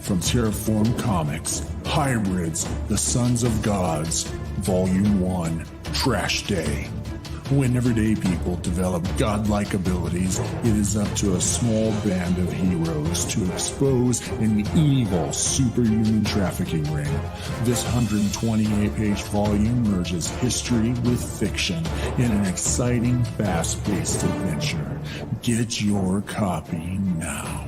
from Terraform Comics, Hybrids, The Sons of Gods, Volume 1, Trash Day. When everyday people develop godlike abilities, it is up to a small band of heroes to expose an evil superhuman trafficking ring. This 128-page volume merges history with fiction in an exciting, fast-paced adventure. Get your copy now.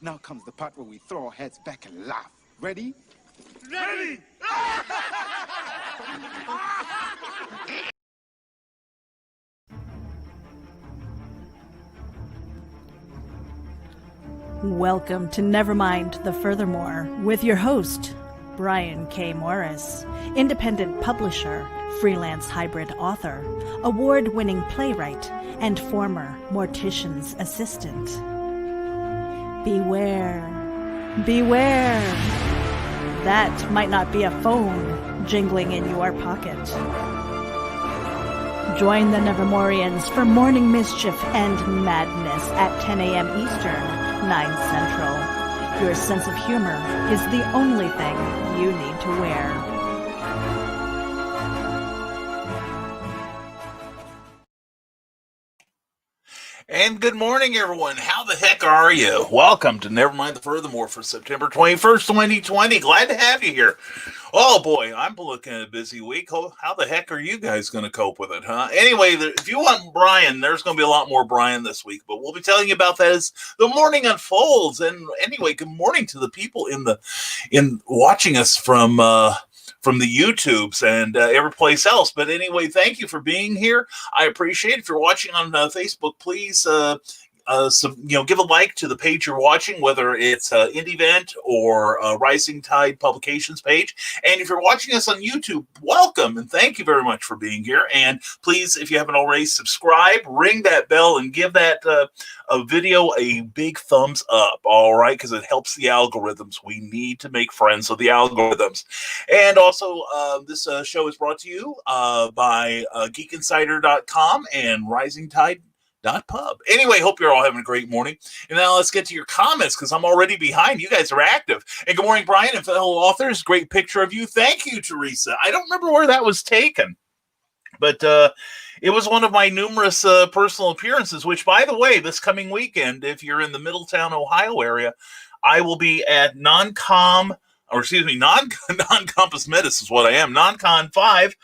Now comes the part where we throw our heads back and laugh. Ready? Ready! Welcome to Nevermind the Furthermore with your host, Brian K. Morris, independent publisher, freelance hybrid author, award-winning playwright, and former mortician's assistant. Beware, beware. That might not be a phone jingling in your pocket. Join the Nevermorians for morning mischief and madness at 10 a.m. Eastern, 9 Central. Your sense of humor is the only thing you need to wear. And good morning, everyone. How the heck are you? Welcome to Nevermind the Furthermore for September 21st, 2020. Glad to have you here. Oh, boy, I'm looking at a busy week. How the heck are you guys going to cope with it, huh? Anyway, if you want Brian, there's going to be a lot more Brian this week, but we'll be telling you about that as the morning unfolds. And anyway, good morning to the people in watching us from the YouTubes and every place else. But anyway, thank you for being here. I appreciate it. If you're watching on Facebook, please give a like to the page you're watching, whether it's Indie Vent or Rising Tide Publications page. And if you're watching us on YouTube, welcome and thank you very much for being here. And please, if you haven't already, subscribe, ring that bell, and give that video a big thumbs up, all right? Because it helps the algorithms. We need to make friends with the algorithms. And also, this show is brought to you by geekinsider.com and risingtide.pub. Anyway, hope you're all having a great morning. And now let's get to your comments because I'm already behind. You guys are active. And good morning, Brian and fellow authors. Great picture of you. Thank you, Teresa. I don't remember where that was taken, but it was one of my numerous personal appearances, which, by the way, this coming weekend, if you're in the Middletown, Ohio area, I will be at Non-Compass Metis is what I am, Non-Con 5,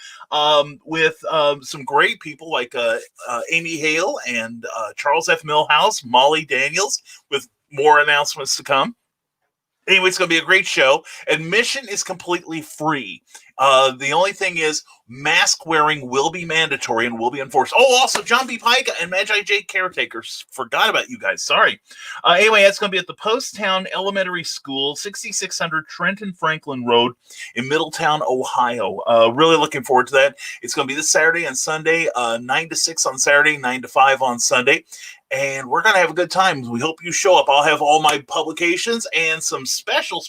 with some great people like Amy Hale and Charles F. Millhouse, Molly Daniels, with more announcements to come. Anyway, it's going to be a great show. Admission is completely free. The only thing is mask wearing will be mandatory and will be enforced. Oh, also John B. Pica and Magi J. Caretakers. Forgot about you guys. Sorry. Anyway, that's going to be at the Poasttown Elementary School, 6600 Trenton Franklin Road in Middletown, Ohio. Really looking forward to that. It's going to be this Saturday and Sunday, 9 to 6 on Saturday, 9 to 5 on Sunday. And we're going to have a good time. We hope you show up. I'll have all my publications and some special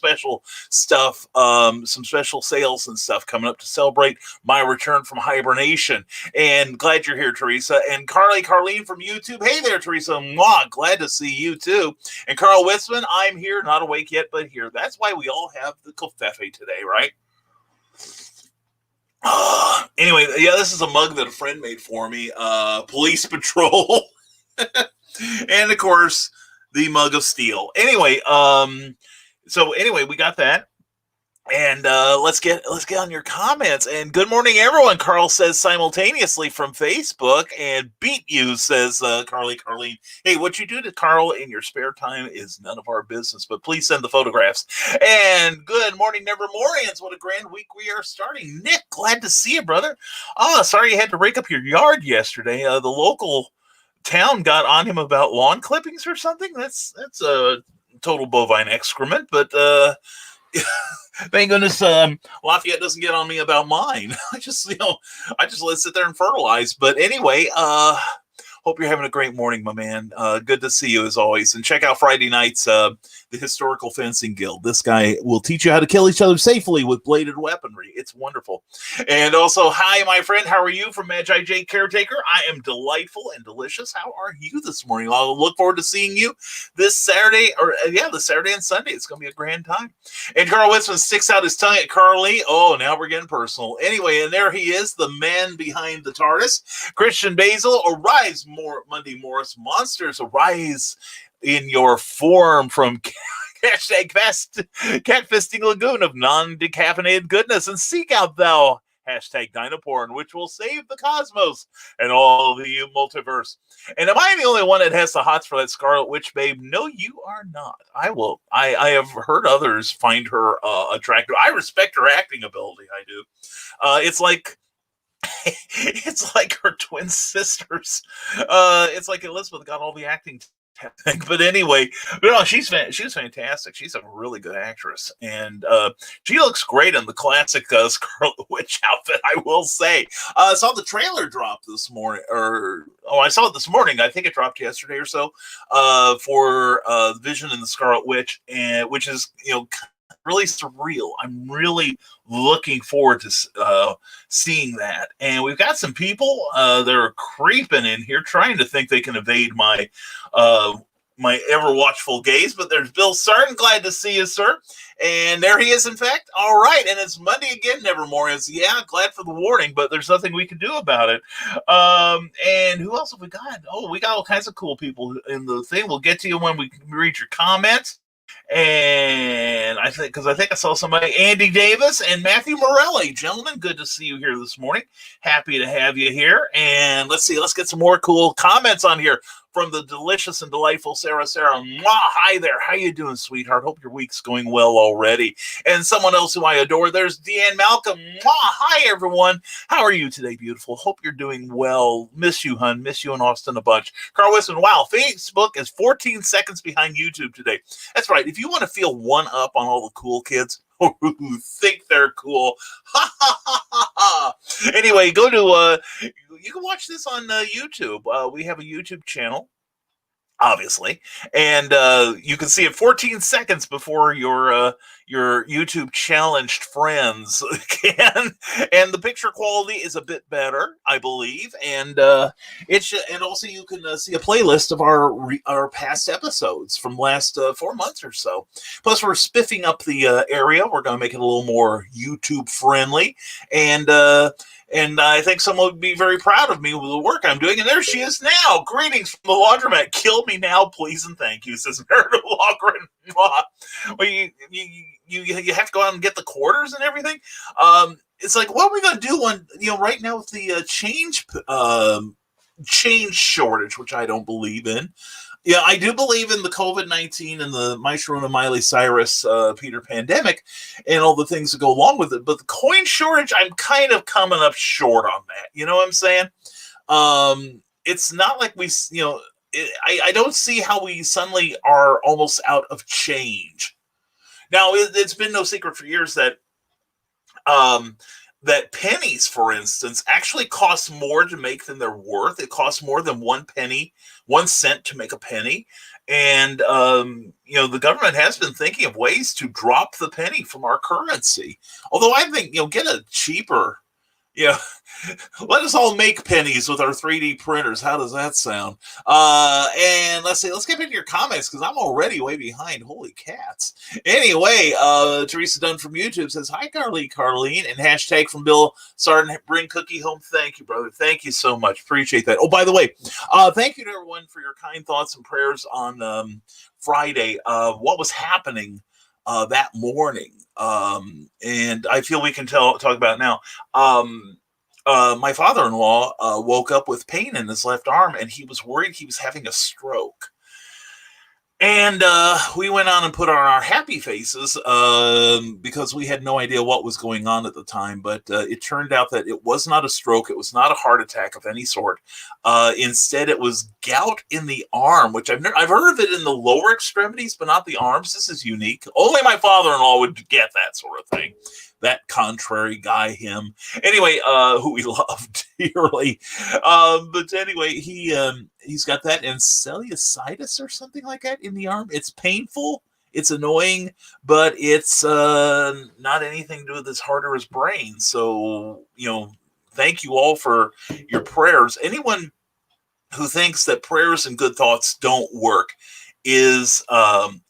stuff, some special sales and stuff stuff coming up to celebrate my return from hibernation. And glad you're here, Teresa. And Carleen from YouTube. Hey there, Teresa. Mwah, glad to see you too. And Carl Witzman, I'm here, not awake yet, but here. That's why we all have the kofefe today, right? Anyway, yeah, this is a mug that a friend made for me. Police patrol. And of course, the mug of steel. Anyway, so anyway, we got that. And let's get on your comments. And good morning, everyone. Carl says simultaneously from Facebook, and beat you, says Carleen. Hey, what you do to Carl in your spare time is none of our business, but please send the photographs. And good morning, Nevermorians. What a grand week we are starting. Nick, glad to see you, brother. Sorry you had to rake up your yard yesterday. The local town got on him about lawn clippings or something. That's a total bovine excrement, but thank goodness Lafayette doesn't get on me about mine. I just let it sit there and fertilize. But anyway, hope you're having a great morning, my man. Good to see you as always. And check out Friday nights, the Historical Fencing Guild. This guy will teach you how to kill each other safely with bladed weaponry. It's wonderful. And also, hi, my friend. How are you from Magi J Caretaker? I am delightful and delicious. How are you this morning? I'll look forward to seeing you this Saturday, this Saturday and Sunday. It's going to be a grand time. And Carl Winston sticks out his tongue at Carly. Oh, now we're getting personal. Anyway, and there he is, the man behind the TARDIS. Christian Basil, arise, Monday Morris monsters, arise in your form from hashtag catfisting lagoon of non-decaffeinated goodness, and seek out thou hashtag Dynaporn, which will save the cosmos and all the multiverse. And am I the only one that has the hots for that Scarlet Witch, babe? No, you are not. I have heard others find her attractive. I respect her acting ability. I do. It's like her twin sisters. It's like Elizabeth got all the acting. But anyway, she was fantastic. She's a really good actress, and she looks great in the classic Scarlet Witch outfit, I will say. I saw the trailer drop this morning, I saw it this morning. I think it dropped yesterday or so, for Vision and the Scarlet Witch, and which is really surreal. I'm really looking forward to seeing that. And we've got some people that are creeping in here trying to think they can evade my ever watchful gaze. But there's Bill Sarton. Glad to see you, sir. And there he is, in fact. All right. And it's Monday again, Nevermore. Yeah, glad for the warning, but there's nothing we can do about it. And who else have we got? Oh, we got all kinds of cool people in the thing. We'll get to you when we read your comments. And I think I saw somebody, Andy Davis and Matthew Morelli. Gentlemen, good to see you here this morning. Happy to have you here. And let's get some more cool comments on here from the delicious and delightful Sarah. Mwah, hi there. How you doing, sweetheart? Hope your week's going well already. And someone else who I adore, there's Deanne Malcolm. Mwah, hi, everyone. How are you today, beautiful? Hope you're doing well. Miss you, hun. Miss you in Austin a bunch. Carl Wisman, wow, Facebook is 14 seconds behind YouTube today. That's right. If you want to feel one up on all the cool kids who think they're cool, anyway, go to you can watch this on YouTube. We have a YouTube channel, obviously, and you can see it 14 seconds before your YouTube challenged friends can. And the picture quality is a bit better, I believe, and and also you can see a playlist of our past episodes from last 4 months or so. Plus, we're spiffing up the area. We're going to make it a little more YouTube friendly, and I think someone would be very proud of me with the work I'm doing. And there she is now. Greetings from the laundromat. Kill me now, please, and thank you, says Meredith Logren. Well, you have to go out and get the quarters and everything. It's like, what are we going to do when, right now with the change shortage, which I don't believe in. Yeah, I do believe in the COVID-19 and the Maestro and Miley Cyrus Peter pandemic and all the things that go along with it. But the coin shortage, I'm kind of coming up short on that. You know what I'm saying? It's not like I don't see how we suddenly are almost out of change. Now, it's been no secret for years that that pennies, for instance, actually cost more to make than they're worth. It costs more than 1 cent to make a penny. And, the government has been thinking of ways to drop the penny from our currency. Although I think, get a cheaper, let us all make pennies with our 3D printers. How does that sound? And let's get into your comments because I'm already way behind. Holy cats. Anyway, Teresa Dunn from YouTube says, hi, Carlene, and hashtag from Bill Sarden, bring cookie home. Thank you, brother. Thank you so much. Appreciate that. Oh, by the way, thank you to everyone for your kind thoughts and prayers on Friday. What was happening that morning. And I feel we can talk about it now. My father-in-law woke up with pain in his left arm, and he was worried he was having a stroke. And we went on and put on our happy faces because we had no idea what was going on at the time. But it turned out that it was not a stroke. It was not a heart attack of any sort. Instead, it was gout in the arm, which I've heard of it in the lower extremities, but not the arms. This is unique. Only my father-in-law would get that sort of thing. That contrary guy, him. Anyway, who we loved dearly. But anyway, he's got that and cellulitis or something like that in the arm. It's painful. It's annoying, but it's not anything to do with his heart or his brain. So, thank you all for your prayers. Anyone who thinks that prayers and good thoughts don't work is an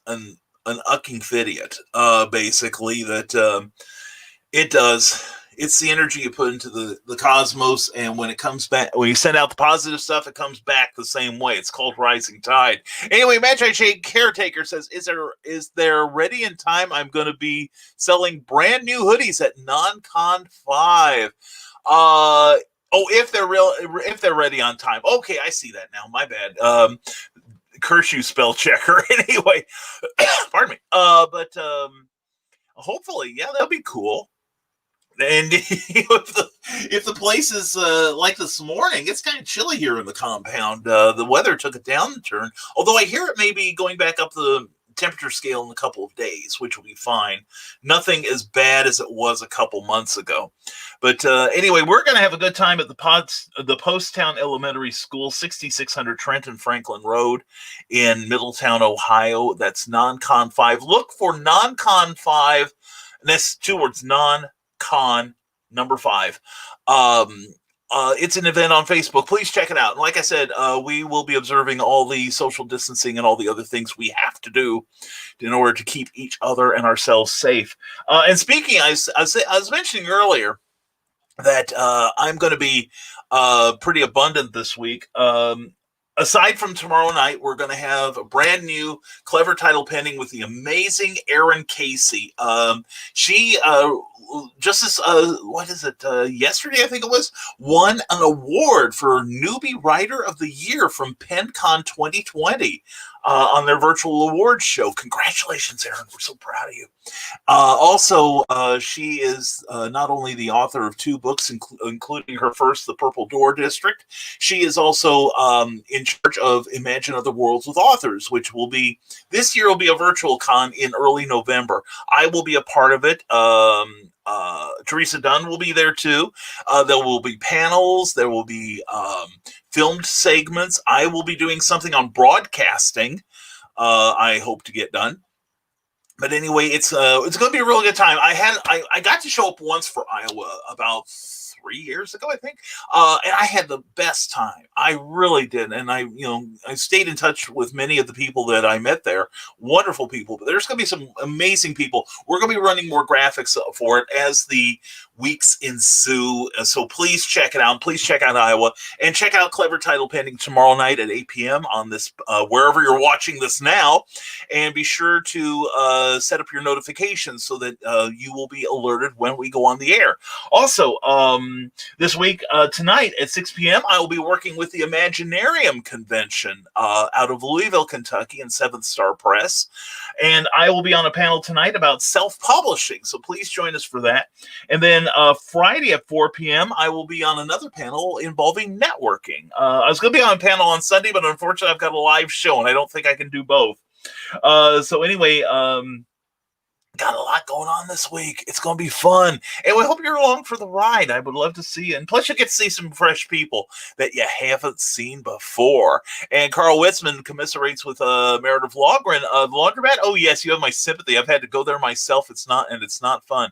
ucking idiot, basically, that it does. It's the energy you put into the cosmos, and when it comes back, when you send out the positive stuff, it comes back the same way. It's called rising tide. Anyway, Magi Shade Caretaker says, is there ready in time? I'm going to be selling brand new hoodies at Non Con 5. If they're ready on time. Okay, I see that now. My bad. Curse you, spell checker. Anyway, pardon me. But hopefully, yeah, that'll be cool. And if the place is like this morning, it's kind of chilly here in the compound. The weather took a downturn, although I hear it may be going back up the temperature scale in a couple of days, which will be fine. Nothing as bad as it was a couple months ago. But anyway, we're going to have a good time at the Poasttown Elementary School, 6600 Trenton Franklin Road in Middletown, Ohio. That's Non-Con 5. Look for Non-Con 5. And that's 2 words, Non-Con number 5. It's an event on Facebook. Please check it out. And like I said, we will be observing all the social distancing and all the other things we have to do in order to keep each other and ourselves safe. And speaking, I was mentioning earlier that I'm going to be pretty abundant this week. Aside from tomorrow night, we're going to have a brand new clever title pending with the amazing Erin Casey. She yesterday, I think it was, won an award for Newbie Writer of the Year from PennCon 2020 on their virtual awards show. Congratulations, Erin. We're so proud of you. Also, she is not only the author of 2 books, including her first, The Purple Door District. She is also in charge of Imagine Other Worlds with Authors, which will be, this year will be a virtual con in early November. I will be a part of it. Teresa Dunn will be there too. There will be panels. There will be filmed segments. I will be doing something on broadcasting. I hope to get done. But anyway, it's going to be a really good time. I got to show up once for Iowa about 3 years ago, I think, and I had the best time. I really did, and I stayed in touch with many of the people that I met there. Wonderful people, but there's going to be some amazing people. We're going to be running more graphics for it as the weeks ensue. So please check it out. Please check out Iowa and check out Clever Title Pending tomorrow night at 8 p.m. on this wherever you're watching this now, and be sure to set up your notifications so that you will be alerted when we go on the air. Also, this week, tonight at 6 p.m., I will be working with the Imaginarium convention out of Louisville, Kentucky, and 7th Star Press. And I will be on a panel tonight about self-publishing, so please join us for that. And then Friday at 4 p.m., I will be on another panel involving networking. I was going to be on a panel on Sunday, but unfortunately, I've got a live show, and I don't think I can do both. So anyway, got a lot going on this week. It's going to be fun. And we hope you're along for the ride. I would love to see you. And plus, you get to see some fresh people that you haven't seen before. And Carl Witzman commiserates with Meredith Logren of Laundromat. Oh, yes, you have my sympathy. I've had to go there myself. It's not fun.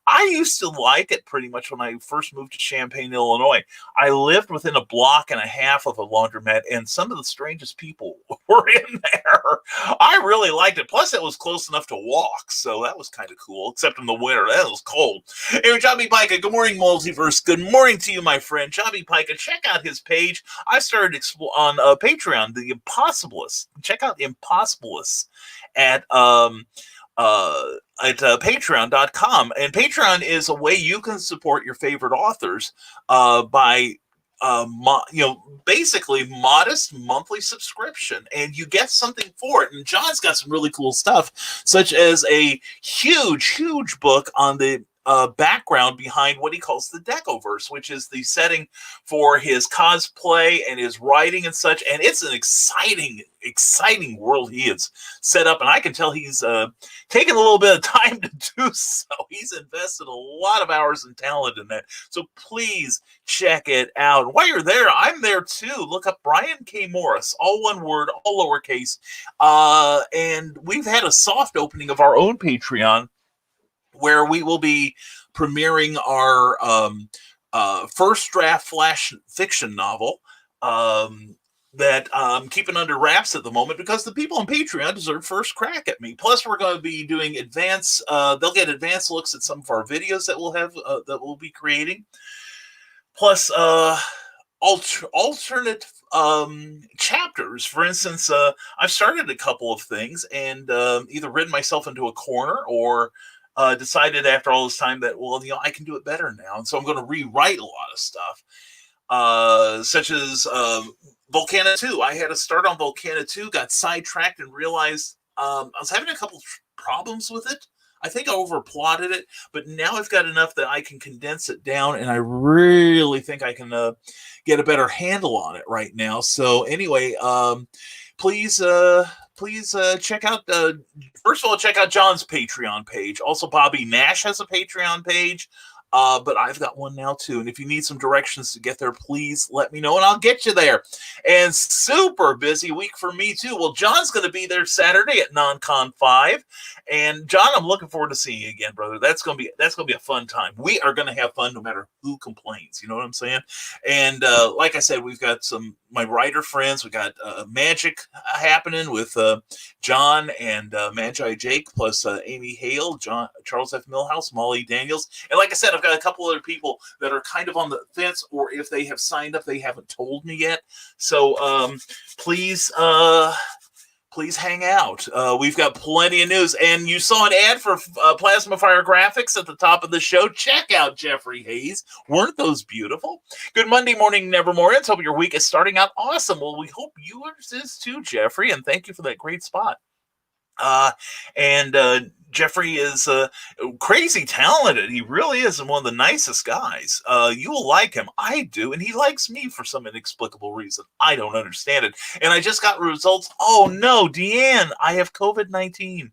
I used to like it pretty much when I first moved to Champaign, Illinois. I lived within a block and a half of a laundromat, and some of the strangest people were in there. I really liked it. Plus, it was close enough to walk, so that was kind of cool, except in the winter. That was cold. Anyway, Johnny Pica, good morning, Multiverse. Good morning to you, my friend. Johnny Pica, check out his page. I started on Patreon, The Impossibilists. Check out Impossibilists at patreon.com. And Patreon is a way you can support your favorite authors by basically modest monthly subscription, and you get something for it. And John's got some really cool stuff, such as a huge book on the background behind what he calls the Decoverse, which is the setting for his cosplay and his writing and such. And it's an exciting world he has set up, and I can tell he's taken a little bit of time to do so. He's invested a lot of hours and talent in that. So please check it out. While you're there, I'm there too. Look up Brian K. Morris, all one word, all lowercase. And we've had a soft opening of our own Patreon, where we will be premiering our first draft flash fiction novel that I'm keeping under wraps at the moment, because the people on Patreon deserve first crack at me. Plus, we're going to be doing they'll get advanced looks at some of our videos that we'll have, that we'll be creating. Plus, alternate chapters. For instance, I've started a couple of things and either ridden myself into a corner or decided after all this time that, well, I can do it better now. And so I'm going to rewrite a lot of stuff, such as Volcana 2. I had to start on Volcana 2, got sidetracked and realized I was having a couple problems with it. I think I overplotted it, but now I've got enough that I can condense it down, and I really think I can get a better handle on it right now. So anyway, please check out, first of all, check out John's Patreon page. Also, Bobby Nash has a Patreon page, but I've got one now too. And if you need some directions to get there, please let me know and I'll get you there. And super busy week for me too. Well, John's going to be there Saturday at Non Con 5. And John, I'm looking forward to seeing you again, brother. That's going to be a fun time. We are going to have fun no matter who complains. You know what I'm saying? And like I said, we've got my writer friends. We got magic happening with John and Magi Jake, plus Amy Hale, Charles F. Millhouse, Molly Daniels. And like I said, I've got a couple other people that are kind of on the fence, or if they have signed up, they haven't told me yet. So please hang out. We've got plenty of news. And you saw an ad for Plasma Fire Graphics at the top of the show. Check out Jeffrey Hayes. Weren't those beautiful? Good Monday morning, Nevermorians. Hope your week is starting out awesome. Well, we hope yours is too, Jeffrey. And thank you for that great spot. Jeffrey is crazy talented. He really is one of the nicest guys. You will like him. I do. And he likes me for some inexplicable reason. I don't understand it. And I just got results. Oh, no, Deanne, I have COVID-19.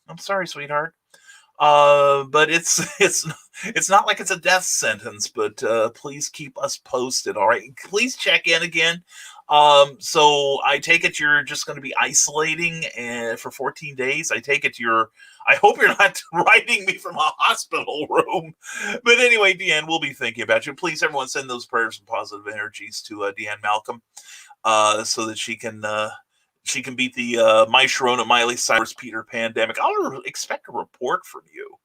I'm sorry, sweetheart. But it's not like it's a death sentence, but please keep us posted. All right. Please check in again. So I take it you're just going to be isolating for 14 days. I hope you're not writing me from a hospital room. But anyway, Deanne, we'll be thinking about you. Please, everyone, send those prayers and positive energies to Deanne Malcolm, so that she can beat the My Sharona, Miley Cyrus, Peter pandemic. I'll expect a report from you.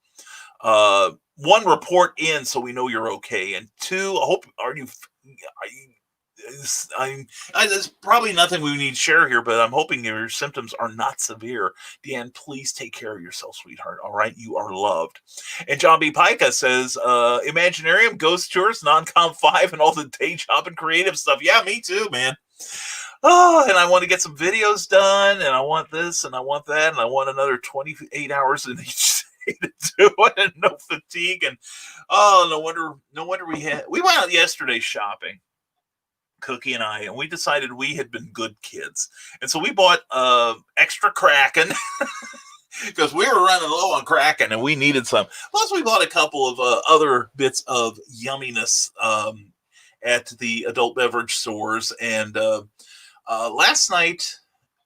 One, report in so we know you're okay. And two, there's probably nothing we need to share here, but I'm hoping your symptoms are not severe. Deanne, please take care of yourself, sweetheart. All right, you are loved. And John B. Pica says, Imaginarium, ghost tours, Non-Com 5, and all the day job and creative stuff. Yeah, me too, man. Oh, and I want to get some videos done, and I want this, and I want that, and I want another 28 hours in each day to do it, and no fatigue. And no wonder we went out yesterday shopping, Cookie and I, and we decided we had been good kids. And so we bought extra Kraken because we were running low on Kraken and we needed some. Plus, we bought a couple of other bits of yumminess at the adult beverage stores. And last night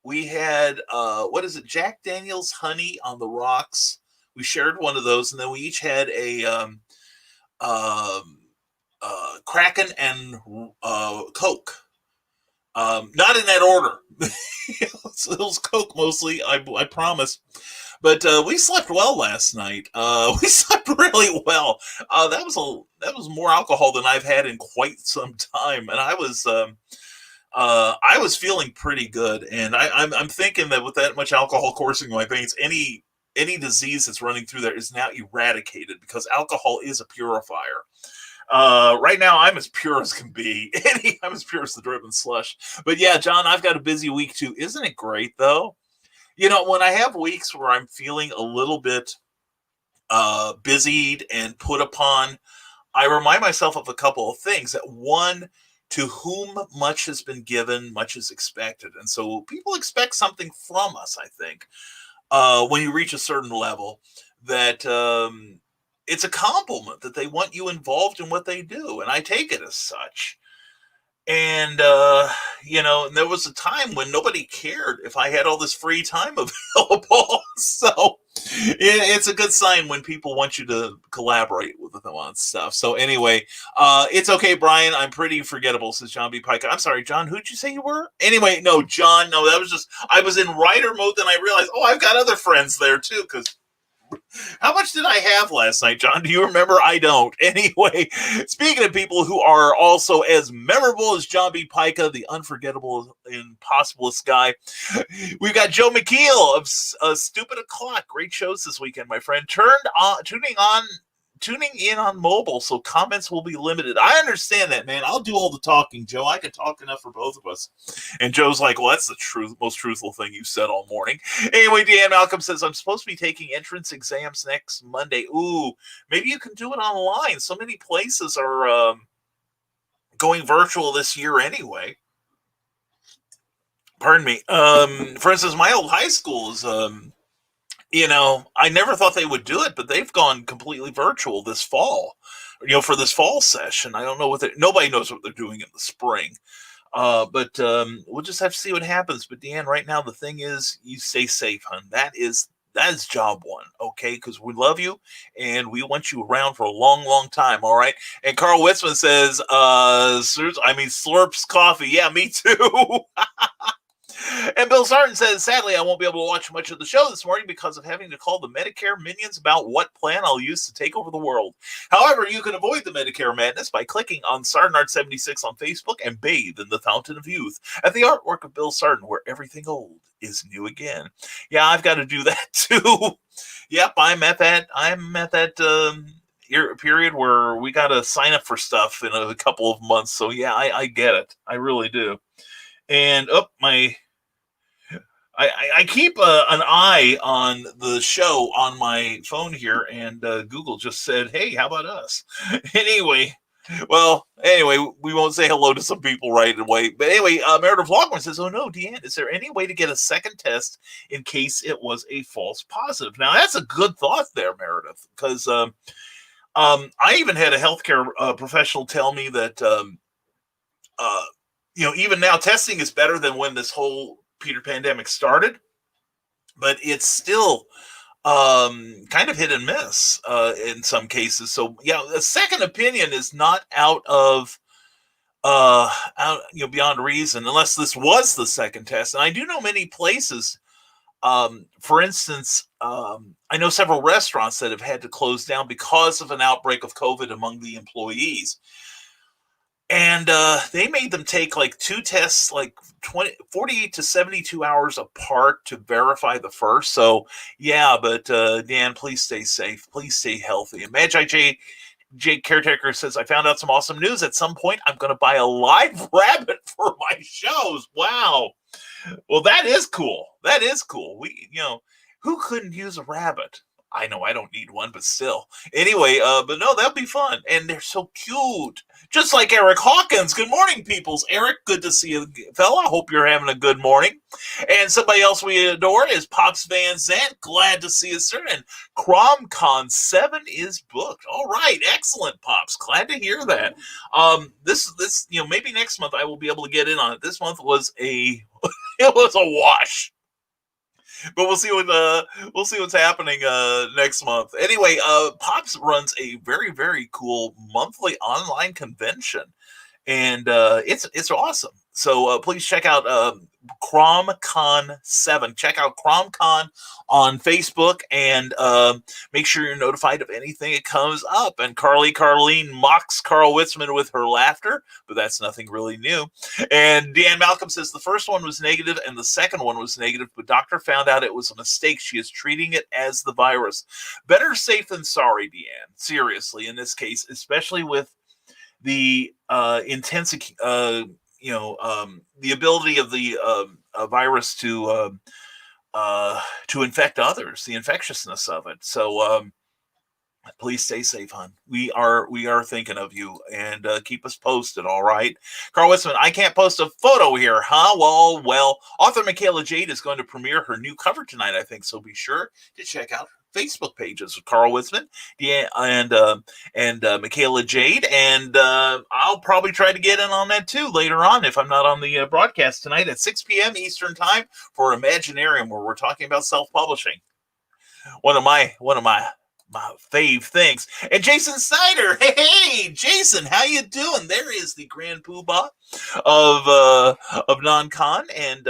we had, Jack Daniel's Honey on the Rocks. We shared one of those, and then we each had a Kraken and Coke. Not in that order. It was Coke mostly, I promise. But we slept well last night. We slept really well. That was more alcohol than I've had in quite some time, and I was feeling pretty good. And I'm thinking that with that much alcohol coursing my veins, any disease that's running through there is now eradicated, because alcohol is a purifier. Right now I'm as pure as can be. I'm as pure as the dripping slush. But yeah, John, I've got a busy week too. Isn't it great though? You know, when I have weeks where I'm feeling a little bit busied and put upon, I remind myself of a couple of things. That one, to whom much has been given, much is expected. And so people expect something from us, I think, when you reach a certain level, that it's a compliment, that they want you involved in what they do. And I take it as such. And, there was a time when nobody cared if I had all this free time available. So it's a good sign when people want you to collaborate with them on stuff. So anyway, it's okay, Brian. I'm pretty forgettable, says John B. Pike. I'm sorry, John, who'd you say you were? Anyway, no, John, no, that was just, I was in writer mode. Then I realized, I've got other friends there too, because how much did I have last night, John? Do you remember? I don't. Anyway, speaking of people who are also as memorable as John B. Pica, the unforgettable, impossibilist guy, we've got Joe McKeel of Stupid O'Clock. Great shows this weekend, my friend. Tuning in on mobile, so comments will be limited. I understand that, man. I'll do all the talking, Joe. I could talk enough for both of us. And Joe's like, well, that's the most truthful thing you said all morning. Anyway, Dan Malcolm says, I'm supposed to be taking entrance exams next Monday. Ooh, maybe you can do it online. So many places are going virtual this year anyway. Pardon me. For instance, my old high school is... I never thought they would do it, but they've gone completely virtual this fall, for this fall session. I don't know nobody knows what they're doing in the spring. But we'll just have to see what happens. But Deanne, right now, the thing is, you stay safe, hon. That is job one. Okay. Cause we love you and we want you around for a long, long time. All right. And Carl Witzman says, slurps coffee. Yeah, me too. And Bill Sarton says, sadly, I won't be able to watch much of the show this morning because of having to call the Medicare minions about what plan I'll use to take over the world. However, you can avoid the Medicare madness by clicking on Sartonart76 on Facebook and bathe in the fountain of youth at the artwork of Bill Sarton, where everything old is new again. Yeah, I've got to do that too. Yep, I'm at that period where we got to sign up for stuff in a couple of months. So yeah, I get it. I really do. And I keep an eye on the show on my phone here, and Google just said, hey, how about us? Anyway, we won't say hello to some people right away. But anyway, Meredith Lockman says, oh no, Deanne, is there any way to get a second test in case it was a false positive? Now, that's a good thought there, Meredith, because I even had a healthcare professional tell me that, even now testing is better than when this whole Peter pandemic started, but it's still kind of hit and miss in some cases. So yeah, a second opinion is not out beyond reason, unless this was the second test. And I do know many places, for instance, I know several restaurants that have had to close down because of an outbreak of COVID among the employees. And they made them take like two tests, like 48 to 72 hours apart to verify the first. So, yeah, but Dan, please stay safe. Please stay healthy. And Magi J Caretaker says, I found out some awesome news. At some point, I'm going to buy a live rabbit for my shows. Wow. Well, that is cool. That is cool. Who couldn't use a rabbit? I know I don't need one, but still. Anyway, but no, that'll be fun. And they're so cute. Just like Eric Hawkins. Good morning, peoples. Eric, good to see you, fella. Hope you're having a good morning. And somebody else we adore is Pops Van Zandt. Glad to see you, sir. And CromCon 7 is booked. All right. Excellent, Pops. Glad to hear that. This, maybe next month I will be able to get in on it. This month was it was a wash. But we'll see what's happening next month. Anyway, Pops runs a very, very cool monthly online convention, and it's awesome. So please check out CromCon 7. Check out CromCon on Facebook, and make sure you're notified of anything that comes up. And Carleen mocks Carl Witzman with her laughter, but that's nothing really new. And Deanne Malcolm says the first one was negative and the second one was negative, but doctor found out it was a mistake. She is treating it as the virus. Better safe than sorry, Deanne. Seriously, in this case, especially with the intensity, the ability of the virus to infect others, the infectiousness of it. So please stay safe, hon. We are thinking of you, and keep us posted. All right, Carl Witzman. I can't post a photo here, huh? Well. Author Michaela Jade is going to premiere her new cover tonight, I think. So be sure to check out Facebook pages of Carl Witzman, and Michaela Jade, and I'll probably try to get in on that too later on if I'm not on the broadcast tonight at 6 p.m. Eastern time for Imaginarium, where we're talking about self-publishing. One of my fave things. And Jason Snyder, hey Jason, how you doing? There is the grand poobah of Non Con, and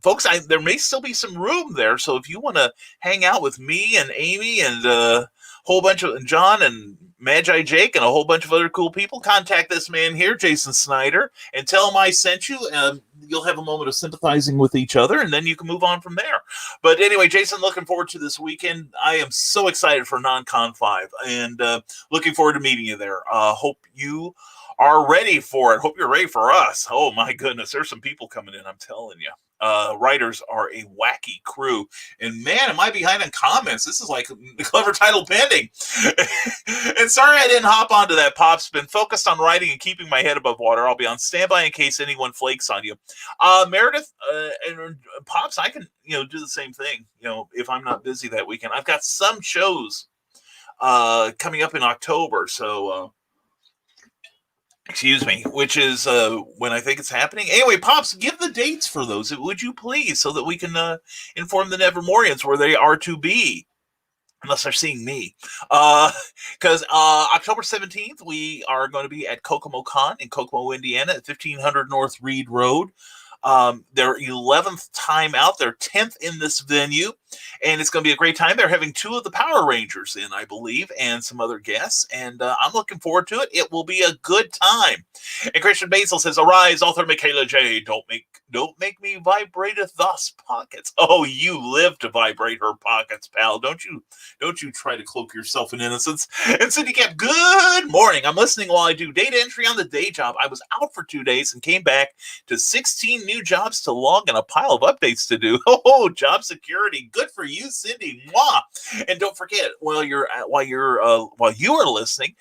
folks, there may still be some room there, so if you want to hang out with me and Amy and a whole bunch of John and Magi Jake and a whole bunch of other cool people, contact this man here, Jason Snyder, and tell him I sent you. You'll have a moment of sympathizing with each other, and then you can move on from there. But anyway, Jason, looking forward to this weekend. I am so excited for Non-Con 5, and looking forward to meeting you there. Hope you are ready for it. Hope you're ready for us. Oh, my goodness. There's some people coming in, I'm telling you. Writers are a wacky crew, and man, am I behind on comments. This is like the clever title pending. And sorry I didn't hop onto that, Pops. Been focused on writing and keeping my head above water. I'll be on standby in case anyone flakes on you. Meredith and Pops, I can do the same thing. If I'm not busy that weekend, I've got some shows coming up in October, so excuse me, which is when I think it's happening. Anyway, Pops, give the dates for those, would you please, so that we can inform the Nevermorians where they are to be, unless they're seeing me. Because October 17th, we are going to be at Kokomo Con in Kokomo, Indiana, at 1500 North Reed Road. Their 11th time out, their 10th in this venue, and it's going to be a great time. They're having 2 of the Power Rangers in, I believe, and some other guests, and I'm looking forward to it. It will be a good time. And Christian Basil says, "Arise, author Michaela J. Don't make me vibrate thus pockets." Oh, you live to vibrate her pockets, pal. Don't you try to cloak yourself in innocence. And Cindy Cap, good morning. I'm listening while I do data entry on the day job. I was out for 2 days and came back to 16 new jobs to log and a pile of updates to do. Oh, job security. Good for you, Cindy. Mwah. And don't forget, while you are listening,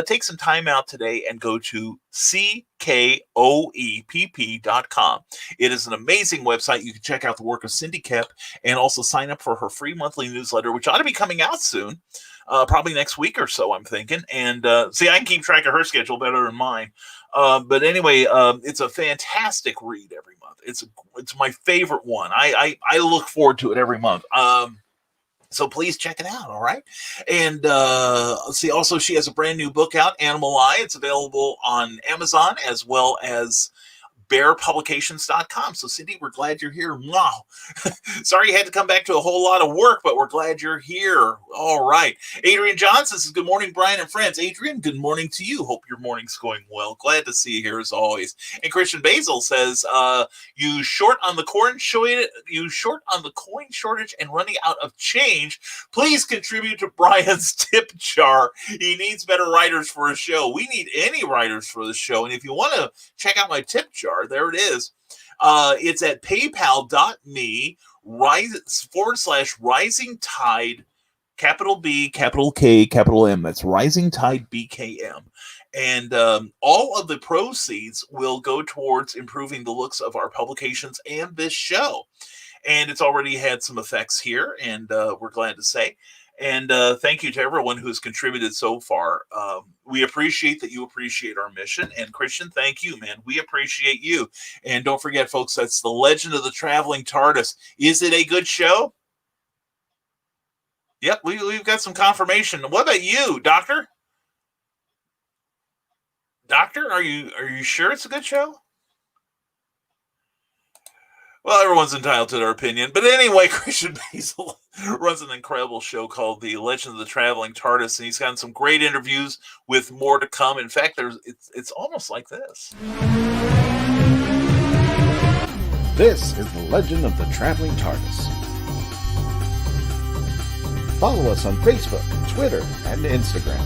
take some time out today and go to ckoepp.com. It is an amazing website. You can check out the work of Cindy Kep and also sign up for her free monthly newsletter, which ought to be coming out soon, probably next week or so, I'm thinking. And see, I can keep track of her schedule better than mine. But anyway, it's a fantastic read every month. It's my favorite one. I look forward to it every month. So please check it out, all right? And let's see, also she has a brand new book out, Animal Eye. It's available on Amazon as well as bearpublications.com. So Cindy, we're glad you're here. Wow. Sorry you had to come back to a whole lot of work, but we're glad you're here. All right. Adrian Johnson says, "Good morning, Brian and friends." Adrian, good morning to you. Hope your morning's going well. Glad to see you here as always. And Christian Basil says, you short on the coin shortage and running out of change. Please contribute to Brian's tip jar. He needs better writers for a show. We need any writers for the show. And if you want to check out my tip jar, there it is. It's at paypal.me /rising tide capital B, capital K, capital M. That's Rising Tide BKM. And all of the proceeds will go towards improving the looks of our publications and this show. And it's already had some effects here, and we're glad to say. And thank you to everyone who's contributed so far. We appreciate that you appreciate our mission. And Christian, thank you, man. We appreciate you. And don't forget, folks, that's The Legend of the Traveling TARDIS. Is it a good show? Yep, we've got some confirmation. What about you, Doctor? Doctor, are you sure it's a good show? Well, everyone's entitled to their opinion. But anyway, Christian Basil runs an incredible show called The Legend of the Traveling TARDIS, and he's gotten some great interviews with more to come. In fact, it's almost like this. This is The Legend of the Traveling TARDIS. Follow us on Facebook, Twitter, and Instagram.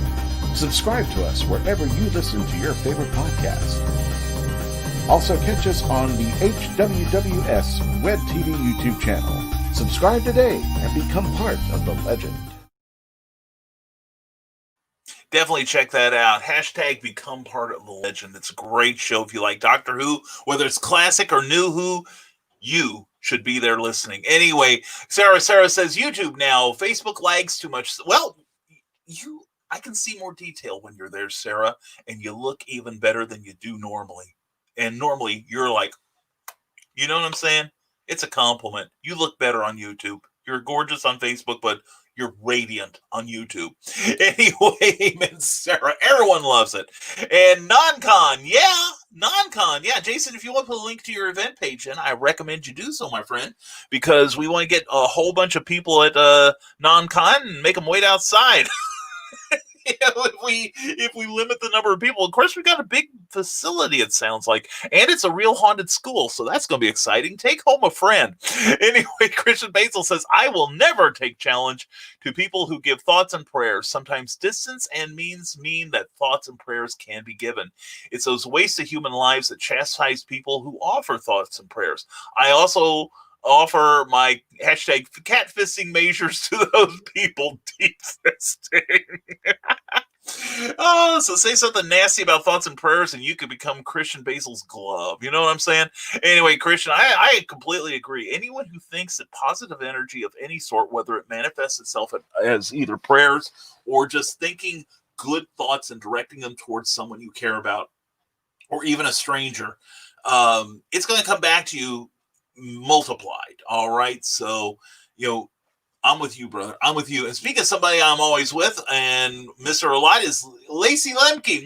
Subscribe to us wherever you listen to your favorite podcast. Also catch us on the HWWS Web TV YouTube channel. Subscribe today and become part of the legend. Definitely check that out. Hashtag become part of the legend. It's a great show. If you like Doctor Who, whether it's classic or new Who, you should be there listening. Anyway, Sarah says YouTube now. Facebook lags too much. Well, I can see more detail when you're there, Sarah, and you look even better than you do normally. And normally you're like, you know what I'm saying? It's a compliment. You look better on YouTube. You're gorgeous on Facebook, but you're radiant on YouTube. Anyway, amen, Sarah. Everyone loves it. And Non Con, yeah, Jason, if you want to put a link to your event page in, I recommend you do so, my friend, because we want to get a whole bunch of people at Non Con and make them wait outside. If we limit the number of people, of course, we got a big facility, it sounds like, and it's a real haunted school, so that's going to be exciting. Take home a friend. Anyway, Christian Basil says, I will never take challenge to people who give thoughts and prayers. Sometimes distance and means mean that thoughts and prayers can be given. It's those wasted human lives that chastise people who offer thoughts and prayers. I also offer my hashtag catfisting measures to those people deep fisting. Oh, so say something nasty about thoughts and prayers and you could become Christian Basil's glove. You know what I'm saying? Anyway, Christian, I completely agree. Anyone who thinks that positive energy of any sort, whether it manifests itself as either prayers or just thinking good thoughts and directing them towards someone you care about, or even a stranger, it's going to come back to you multiplied. All right. So, I'm with you, brother. I'm with you. And speaking of somebody I'm always with, and Mr. Alight is Lacey Lemke.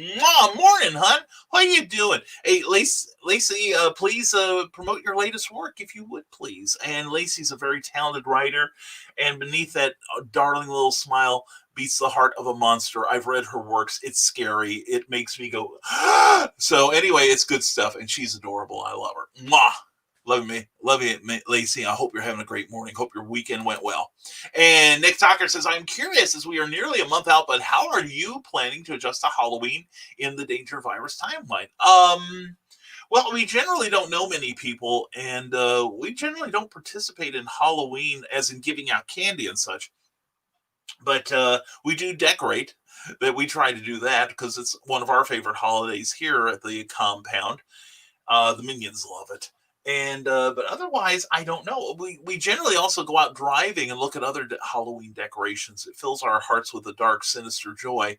Morning, hun. How you doing? Hey, Lacey, please promote your latest work, if you would, please. And Lacey's a very talented writer, and beneath that darling little smile beats the heart of a monster. I've read her works. It's scary. It makes me go, So anyway, it's good stuff, and she's adorable. I love her. Mwah. Love you, Lacey. I hope you're having a great morning. Hope your weekend went well. And Nick Tucker says, I'm curious, as we are nearly a month out, but how are you planning to adjust to Halloween in the Danger Virus timeline? Well, we generally don't know many people, and we generally don't participate in Halloween as in giving out candy and such. But we do decorate. That we try to do that because it's one of our favorite holidays here at the compound. The minions love it. And but otherwise, I don't know. We generally also go out driving and look at other Halloween decorations. It fills our hearts with a dark, sinister joy.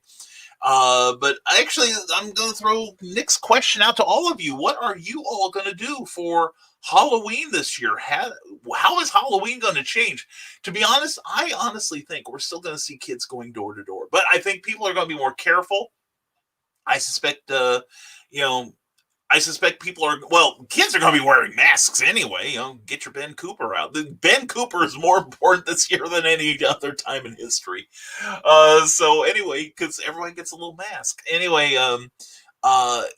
But actually, I'm going to throw Nick's question out to all of you. What are you all going to do for Halloween this year? How is Halloween going to change? To be honest, I honestly think we're still going to see kids going door to door. But I think people are going to be more careful. I suspect, I suspect kids are going to be wearing masks anyway. Get your Ben Cooper out. Ben Cooper is more important this year than any other time in history. So anyway, because everyone gets a little mask. Anyway,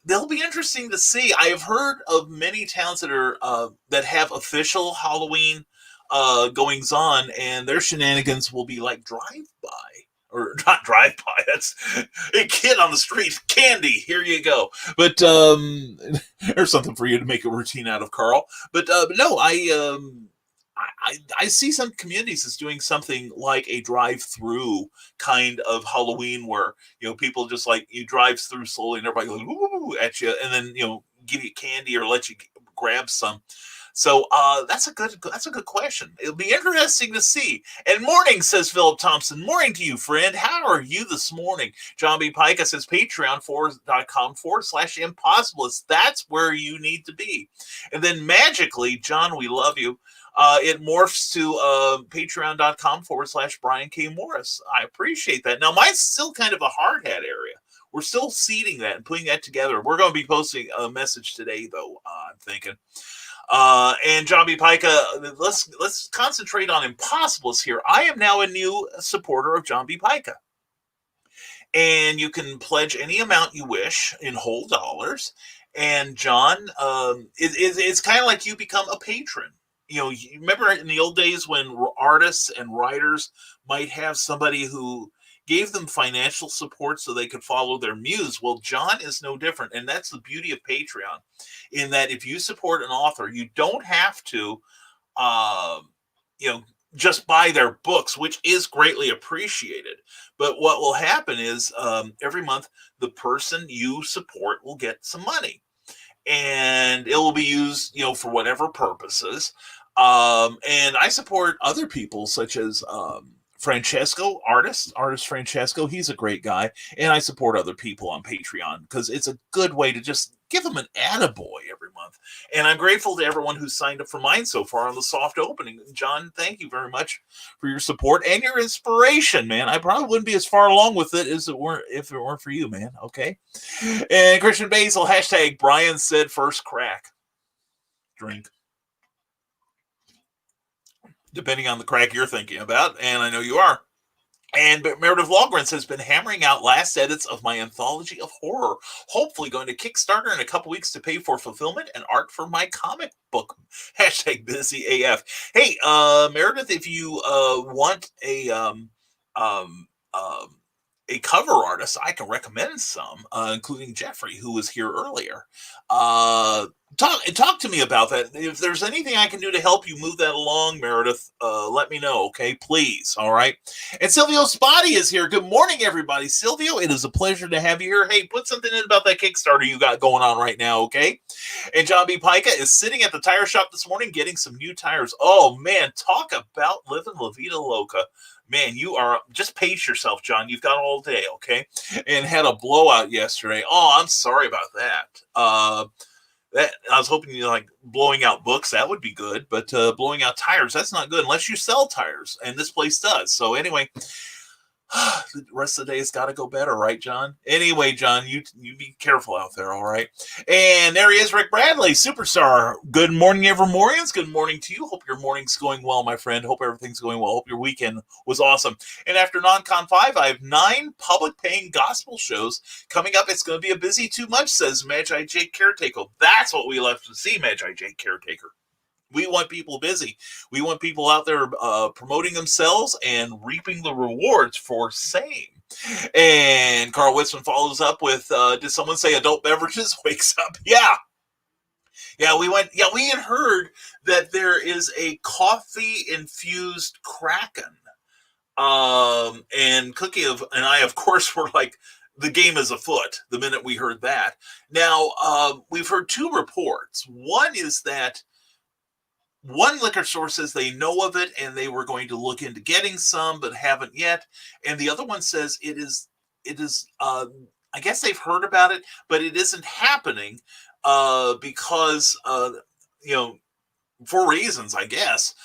they'll be interesting to see. I have heard of many towns that have official Halloween goings on, and their shenanigans will be like drive-by. Or not drive by. That's a kid on the street. Candy. Here you go. But there's something for you to make a routine out of, Carl. But no, I I see some communities that's doing something like a drive-through kind of Halloween where, people just like you drive through slowly and everybody goes woo at you and then, give you candy or let you grab some. So that's a good question. It'll be interesting to see. And morning, says Philip Thompson. Morning to you, friend. How are you this morning? John B. Pica says patreon.com/impossibilist. That's where you need to be. And then magically, John, we love you. It morphs to patreon.com/Brian K. Morris. I appreciate that. Now, mine's still kind of a hard hat area. We're still seeding that and putting that together. We're going to be posting a message today, though, I'm thinking. And John B. Pica, let's concentrate on Impossibles here. I am now a new supporter of John B. Pica. And you can pledge any amount you wish in whole dollars. And John, it's kind of like you become a patron. You remember in the old days when artists and writers might have somebody who gave them financial support so they could follow their muse. Well, John is no different. And that's the beauty of Patreon, in that if you support an author, you don't have to, just buy their books, which is greatly appreciated. But what will happen is every month, the person you support will get some money. And it will be used, for whatever purposes. And I support other people such as Francesco, artist Francesco. He's a great guy. And I support other people on Patreon because it's a good way to just give them an attaboy every month. And I'm grateful to everyone who's signed up for mine so far on the soft opening. John, thank you very much for your support and your inspiration, man. I probably wouldn't be as far along with it if it weren't for you, man. Okay. And Christian Basil, hashtag Brian said first crack. Drink. Depending on the crack you're thinking about, and I know you are. And Meredith Walgren has been hammering out last edits of my anthology of horror, hopefully going to Kickstarter in a couple weeks to pay for fulfillment and art for my comic book. Hashtag busy AF. Hey, Meredith, if you want a cover artist, I can recommend some, including Jeffrey, who was here earlier. Talk to me about that. If there's anything I can do to help you move that along, Meredith, let me know, okay? Please, all right? And Silvio Spotty is here. Good morning, everybody. Silvio, it is a pleasure to have you here. Hey, put something in about that Kickstarter you got going on right now, okay? And John B. Pica is sitting at the tire shop this morning getting some new tires. Oh, man, talk about living La Vida Loca. Man, you are, just pace yourself, John. You've got all day, okay? And had a blowout yesterday. Oh, I'm sorry about that. That I was hoping you like blowing out books. That would be good, but blowing out tires, that's not good unless you sell tires, and this place does. So anyway, the rest of the day has got to go better, right, John? Anyway, John, you be careful out there, all right? And there he is, Rick Bradley, superstar. Good morning, Evermorians. Good morning to you. Hope your morning's going well, my friend. Hope everything's going well. Hope your weekend was awesome. And after Non-Con 5, I have 9 public-paying gospel shows coming up. It's going to be a busy 2 months, says Magi J. Caretaker. That's what we love to see, Magi J. Caretaker. We want people busy. We want people out there promoting themselves and reaping the rewards for same. And Carl Witzman follows up with, did someone say adult beverages? Wakes up. Yeah, we had heard that there is a coffee-infused Kraken. And Cookie and I, of course, were like, the game is afoot the minute we heard that. Now, we've heard 2 reports. One is that one liquor store says they know of it and they were going to look into getting some, but haven't yet. And the other one says it is. I guess they've heard about it, but it isn't happening because for reasons, I guess.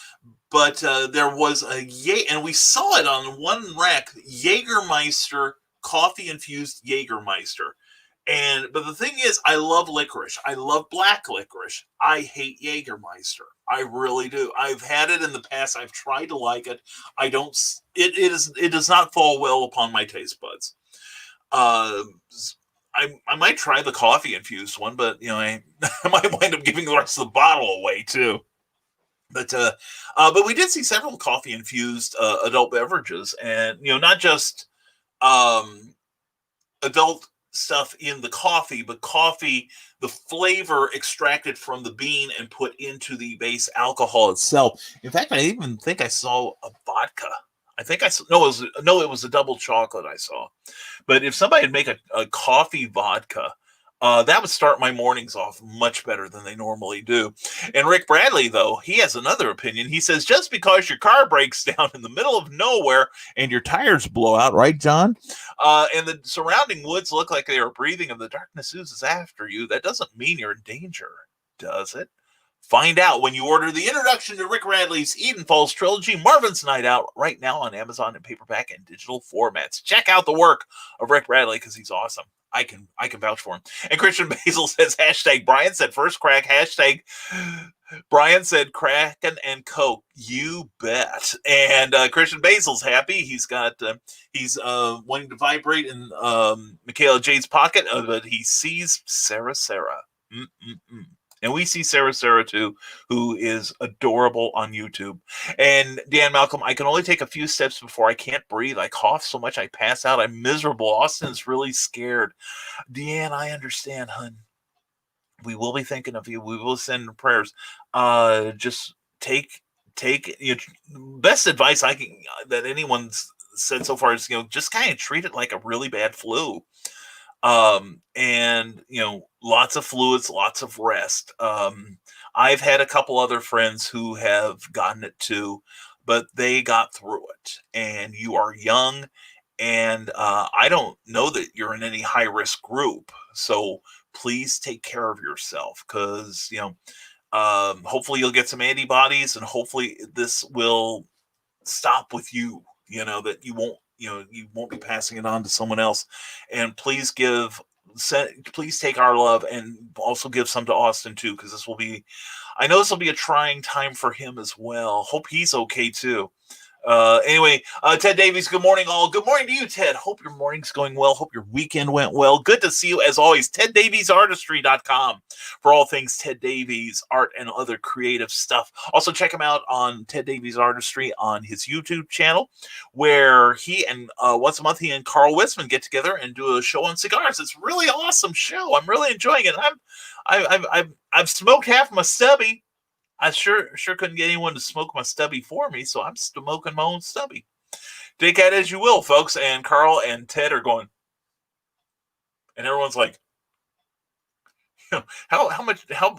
But there was and we saw it on one rack, Jägermeister coffee infused Jägermeister. But the thing is, I love licorice. I love black licorice. I hate Jägermeister. I really do. I've had it in the past. I've tried to like it. I don't. It does not fall well upon my taste buds. I might try the coffee infused one, but I might wind up giving the rest of the bottle away too. But we did see several coffee infused adult beverages, and not just adult stuff in the coffee, but coffee, the flavor extracted from the bean and put into the base alcohol itself. In fact, I even think I saw a vodka. I think I saw, it was a double chocolate I saw. But if somebody would make a coffee vodka, that would start my mornings off much better than they normally do. And Rick Bradley, though, he has another opinion. He says, just because your car breaks down in the middle of nowhere and your tires blow out, right, John? And the surrounding woods look like they are breathing and the darkness oozes after you, that doesn't mean you're in danger, does it? Find out when you order the introduction to Rick Bradley's Eden Falls trilogy, Marvin's Night Out, right now on Amazon in paperback and digital formats. Check out the work of Rick Bradley because he's awesome. I can vouch for him. And Christian Basil says, hashtag Brian said first crack, hashtag Brian said Kraken and Coke. You bet. And Christian Basil's happy. He's got he's wanting to vibrate in Michaela Jade's pocket, but he sees Sarah. And we see Sarah too, who is adorable on YouTube. And Dan Malcolm, I can only take a few steps before I can't breathe. I cough so much I pass out. I'm miserable. Austin's really scared. Deanne, I understand, hun. We will be thinking of you. We will send prayers. Just take best advice that anyone's said so far is, just kind of treat it like a really bad flu. And lots of fluids, lots of rest. I've had a couple other friends who have gotten it too, but they got through it. And you are young, and I don't know that you're in any high risk group. So please take care of yourself, because hopefully you'll get some antibodies, and hopefully this will stop with you. That you won't be passing it on to someone else. And please take our love and also give some to Austin too, because I know this will be a trying time for him as well. Hope he's okay too. Anyway, Ted Davies, good morning all. Good morning to you, Ted. Hope your morning's going well. Hope your weekend went well. Good to see you as always. TedDaviesArtistry.com for all things Ted Davies art and other creative stuff. Also check him out on Ted Davies Artistry on his YouTube channel, where he and once a month he and Carl Witzman get together and do a show on cigars. It's a really awesome show. I'm really enjoying it. I've smoked half my stubby. I sure couldn't get anyone to smoke my stubby for me, so I'm smoking my own stubby. Take that as you will, folks. And Carl and Ted are going, and everyone's like, how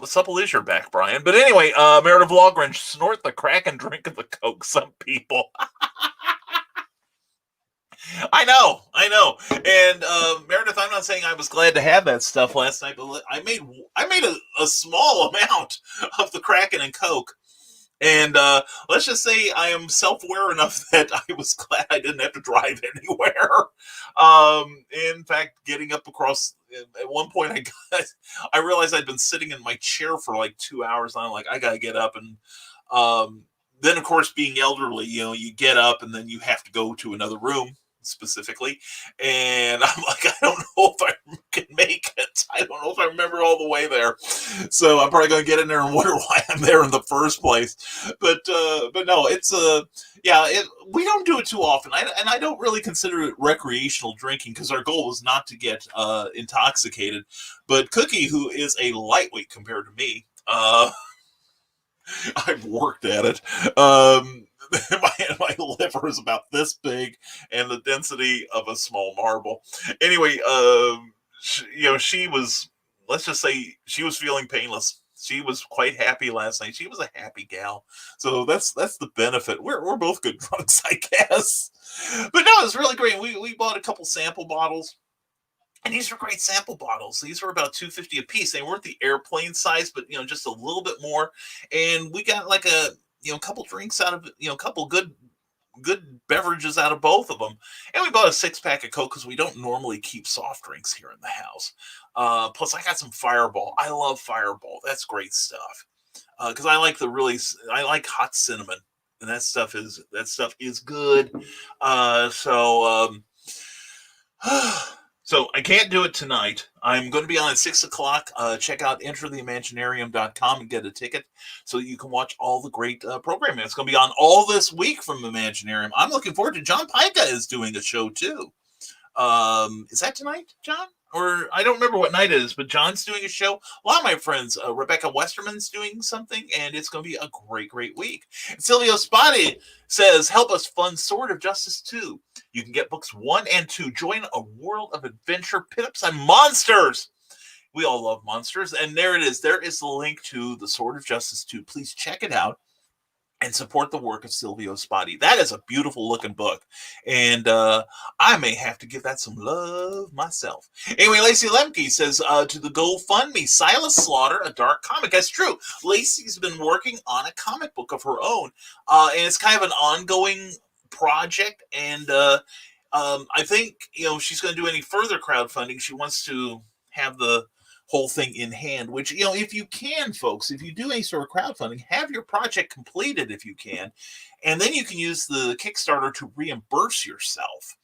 supple is your back, Brian? But anyway, Meredith Logrange, snort the crack and drink of the Coke. Some people. I know. And Meredith, I'm not saying I was glad to have that stuff last night, but I made a small amount of the Kraken and Coke. And let's just say I am self-aware enough that I was glad I didn't have to drive anywhere. In fact, getting up across, at one point I realized I'd been sitting in my chair for like 2 hours, and I'm like, I gotta get up. And then of course, being elderly, you get up and then you have to go to another room specifically, and I'm like, I don't know if I can make it. I don't know if I remember all the way there, so I'm probably going to get in there and wonder why I'm there in the first place. But no, it's we don't do it too often, and I don't really consider it recreational drinking, because our goal was not to get intoxicated. But Cookie, who is a lightweight compared to me, I've worked at it. My liver is about this big and the density of a small marble. Anyway, she was, let's just say, she was feeling painless. She was quite happy last night. She was a happy gal. So that's the benefit. We're both good drunks, I guess. But no, it's really great. We bought a couple sample bottles. And these were great sample bottles. These were about $2.50 a piece. They weren't the airplane size, but just a little bit more. And we got like a couple drinks out of it, a couple good beverages out of both of them. And we bought a 6-pack of Coke, because we don't normally keep soft drinks here in the house. Plus I got some Fireball. I love Fireball. That's great stuff. Because I like hot cinnamon, and that stuff is good. So I can't do it tonight. I'm going to be on at 6 o'clock. Check out entertheimaginarium.com and get a ticket so you can watch all the great programming. It's going to be on all this week from Imaginarium. I'm looking forward to John Pica is doing a show too. Is that tonight, John? or I don't remember what night it is, but John's doing a show. A lot of my friends, Rebecca Westerman's doing something, and it's going to be a great, great week. Silvio Spotty says, help us fund Sword of Justice 2. You can get books 1 and 2. Join a world of adventure, pit-ups, and monsters. We all love monsters, and there it is. There is the link to the Sword of Justice 2. Please check it out and support the work of Silvio Spotty. That is a beautiful looking book. And I may have to give that some love myself. Anyway, Lacey Lemke says to the GoFundMe, Silas Slaughter, a dark comic. That's true. Lacey's been working on a comic book of her own. And it's kind of an ongoing project. And I think, she's going to do any further crowdfunding. She wants to have the whole thing in hand, which, if you can, folks, if you do any sort of crowdfunding, have your project completed if you can, and then you can use the Kickstarter to reimburse yourself.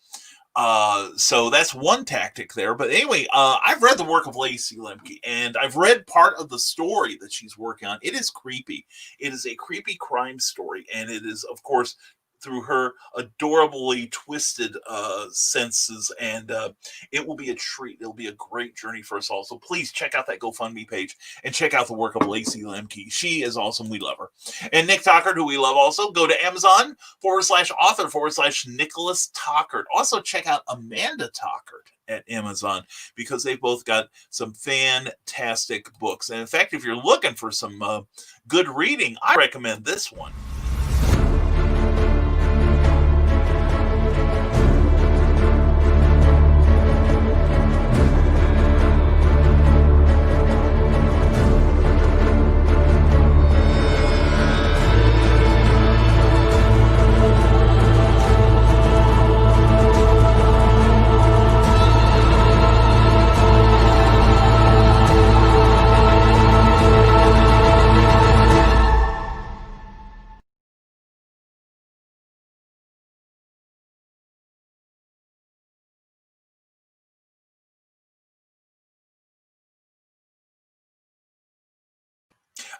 So that's one tactic there. But anyway, I've read the work of Lacey Lemke, and I've read part of the story that she's working on. It is creepy. It is a creepy crime story, and it is, of course, through her adorably twisted senses, and it will be a treat. It'll be a great journey for us all. So please check out that GoFundMe page and check out the work of Lacey Lemke. She is awesome. We love her. And Nick Tockert, who we love also, go to Amazon/author/Nicholas Tockert. Also check out Amanda Tockert at Amazon, because they've both got some fantastic books. And in fact, if you're looking for some good reading, I recommend this one.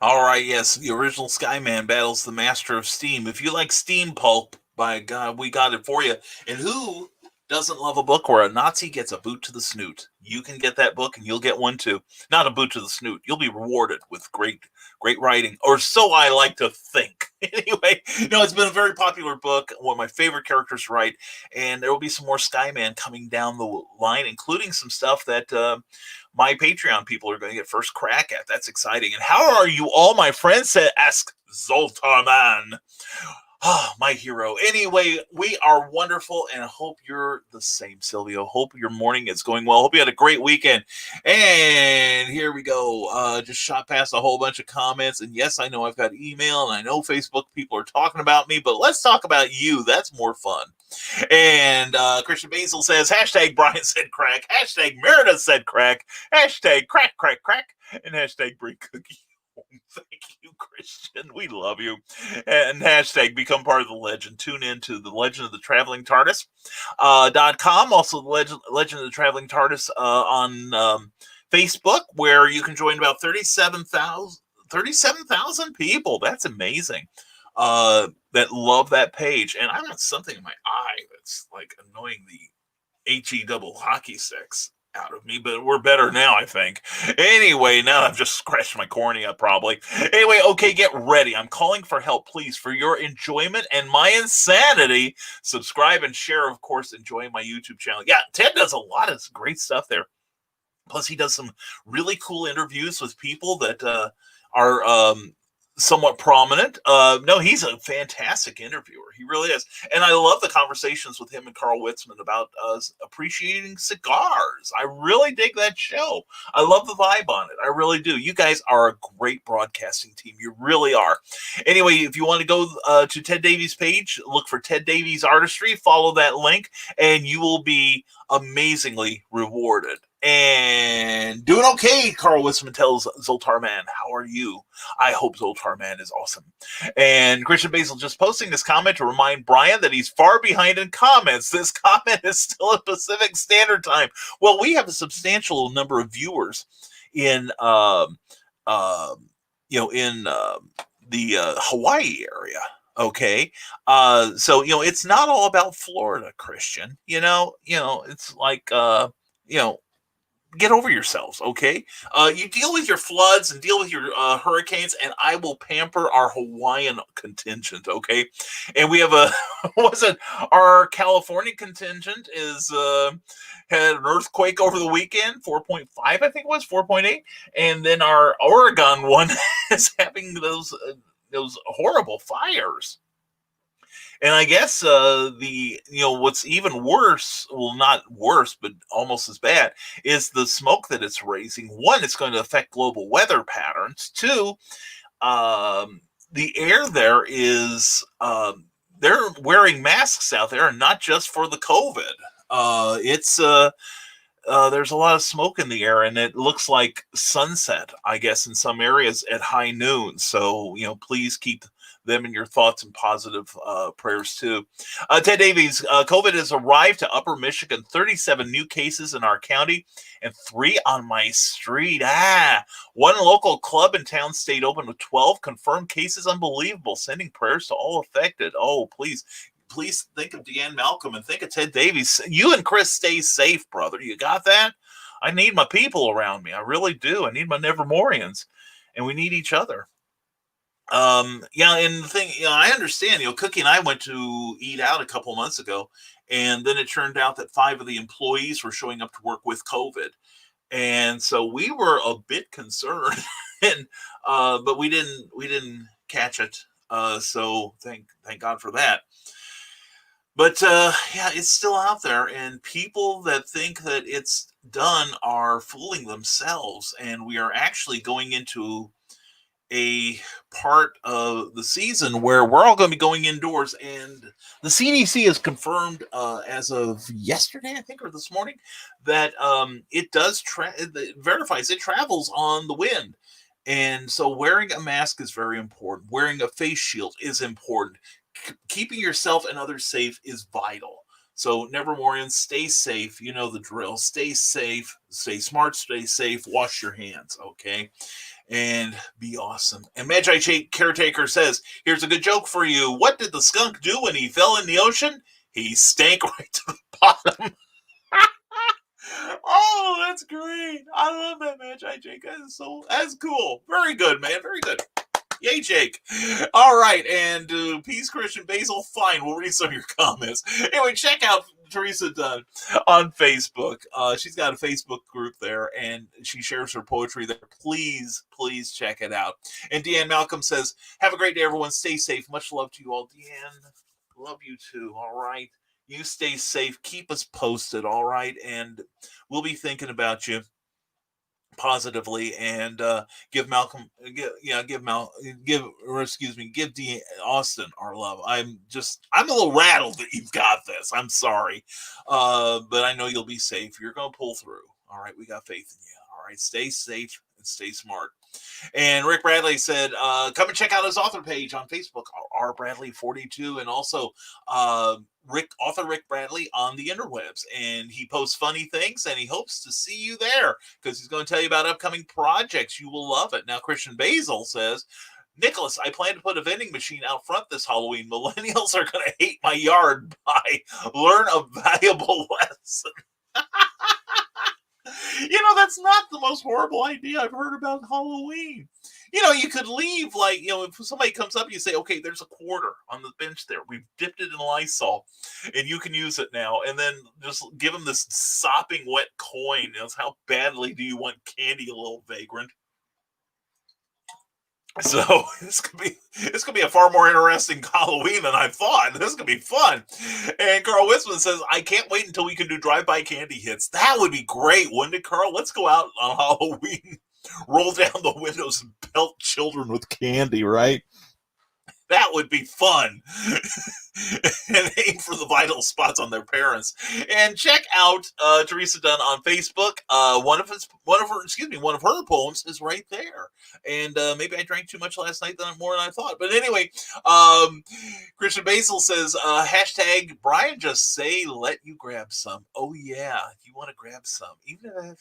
All right, yes, the original Skyman battles the Master of Steam. If you like steam pulp, by God, we got it for you. And who doesn't love a book where a Nazi gets a boot to the snoot? You can get that book, and you'll get one too. Not a boot to the snoot. You'll be rewarded with great writing, or so I like to think. Anyway, it's been a very popular book, one of my favorite characters to write, and there will be some more Skyman coming down the line, including some stuff that my Patreon people are going to get first crack at. That's exciting. And how are you all, my friends? Ask Zoltarman. Oh, my hero. Anyway, we are wonderful, and I hope you're the same, Silvio. Hope your morning is going well. Hope you had a great weekend. And here we go. Just shot past a whole bunch of comments. And yes, I know I've got email, and I know Facebook people are talking about me, but let's talk about you. That's more fun. And Christian Basil says, hashtag Brian said crack, hashtag Meredith said crack, hashtag crack, crack, crack, and hashtag bring cookie. Thank you, Christian. We love you. And hashtag become part of the legend. Tune in to the Legend of the Traveling TARDIS .com. Also, the Legend of the Traveling TARDIS on Facebook, where you can join about 37,000 people. That's amazing. That love that page. And I got something in my eye that's like annoying the HE double hockey sticks out of me, but we're better now, I think. Anyway, now I've just scratched my cornea, probably. Anyway, okay, get ready. I'm calling for help, please, for your enjoyment and my insanity. Subscribe and share, of course, enjoying my YouTube channel. Yeah, Ted does a lot of great stuff there. Plus, he does some really cool interviews with people that are somewhat prominent. No, he's a fantastic interviewer. He really is. And I love the conversations with him and Carl Witzman about appreciating cigars. I really dig that show. I love the vibe on it. I really do. You guys are a great broadcasting team. You really are. Anyway, if you want to go to Ted Davies' page, look for Ted Davies Artistry, follow that link, and you will be amazingly rewarded. And doing okay, Carl Witzman tells Zoltarman. How are you? I hope Zoltarman is awesome. And Christian Basil just posting this comment to remind Brian that he's far behind in comments. This comment is still at Pacific Standard Time. Well, we have a substantial number of viewers in the Hawaii area. Okay. So, it's not all about Florida, Christian. It's like, get over yourselves, okay? You deal with your floods and deal with your hurricanes, and I will pamper our Hawaiian contingent, okay? And we have our California contingent had an earthquake over the weekend, 4.5, I think it was, 4.8. And then our Oregon one is having those horrible fires. And I guess what's even worse, well, not worse, but almost as bad, is the smoke that it's raising. One, it's going to affect global weather patterns. Two, the air there is, they're wearing masks out there, and not just for the COVID. There's a lot of smoke in the air, and it looks like sunset, I guess, in some areas at high noon. So, please keep them in your thoughts and positive prayers too. Ted Davies, COVID has arrived to Upper Michigan, 37 new cases in our county and 3 on my street. One local club in town stayed open with 12 confirmed cases. Unbelievable. Sending prayers to all affected. Oh, please think of Deanne Malcolm and think of Ted Davies. You and Chris stay safe, brother. You got that? I need my people around me. I really do. I need my Nevermorians, and we need each other. And the thing, I understand, Cookie and I went to eat out a couple months ago, and then it turned out that 5 of the employees were showing up to work with COVID. And so we were a bit concerned, and, but we didn't catch it. So thank God for that. But it's still out there, and people that think that it's done are fooling themselves. And we are actually going into a part of the season where we're all going to be going indoors, and the CDC has confirmed as of yesterday, I think, or this morning, that it does it verifies it travels on the wind. And so wearing a mask is very important. Wearing a face shield is important. Keeping yourself and others safe is vital. So Nevermorians, stay safe. You know the drill. Stay safe, stay smart, stay safe, wash your hands, okay? And be awesome. And Magi Caretaker says, here's a good joke for you. What did the skunk do when he fell in the ocean? He stank right to the bottom. Oh, that's great. I love that, Magi Jake. That's cool. Very good, man. Very good. Yay, Jake. All right. And Peace Christian Basil, fine. We'll read some of your comments. Anyway, check out Teresa Dunn on Facebook. She's got a Facebook group there, and she shares her poetry there. Please check it out. And Deanne Malcolm says, have a great day, everyone. Stay safe. Much love to you all. Deanne, love you too. All right. You stay safe. Keep us posted. All right. And we'll be thinking about you positively, and give D. Austin our love. I'm a little rattled that you've got this. I'm sorry. But I know you'll be safe. You're going to pull through. All right. We got faith in you. All right. Stay safe and stay smart. And Rick Bradley said, come and check out his author page on Facebook, R. Bradley 42, and also author Rick Bradley on the interwebs. And he posts funny things, and he hopes to see you there because he's going to tell you about upcoming projects. You will love it. Now, Christian Basil says, Nicholas, I plan to put a vending machine out front this Halloween. Millennials are going to hate my yard. Learn a valuable lesson. That's not the most horrible idea I've heard about Halloween. You could leave, if somebody comes up, you say, okay, there's a quarter on the bench there. We've dipped it in Lysol, and you can use it now. And then just give them this sopping wet coin. How badly do you want candy, a little vagrant? So this could be a far more interesting Halloween than I thought. This could be fun. And Carl Wisman says, I can't wait until we can do drive-by candy hits. That would be great, wouldn't it, Carl? Let's go out on Halloween, roll down the windows, and pelt children with candy, right? That would be fun. And aim for the vital spots on their parents. And check out Teresa Dunn on Facebook. One of her poems is right there. And maybe I drank too much last night, more than I thought. But anyway, Christian Basil says, hashtag Brian just say let you grab some. Oh yeah, you want to grab some. Even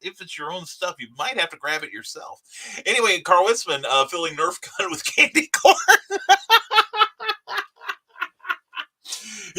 if it's your own stuff, you might have to grab it yourself. Anyway, Carl Witzman filling Nerf gun with candy corn.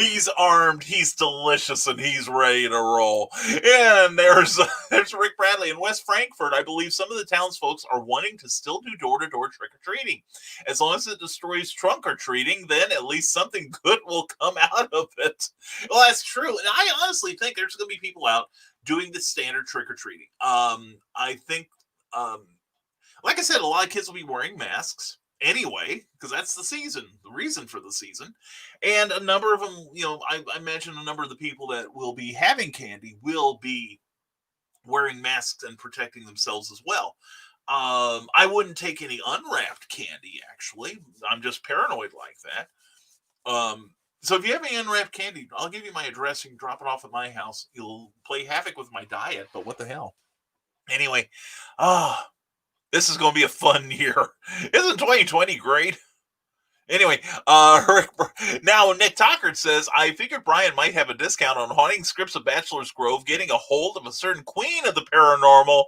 He's armed, he's delicious, and he's ready to roll. And there's Rick Bradley in West Frankfort. I believe some of the townsfolk are wanting to still do door-to-door trick-or-treating. As long as it destroys trunk-or-treating, then at least something good will come out of it. Well, that's true. And I honestly think there's going to be people out doing the standard trick-or-treating. I think, like I said, a lot of kids will be wearing masks anyway, because that's the season, the reason for the season. And a number of them, I imagine a number of the people that will be having candy will be wearing masks and protecting themselves as well. I wouldn't take any unwrapped candy, actually. I'm just paranoid like that. So if you have any unwrapped candy, I'll give you my address. You can drop it off at my house. You'll play havoc with my diet, but what the hell? Anyway, this is going to be a fun year. Isn't 2020 great? Anyway, now Nick Tockard says, I figured Brian might have a discount on haunting scripts of Bachelor's Grove, getting a hold of a certain queen of the paranormal,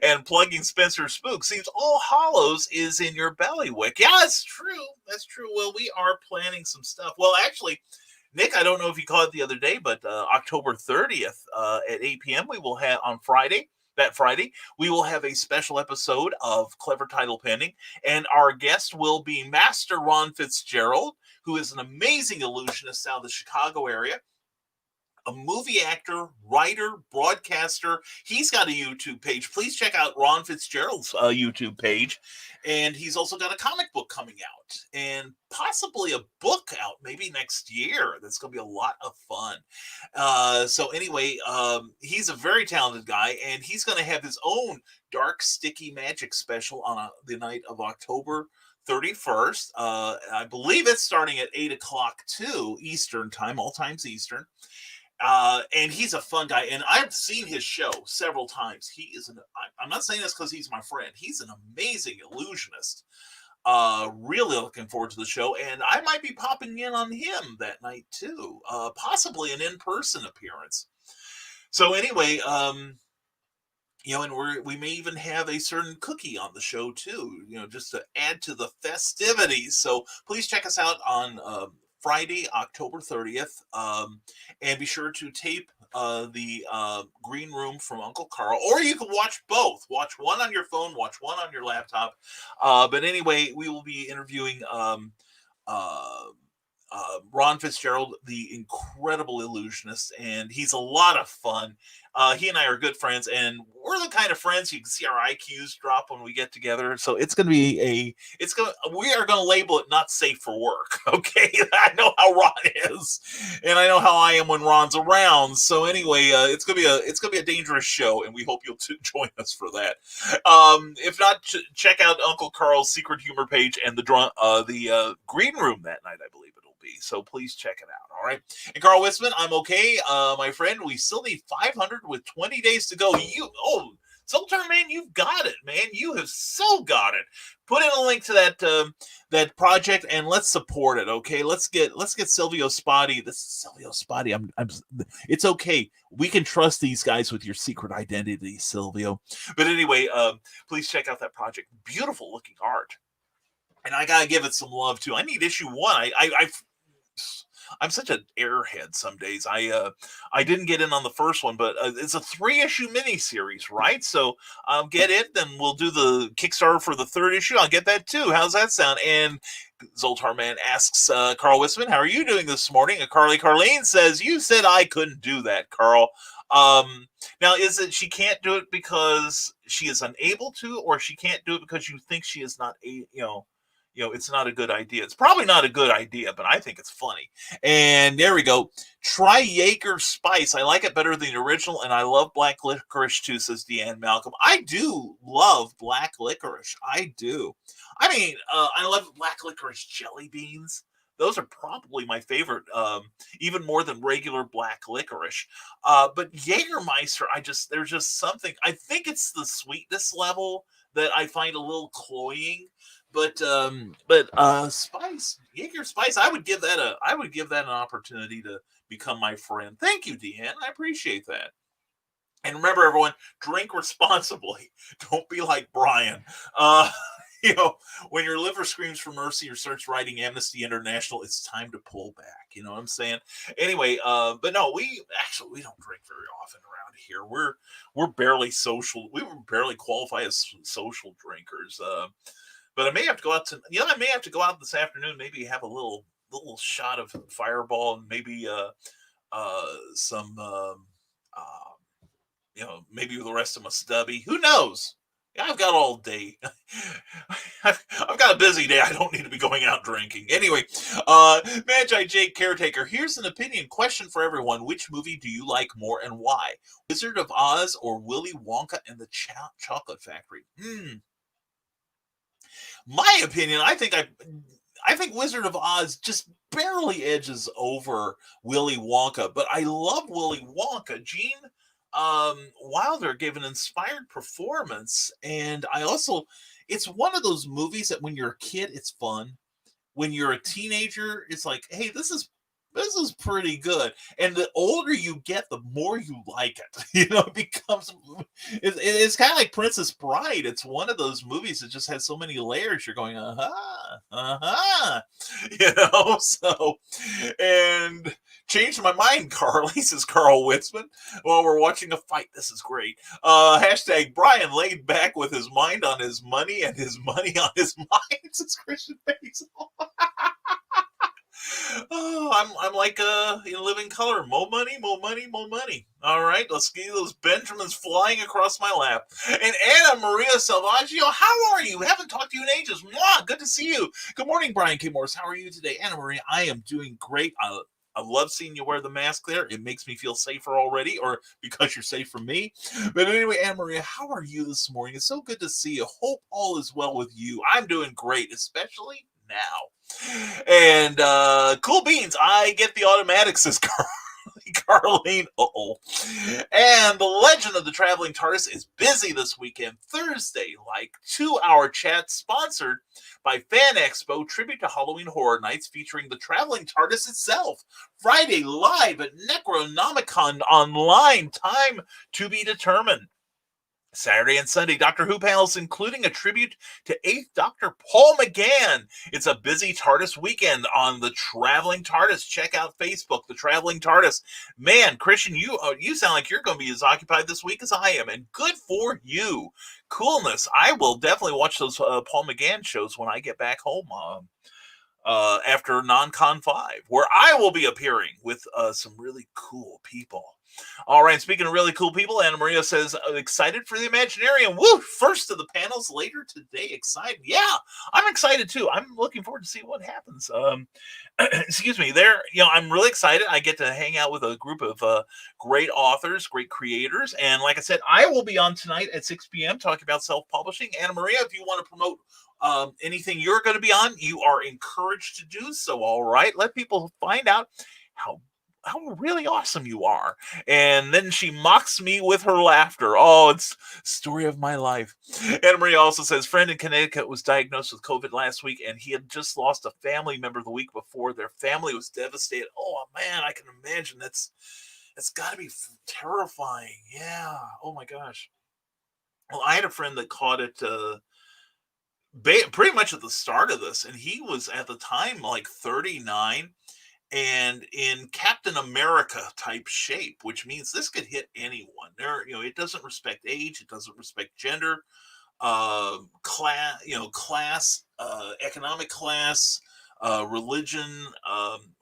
and plugging Spencer's Spook. Seems All Hallows is in your bellywick. Yeah, that's true. That's true. Well, we are planning some stuff. Well, actually, Nick, I don't know if you caught it the other day, but October 30th at 8 p.m. we will have on Friday. That Friday, we will have a special episode of Clever Title Pending, and our guest will be Master Ron Fitzgerald, who is an amazing illusionist out of the Chicago area, a movie actor, writer, broadcaster. He's got a YouTube page. Please check out Ron Fitzgerald's YouTube page. And he's also got a comic book coming out and possibly a book out maybe next year. That's going to be a lot of fun. So anyway, he's a very talented guy, and he's going to have his own Dark Sticky Magic special on the night of October 31st. I believe it's starting at 8 o'clock too, Eastern time, all times Eastern. And he's a fun guy, and I've seen his show several times. I'm not saying this because he's my friend. He's an amazing illusionist. Really looking forward to the show, and I might be popping in on him that night too. Possibly an in-person appearance. So anyway, and we may even have a certain cookie on the show too, just to add to the festivities. So please check us out on Friday, October 30th, and be sure to tape the Green Room from Uncle Carl, or you can watch both. Watch one on your phone, watch one on your laptop. But anyway, we will be interviewing Ron Fitzgerald, the incredible illusionist, and he's a lot of fun. He and I are good friends, and we're the kind of friends you can see our IQs drop when we get together. So it's going to be we are going to label it not safe for work. Okay. I know how Ron is, and I know how I am when Ron's around. So anyway, it's going to be a dangerous show, and we hope you'll join us for that. If not, check out Uncle Carl's Secret Humor page and the Green Room that night, I believe it'll be. So please check it out. All right. And Carl Witzman, I'm okay. My friend, we still need 500 with 20 days to go. Zoltar, man, you've got it, man. You have so got it. Put in a link to that project and let's support it. Okay. Let's get Silvio Spati. This is Silvio Spati. It's okay. We can trust these guys with your secret identity, Silvio. But anyway, please check out that project. Beautiful looking art. And I got to give it some love too. I need issue 1. I'm such an airhead some days. I didn't get in on the first one, but it's a 3-issue miniseries, right? So I'll get it, then we'll do the Kickstarter for the 3rd issue. I'll get that too. How's that sound? And Zoltar Man asks Carl Witzman, how are you doing this morning? And Carleen says, you said I couldn't do that, Carl. Now, is it she can't do it because she is unable to, or she can't do it because you think she is not it's not a good idea. It's probably not a good idea, but I think it's funny. And there we go. Try Jaeger Spice. I like it better than the original, and I love black licorice too, says Deanne Malcolm. I do love black licorice. I do. I mean, I love black licorice jelly beans. Those are probably my favorite, even more than regular black licorice. But Jägermeister, there's just something. I think it's the sweetness level that I find a little cloying. But Spice, Jaeger Spice, I would give that an opportunity to become my friend. Thank you, Deanne. I appreciate that. And remember, everyone, drink responsibly. Don't be like Brian. when your liver screams for mercy or starts writing Amnesty International, it's time to pull back. You know what I'm saying? Anyway, but no, we don't drink very often around here. We're barely social. We barely qualify as social drinkers. But I may have to go out I may have to go out this afternoon. Maybe have a little shot of Fireball and maybe some maybe the rest of my stubby. Who knows? I've got all day. I've got a busy day. I don't need to be going out drinking. Anyway, Magi Jake Caretaker, here's an opinion question for everyone. Which movie do you like more and why? Wizard of Oz or Willy Wonka and the Chocolate Factory? My opinion, I think Wizard of Oz just barely edges over Willy Wonka, but I love Willy Wonka. Gene Wilder gave an inspired performance, and it's one of those movies that when you're a kid, it's fun. When you're a teenager, it's like, hey, this is pretty good. And the older you get, the more you like it. It becomes, it's kind of like Princess Bride. It's one of those movies that just has so many layers. You're going, so, and changed my mind, Carly, says Carl Witzman. While we're watching a fight, this is great. Hashtag Brian laid back with his mind on his money and his money on his mind, says Christian Basil. Oh, I'm like in living color. More money, more money, more money. All right, let's get those Benjamins flying across my lap. And Anna Maria Salvaggio, how are you? Haven't talked to you in ages. Mwah, good to see you. Good morning, Brian K. Morris. How are you today? Anna Maria, I am doing great. I love seeing you wear the mask there. It makes me feel safer already, or because you're safe from me. But anyway, Anna Maria, how are you this morning? It's so good to see you. Hope all is well with you. I'm doing great, especially now. And cool beans, I get the automatic, says Carlene. And the Legend of the Traveling TARDIS is busy this weekend. Thursday, 2-hour chat sponsored by Fan Expo, tribute to Halloween Horror Nights featuring the Traveling TARDIS itself. Friday, live at Necronomicon online, time to be determined. Saturday and Sunday, Doctor Who panels, including a tribute to 8th Doctor Paul McGann. It's a busy TARDIS weekend on the Traveling TARDIS. Check out Facebook, the Traveling TARDIS. Man, Christian, you sound like you're going to be as occupied this week as I am, and good for you. Coolness. I will definitely watch those Paul McGann shows when I get back home after Non Con 5, where I will be appearing with some really cool people. All right, speaking of really cool people, Anna Maria says, excited for the Imaginarium. Woo! First of the panels later today. Excited. Yeah, I'm excited too. I'm looking forward to see what happens. Excuse me. I'm really excited. I get to hang out with a group of great authors, great creators. And like I said, I will be on tonight at 6 p.m. talking about self-publishing. Anna Maria, if you want to promote anything you're going to be on, you are encouraged to do so. All right. Let people find out how really awesome you are. And then she mocks me with her laughter. Oh, it's story of my life. Anna Maria also says, friend in Connecticut was diagnosed with COVID last week, and he had just lost a family member the week before. Their family was devastated. Oh, man, I can imagine. It's got to be terrifying. Yeah. Oh, my gosh. Well, I had a friend that caught it pretty much at the start of this, and he was at the time 39 and in Captain America type shape, which means this could hit anyone. It doesn't respect age, it doesn't respect gender, class, economic class, religion,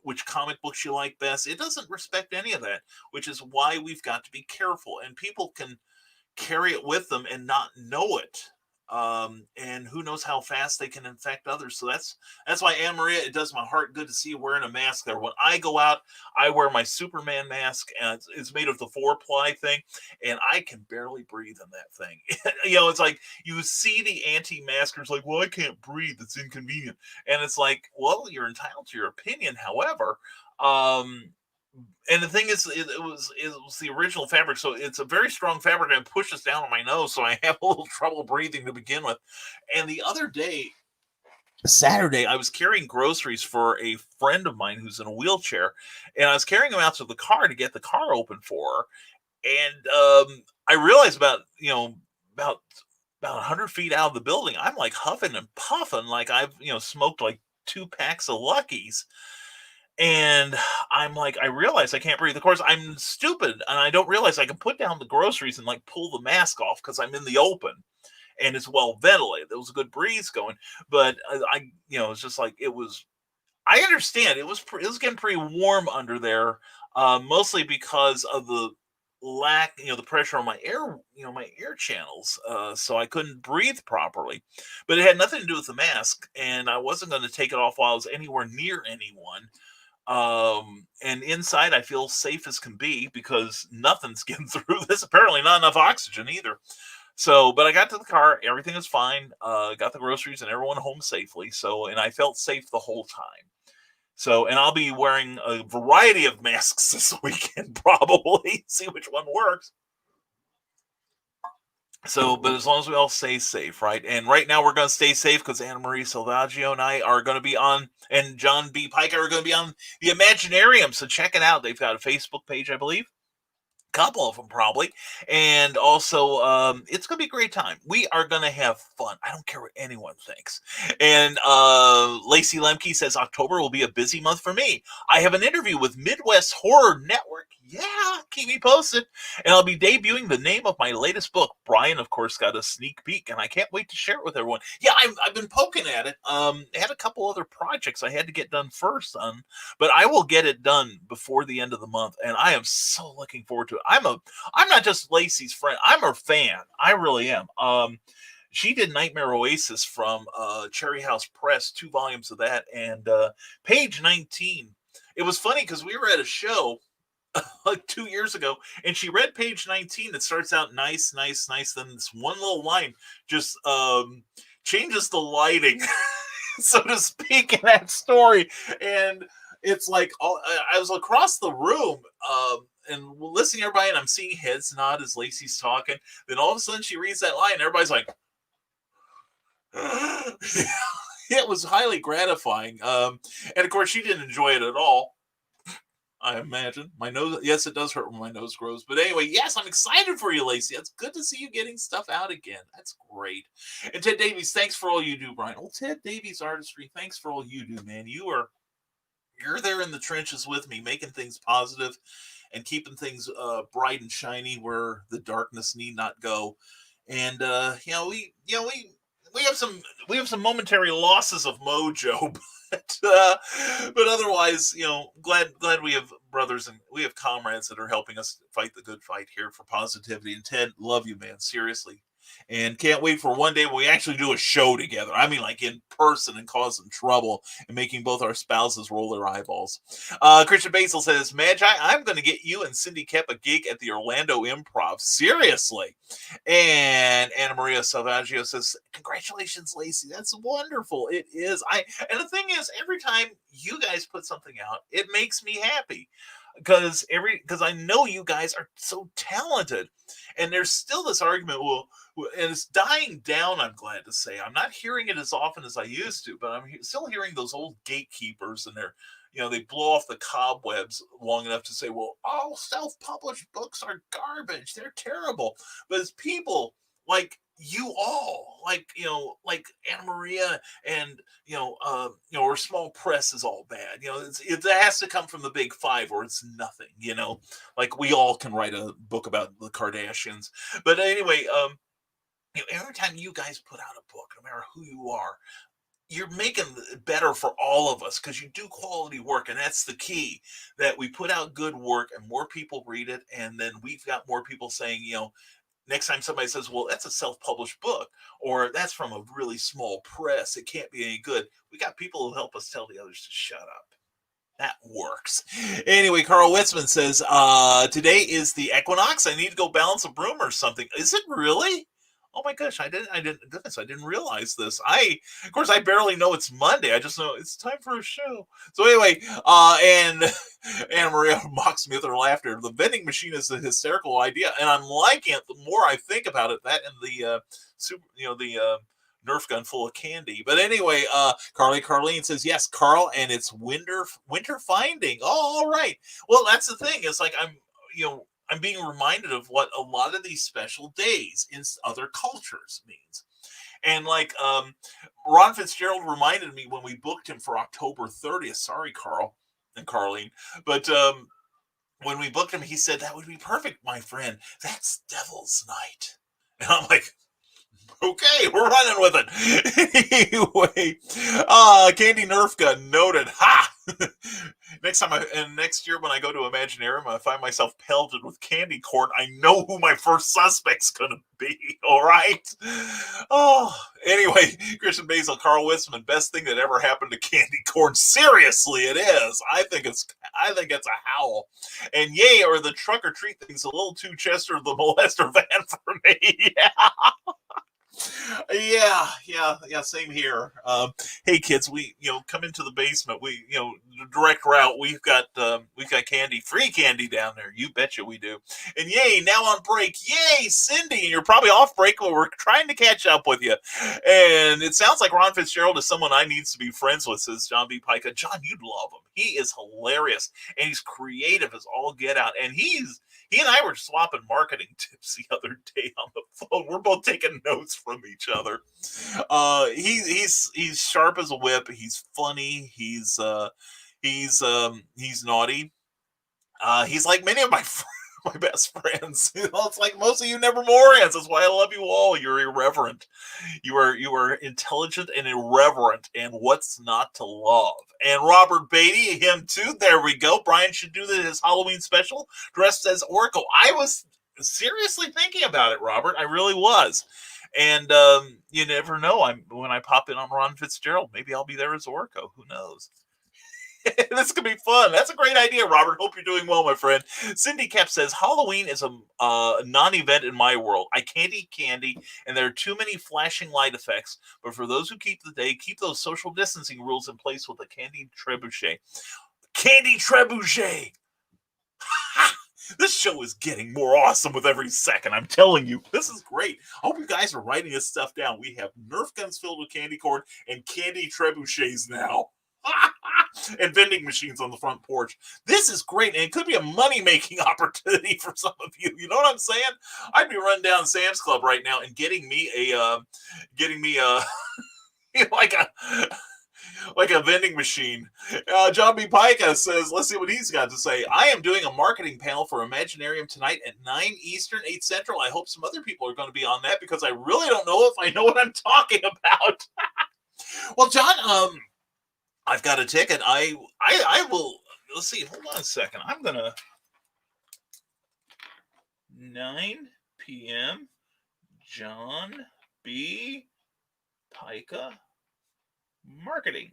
which comic books you like best. It doesn't respect any of that, which is why we've got to be careful. And people can carry it with them and not know it. And who knows how fast they can infect others. So that's why, Anna Maria, it does my heart good to see you wearing a mask there. When I go out, I wear my Superman mask, and it's made of the 4-ply thing, and I can barely breathe in that thing. It's like you see the anti-maskers like, well, I can't breathe, it's inconvenient. And it's like, well, you're entitled to your opinion. However, and the thing is, it was the original fabric, so it's a very strong fabric, and it pushes down on my nose, so I have a little trouble breathing to begin with. And the other day, Saturday, I was carrying groceries for a friend of mine who's in a wheelchair, and I was carrying them out to the car to get the car open for her. And I realized about about 100 feet out of the building. I'm like huffing and puffing like I've, smoked like 2 packs of Luckies. And I'm like, I realize I can't breathe. Of course, I'm stupid, and I don't realize I can put down the groceries and like pull the mask off because I'm in the open and it's well ventilated. There was a good breeze going, but it's just like it was. I understand it was getting pretty warm under there, mostly because of the lack, the pressure on my air channels. So I couldn't breathe properly, but it had nothing to do with the mask, and I wasn't going to take it off while I was anywhere near anyone. And inside I feel safe as can be because nothing's getting through this. Apparently not enough oxygen either. So, but I got to the car, everything is fine. Got the groceries and everyone home safely. So, and I felt safe the whole time. So, and I'll be wearing a variety of masks this weekend, probably see which one works. So, but as long as we all stay safe, right? And right now we're going to stay safe because Anna Marie Salvaggio and I are going to be on, and John B. Pike are going to be on the Imaginarium. So check it out. They've got a Facebook page, I believe. Couple of them probably, and also it's gonna be a great time. We are gonna have fun. I don't care what anyone thinks. And Lacey Lemke says October will be a busy month for me. I have an interview with Midwest Horror Network. Yeah, keep me posted. And I'll be debuting the name of my latest book. Brian, of course, got a sneak peek, and I can't wait to share it with everyone. Yeah, I've been poking at it. I had a couple other projects I had to get done first, but I will get it done before the end of the month, and I am so looking forward to it. I'm not just Lacey's friend. I'm her fan. I really am. She did Nightmare Oasis from Cherry House Press, 2 volumes of that, and page 19. It was funny because we were at a show like 2 years ago, and she read page 19. It starts out nice, nice, nice. Then this one little line just changes the lighting, so to speak, in that story. And it's like I was across the room and listening to everybody, and I'm seeing heads nod as Lacey's talking. Then all of a sudden she reads that line, and everybody's like, it was highly gratifying. And of course, she didn't enjoy it at all. I imagine my nose. Yes, it does hurt when my nose grows. But anyway, yes, I'm excited for you, Lacey. It's good to see you getting stuff out again. That's great. And Ted Davies, thanks for all you do, Brian. Well, Ted Davies Artistry, thanks for all you do, man. You're there in the trenches with me, making things positive and keeping things bright and shiny where the darkness need not go. And we have some momentary losses of mojo, but otherwise, glad we have brothers and we have comrades that are helping us fight the good fight here for positivity. And Ted, love you, man, seriously. And can't wait for one day when we actually do a show together. I mean, like in person and causing trouble and making both our spouses roll their eyeballs. Christian Basil says, Magi, I'm going to get you and Cindy Kep a gig at the Orlando Improv. Seriously. And Anna Maria Salvaggio says, congratulations, Lacey. That's wonderful. It is. And the thing is, every time you guys put something out, it makes me happy. Because I know you guys are so talented, and there's still this argument. Well, and it's dying down. I'm glad to say I'm not hearing it as often as I used to, but I'm still hearing those old gatekeepers, and they blow off the cobwebs long enough to say, well, all self-published books are garbage. They're terrible. But as people like you all, like Anna Maria and, or small press is all bad. It has to come from the big 5 or it's nothing, like we all can write a book about the Kardashians. But anyway, every time you guys put out a book, no matter who you are, you're making it better for all of us because you do quality work. And that's the key, that we put out good work and more people read it. And then we've got more people saying, next time somebody says, well, that's a self-published book, or that's from a really small press, it can't be any good. We got people who help us tell the others to shut up. That works. Anyway, Carl Witzman says, today is the equinox. I need to go balance a broom or something. Is it really? Oh my gosh, I didn't realize this. Of course, I barely know it's Monday. I just know it's time for a show. So anyway, and Anna Maria mocks me with her laughter. The vending machine is a hysterical idea, and I'm liking it the more I think about it. That and the the Nerf gun full of candy. But anyway, Carlene says, yes, Carl, and it's winter finding. Oh, all right. Well, that's the thing. It's like I'm being reminded of what a lot of these special days in other cultures means. And like Ron Fitzgerald reminded me when we booked him for October 30th. Sorry, Carl and Carlene, but when we booked him, he said that would be perfect, my friend. That's Devil's Night. And I'm like, okay, we're running with it. Anyway, Candy Nerf Gun noted. Ha! Next year when I go to Imaginarium, I find myself pelted with candy corn. I know who my first suspect's gonna be. All right. Oh, anyway, Christian Basil, Carl Wisman, best thing that ever happened to candy corn. Seriously, it is. I think it's a howl. And yay, or the truck or treat thing's a little too Chester the Molester van for me. Yeah, same here. Hey kids, we come into the basement. We direct route. We've got candy, free candy down there. You betcha we do. And yay, now on break. Yay, Cindy, and you're probably off break, but we're trying to catch up with you. And it sounds like Ron Fitzgerald is someone I need to be friends with, says John B. Pica. John, you'd love him. He is hilarious and he's creative as all get out. And he and I were swapping marketing tips the other day on the phone. We're both taking notes from each other. He's sharp as a whip. He's funny. He's naughty. He's like many of my best friends. It's like most of you Nevermorians. That's why I love you all. You're irreverent. You are intelligent and irreverent. And what's not to love? And Robert Beatty, him too. There we go. Brian should do his Halloween special dressed as Oracle. I was seriously thinking about it, Robert. I really was. And you never know. When I pop in on Ron Fitzgerald, maybe I'll be there as Orko. Who knows? This could be fun. That's a great idea, Robert. Hope you're doing well, my friend. Cindy Cap says, Halloween is a non-event in my world. I can't eat candy, and there are too many flashing light effects. But for those who keep the day, keep those social distancing rules in place with a candy trebuchet. Candy trebuchet! This show is getting more awesome with every second. I'm telling you, this is great. I hope you guys are writing this stuff down. We have Nerf guns filled with candy corn and candy trebuchets now. And vending machines on the front porch. This is great, and it could be a money-making opportunity for some of you. You know what I'm saying? I'd be running down Sam's Club right now and getting me like a vending machine. John B. Pica says, let's see what he's got to say. I am doing a marketing panel for Imaginarium tonight at 9 Eastern, 8 Central. I hope some other people are going to be on that because I really don't know if I know what I'm talking about. Well, John, I've got a ticket. I will. Let's see. Hold on a second. I'm gonna 9 p.m. John B. Pica marketing.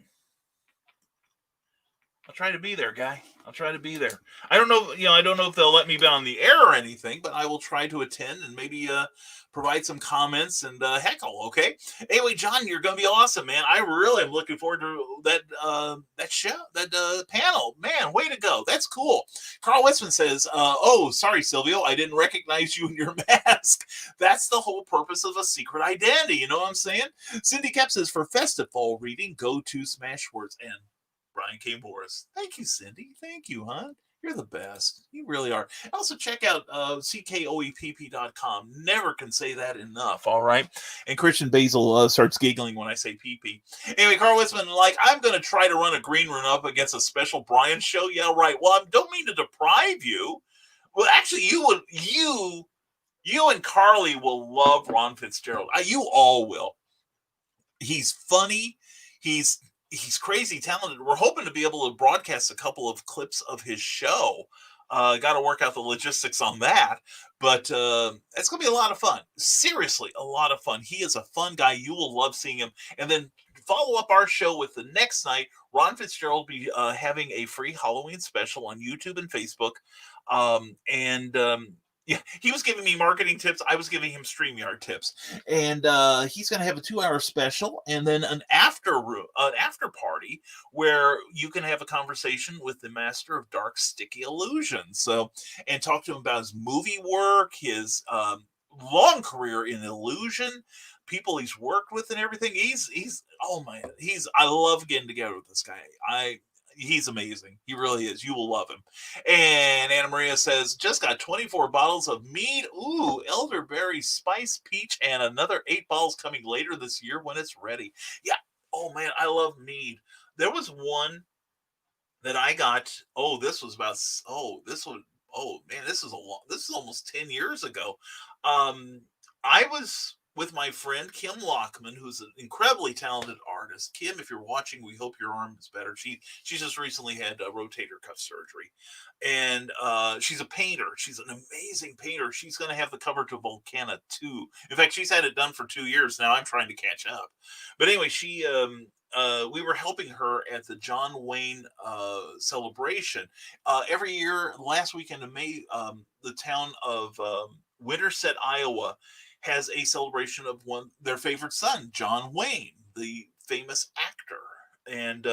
I'll try to be there, guy. I'll try to be there. I don't know. I don't know if they'll let me be on the air or anything, but I will try to attend and maybe provide some comments and heckle. Okay. Anyway, John, you're going to be awesome, man. I really am looking forward to that show, that panel. Man, way to go. That's cool. Carl Westman says, "Oh, sorry, Silvio, I didn't recognize you in your mask." That's the whole purpose of a secret identity. You know what I'm saying? Cindy Kep says, "For festive fall reading, go to Smashwords and Brian K. Morris." Thank you, Cindy. Thank you, hon. You're the best. You really are. Also, check out ckoepp.com. Never can say that enough, all right? And Christian Basil starts giggling when I say PP. Anyway, Carl Witzman, I'm going to try to run a green run up against a special Brian show. Yeah, right. Well, I don't mean to deprive you. Well, actually, you and Carly will love Ron Fitzgerald. You all will. He's funny. He's crazy talented. We're hoping to be able to broadcast a couple of clips of his show. Got to work out the logistics on that. But it's going to be a lot of fun. Seriously, a lot of fun. He is a fun guy. You will love seeing him. And then follow up our show with the next night. Ron Fitzgerald will be having a free Halloween special on YouTube and Facebook. Yeah, he was giving me marketing tips. I was giving him StreamYard tips. And he's going to have a 2-hour special and then an after party where you can have a conversation with the master of dark, sticky illusion. And talk to him about his movie work, his long career in illusion, people he's worked with and everything. I love getting together with this guy. he's amazing. He really is. You will love him. And Anna Maria says, just got 24 bottles of mead. Ooh, elderberry, spice, peach, and another 8 bottles coming later this year when it's ready. Yeah. Oh, man, I love mead. There was one that I got. Oh, this was about. This is almost 10 years ago. I was with my friend Kim Lockman, who's an incredibly talented artist. Kim, if you're watching, we hope your arm is better. She just recently had a rotator cuff surgery, and she's a painter. She's an amazing painter. She's going to have the cover to Volcana 2. In fact, she's had it done for 2 years now. I'm trying to catch up. But anyway, we were helping her at the John Wayne celebration. Every year, last weekend of May, the town of Winterset, Iowa, has a celebration of their favorite son, John Wayne, the famous actor. And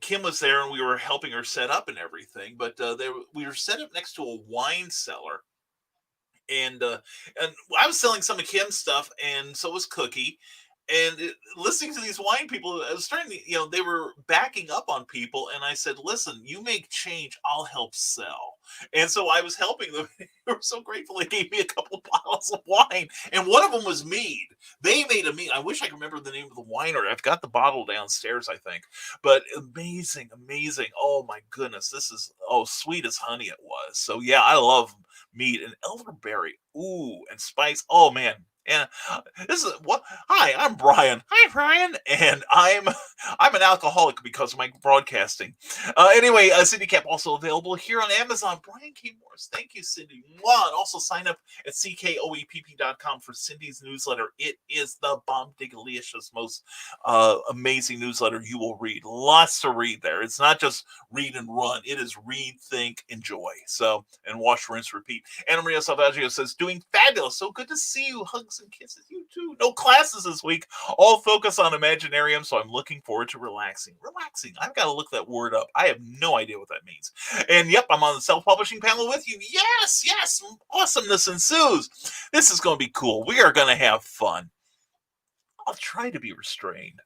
Kim was there, and we were helping her set up and everything. But we were set up next to a wine cellar. And I was selling some of Kim's stuff, and so was Cookie. And listening to these wine people, I was starting to, they were backing up on people. And I said, listen, you make change, I'll help sell. And so I was helping them. They were so grateful. They gave me a couple of bottles of wine. And one of them was mead. They made a mead. I wish I could remember the name of the winery. I've got the bottle downstairs, I think. But amazing, amazing. Oh, my goodness. This is, sweet as honey it was. So, yeah, I love mead and elderberry. Ooh, and spice. Oh, man. And this is what. Hi, I'm Brian. Hi, Brian. And I'm an alcoholic because of my broadcasting. Anyway, Cindy Cap also available here on Amazon. Brian K. Morris. Thank you, Cindy. And also sign up at ckoepp.com for Cindy's newsletter. It is the bomb-digalicious, most amazing newsletter you will read. Lots to read there. It's not just read and run. It is read, think, enjoy. So, and wash, rinse, repeat. Anna Maria Salvaggio says, doing fabulous. So good to see you. Hugs and kisses. You too. No classes this week. All focus on Imaginarium, so I'm looking forward to relaxing. Relaxing. I've got to look that word up. I have no idea what that means. And yep, I'm on the self-publishing panel with you. Yes. Awesomeness ensues. This is going to be cool. We are going to have fun. I'll try to be restrained.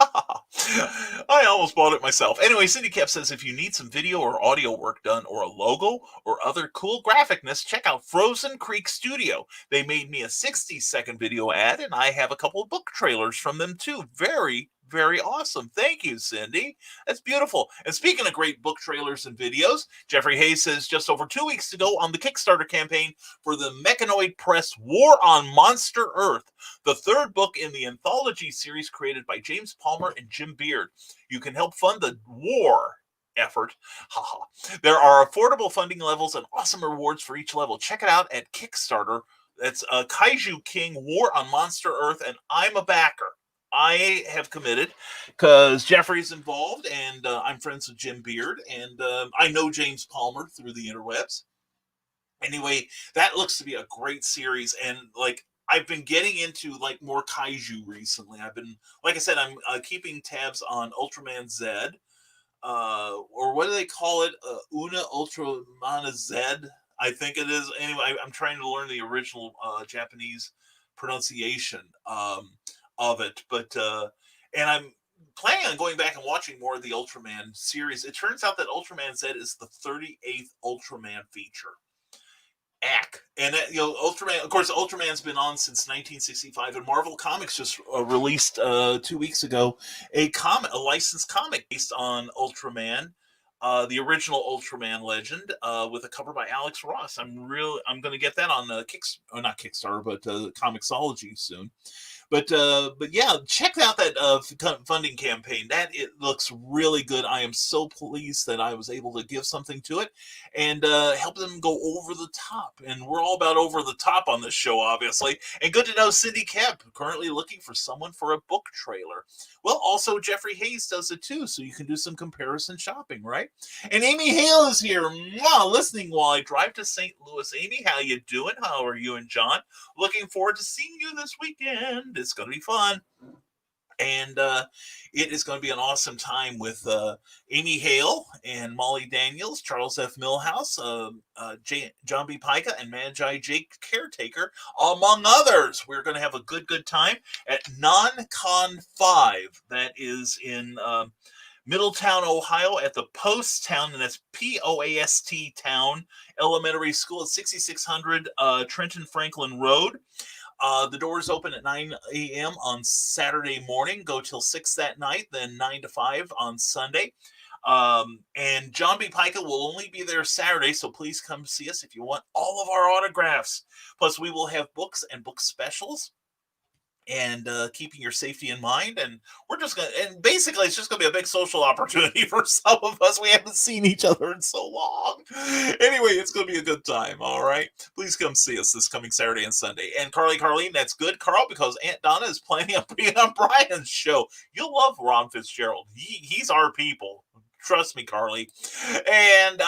I almost bought it myself. Anyway, Cindy Cap says, if you need some video or audio work done or a logo or other cool graphicness, check out Frozen Creek Studio. They made me a 60-second video ad, and I have a couple of book trailers from them too. Very, very awesome. Thank you, Cindy. That's beautiful. And speaking of great book trailers and videos, Jeffrey Hayes says, just over 2 weeks ago on the Kickstarter campaign for the Mechanoid Press War on Monster Earth, the third book in the anthology series created by James Palmer and Jim Beard. You can help fund the war effort. There are affordable funding levels and awesome rewards for each level. Check it out at Kickstarter. That's Kaiju King War on Monster Earth, and I'm a backer. I have committed because Jeffrey's involved, and I'm friends with Jim Beard, and I know James Palmer through the interwebs. Anyway, that looks to be a great series, and I've been getting into more kaiju recently. I've been, like I said, I'm keeping tabs on Ultraman Z, or what do they call it? Una Ultramana Z, I think it is. Anyway, I'm trying to learn the original Japanese pronunciation of it, but and I'm planning on going back and watching more of the Ultraman series. It turns out that Ultraman Z is the 38th Ultraman feature. And Ultraman, of course, Ultraman's been on since 1965, and Marvel Comics just released 2 weeks ago a licensed comic based on Ultraman, the original Ultraman legend, with a cover by Alex Ross. I'm going to get that on not Kickstarter, but Comixology soon. But yeah, check out that funding campaign. It looks really good. I am so pleased that I was able to give something to it and help them go over the top. And we're all about over the top on this show, obviously. And good to know Cindy Kemp currently looking for someone for a book trailer. Well, also Jeffrey Hayes does it too, so you can do some comparison shopping, right? And Amy Hale is here, listening while I drive to St. Louis. Amy, how you doing? How are you and John? Looking forward to seeing you this weekend. It's going to be fun. And it is going to be an awesome time with Amy Hale and Molly Daniels, Charles F. Millhouse, John B. Pica, and Magi Jake Caretaker, among others. We're going to have a good time at Non Con 5. That is in Middletown, Ohio, at the Post Town, and that's Poast Town Elementary School at 6600 Trenton Franklin Road. The doors open at 9 a.m. on Saturday morning, go till 6 that night, then 9 to 5 on Sunday. And John B. Pica will only be there Saturday, so please come see us if you want all of our autographs. Plus, we will have books and book specials, and keeping your safety in mind. And we're just going to, and basically it's just going to be a big social opportunity for some of us. We haven't seen each other in so long. Anyway, it's going to be a good time. All right. Please come see us this coming Saturday and Sunday. And Carlene, that's good, Carl, because Aunt Donna is planning on being on Brian's show. You'll love Ron Fitzgerald. He's our people. Trust me, Carly. And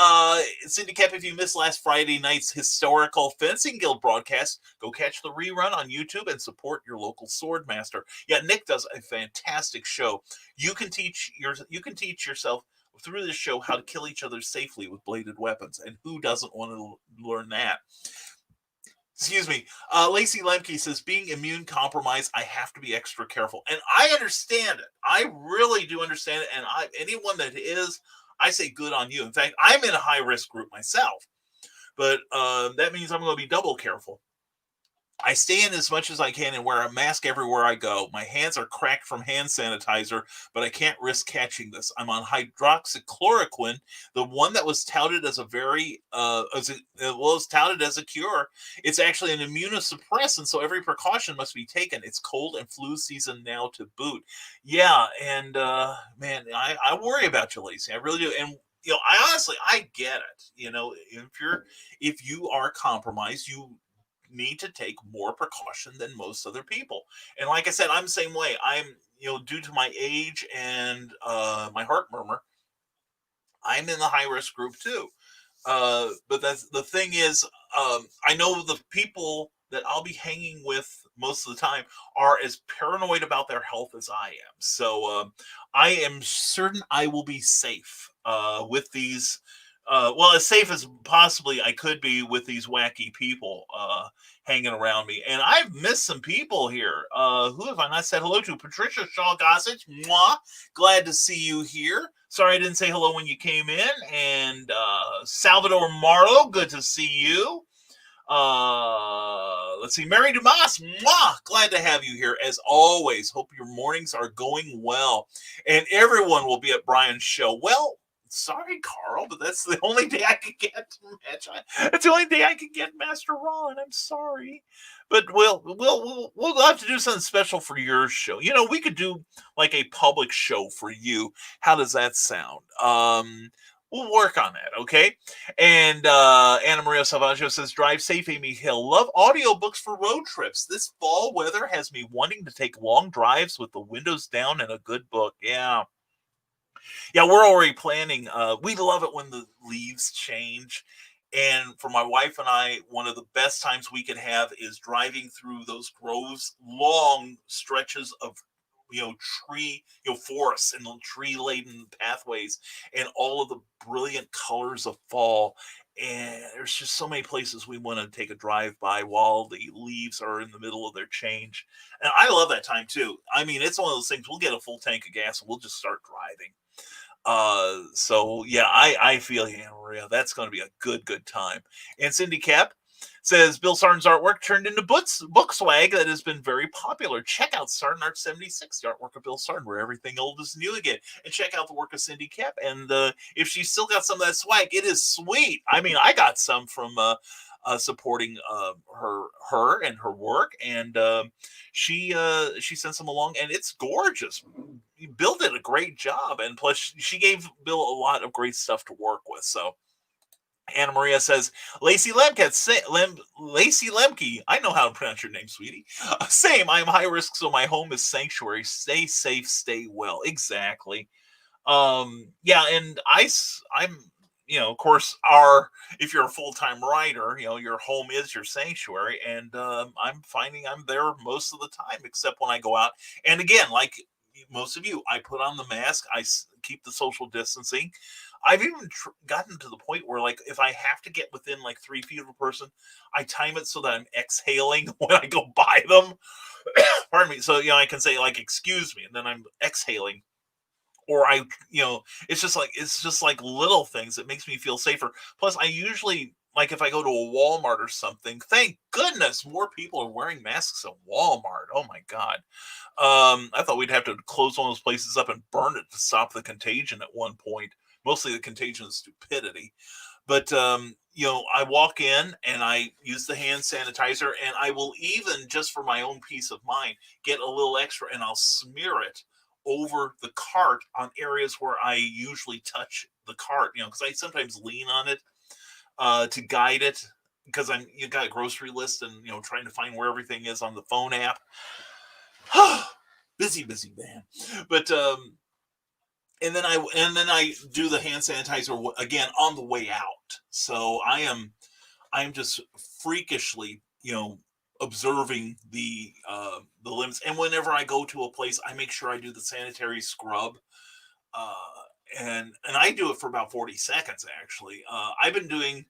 Cindy Kep, if you missed last Friday night's historical Fencing Guild broadcast, go catch the rerun on YouTube and support your local sword master. Yeah, Nick does a fantastic show. You can teach yourself through this show how to kill each other safely with bladed weapons, and who doesn't want to learn that? Excuse me. Lacey Lemke says, being immune compromised, I have to be extra careful. And I understand it. I really do understand it. And anyone that is, I say good on you. In fact, I'm in a high-risk group myself. But that means I'm going to be double careful. I stay in as much as I can and wear a mask everywhere I go. My hands are cracked from hand sanitizer, but I can't risk catching this. I'm on hydroxychloroquine, the one that was touted as touted as a cure. It's actually an immunosuppressant, so every precaution must be taken. It's cold and flu season now to boot. Yeah, and man, I worry about you, Lacey. I really do. And I get it. If you are compromised, you need to take more precaution than most other people. And like I said, I'm the same way. I'm, due to my age and my heart murmur, I'm in the high risk group too. But that's the thing is, I know the people that I'll be hanging with most of the time are as paranoid about their health as I am. So I am certain I will be safe with these. As safe as possibly I could be with these wacky people hanging around me. And I've missed some people here. Who have I not said hello to? Patricia Shaw Gossage, mwah. Glad to see you here. Sorry I didn't say hello when you came in. And Salvador Marlowe, good to see you. Let's see, Mary Dumas, mwah, glad to have you here as always. Hope your mornings are going well. And everyone will be at Brian's show. Well, sorry, Carl, but that's the only day I could get to match. That's the only day I could get Master Ron. I'm sorry, but we'll have to do something special for your show. We could do like a public show for you. How does that sound? We'll work on that, okay? And Anna Maria Salvaggio says, drive safe, Amy Hill. Love audiobooks for road trips. This fall weather has me wanting to take long drives with the windows down and a good book. Yeah, we're already planning. We love it when the leaves change. And for my wife and I, one of the best times we can have is driving through those groves, long stretches of tree, forests and tree-laden pathways, and all of the brilliant colors of fall. And there's just so many places we want to take a drive by while the leaves are in the middle of their change. And I love that time too. I mean, it's one of those things. We'll get a full tank of gas and we'll just start driving. So yeah, I feel you, Anna Maria. That's going to be a good time. And Cindy Cap says Bill Sarn's artwork turned into book swag that has been very popular. Check out Sarn Art 76, the artwork of Bill Sarn, where everything old is new again. And check out the work of Cindy Cap. And if she's still got some of that swag, it is sweet. I mean, I got some from supporting her and her work, and she sent some along, and it's gorgeous. Bill did a great job, and plus she gave Bill a lot of great stuff to work with. So Anna Maria says, Lacey Lemke, I know how to pronounce your name, sweetie. Same, I'm high risk, so my home is sanctuary. Stay safe, stay well. Exactly. Yeah, and I'm of course, if you're a full-time writer, your home is your sanctuary, and I'm finding I'm there most of the time, except when I go out. And again, like most of you, I put on the mask, I keep the social distancing. I've even gotten to the point where, like, if I have to get within like 3 feet of a person, I time it so that I'm exhaling when I go by them. Pardon me. So, I can say like, excuse me, and then I'm exhaling. or it's just like little things that makes me feel safer. Plus, I usually, like, if I go to a Walmart or something, thank goodness more people are wearing masks at Walmart. Oh my God. I thought we'd have to close one of those places up and burn it to stop the contagion at one point. Mostly the contagion of stupidity. But, I walk in and I use the hand sanitizer, and I will even, just for my own peace of mind, get a little extra and I'll smear it over the cart on areas where I usually touch the cart, because I sometimes lean on it to guide it, because you got a grocery list and, trying to find where everything is on the phone app. busy man. But, and then I do the hand sanitizer again on the way out. So I'm just freakishly, observing the limits. And whenever I go to a place, I make sure I do the sanitary scrub. And I do it for about 40 seconds, actually. I've been doing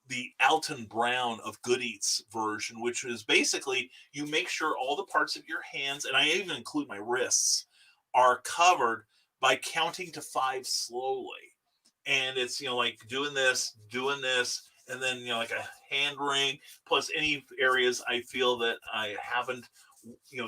the Alton Brown of Good Eats version, which is basically you make sure all the parts of your hands, and I even include my wrists, are covered by counting to 5 slowly. And it's, like doing this, and then, like a hand ring, plus any areas I feel that I haven't,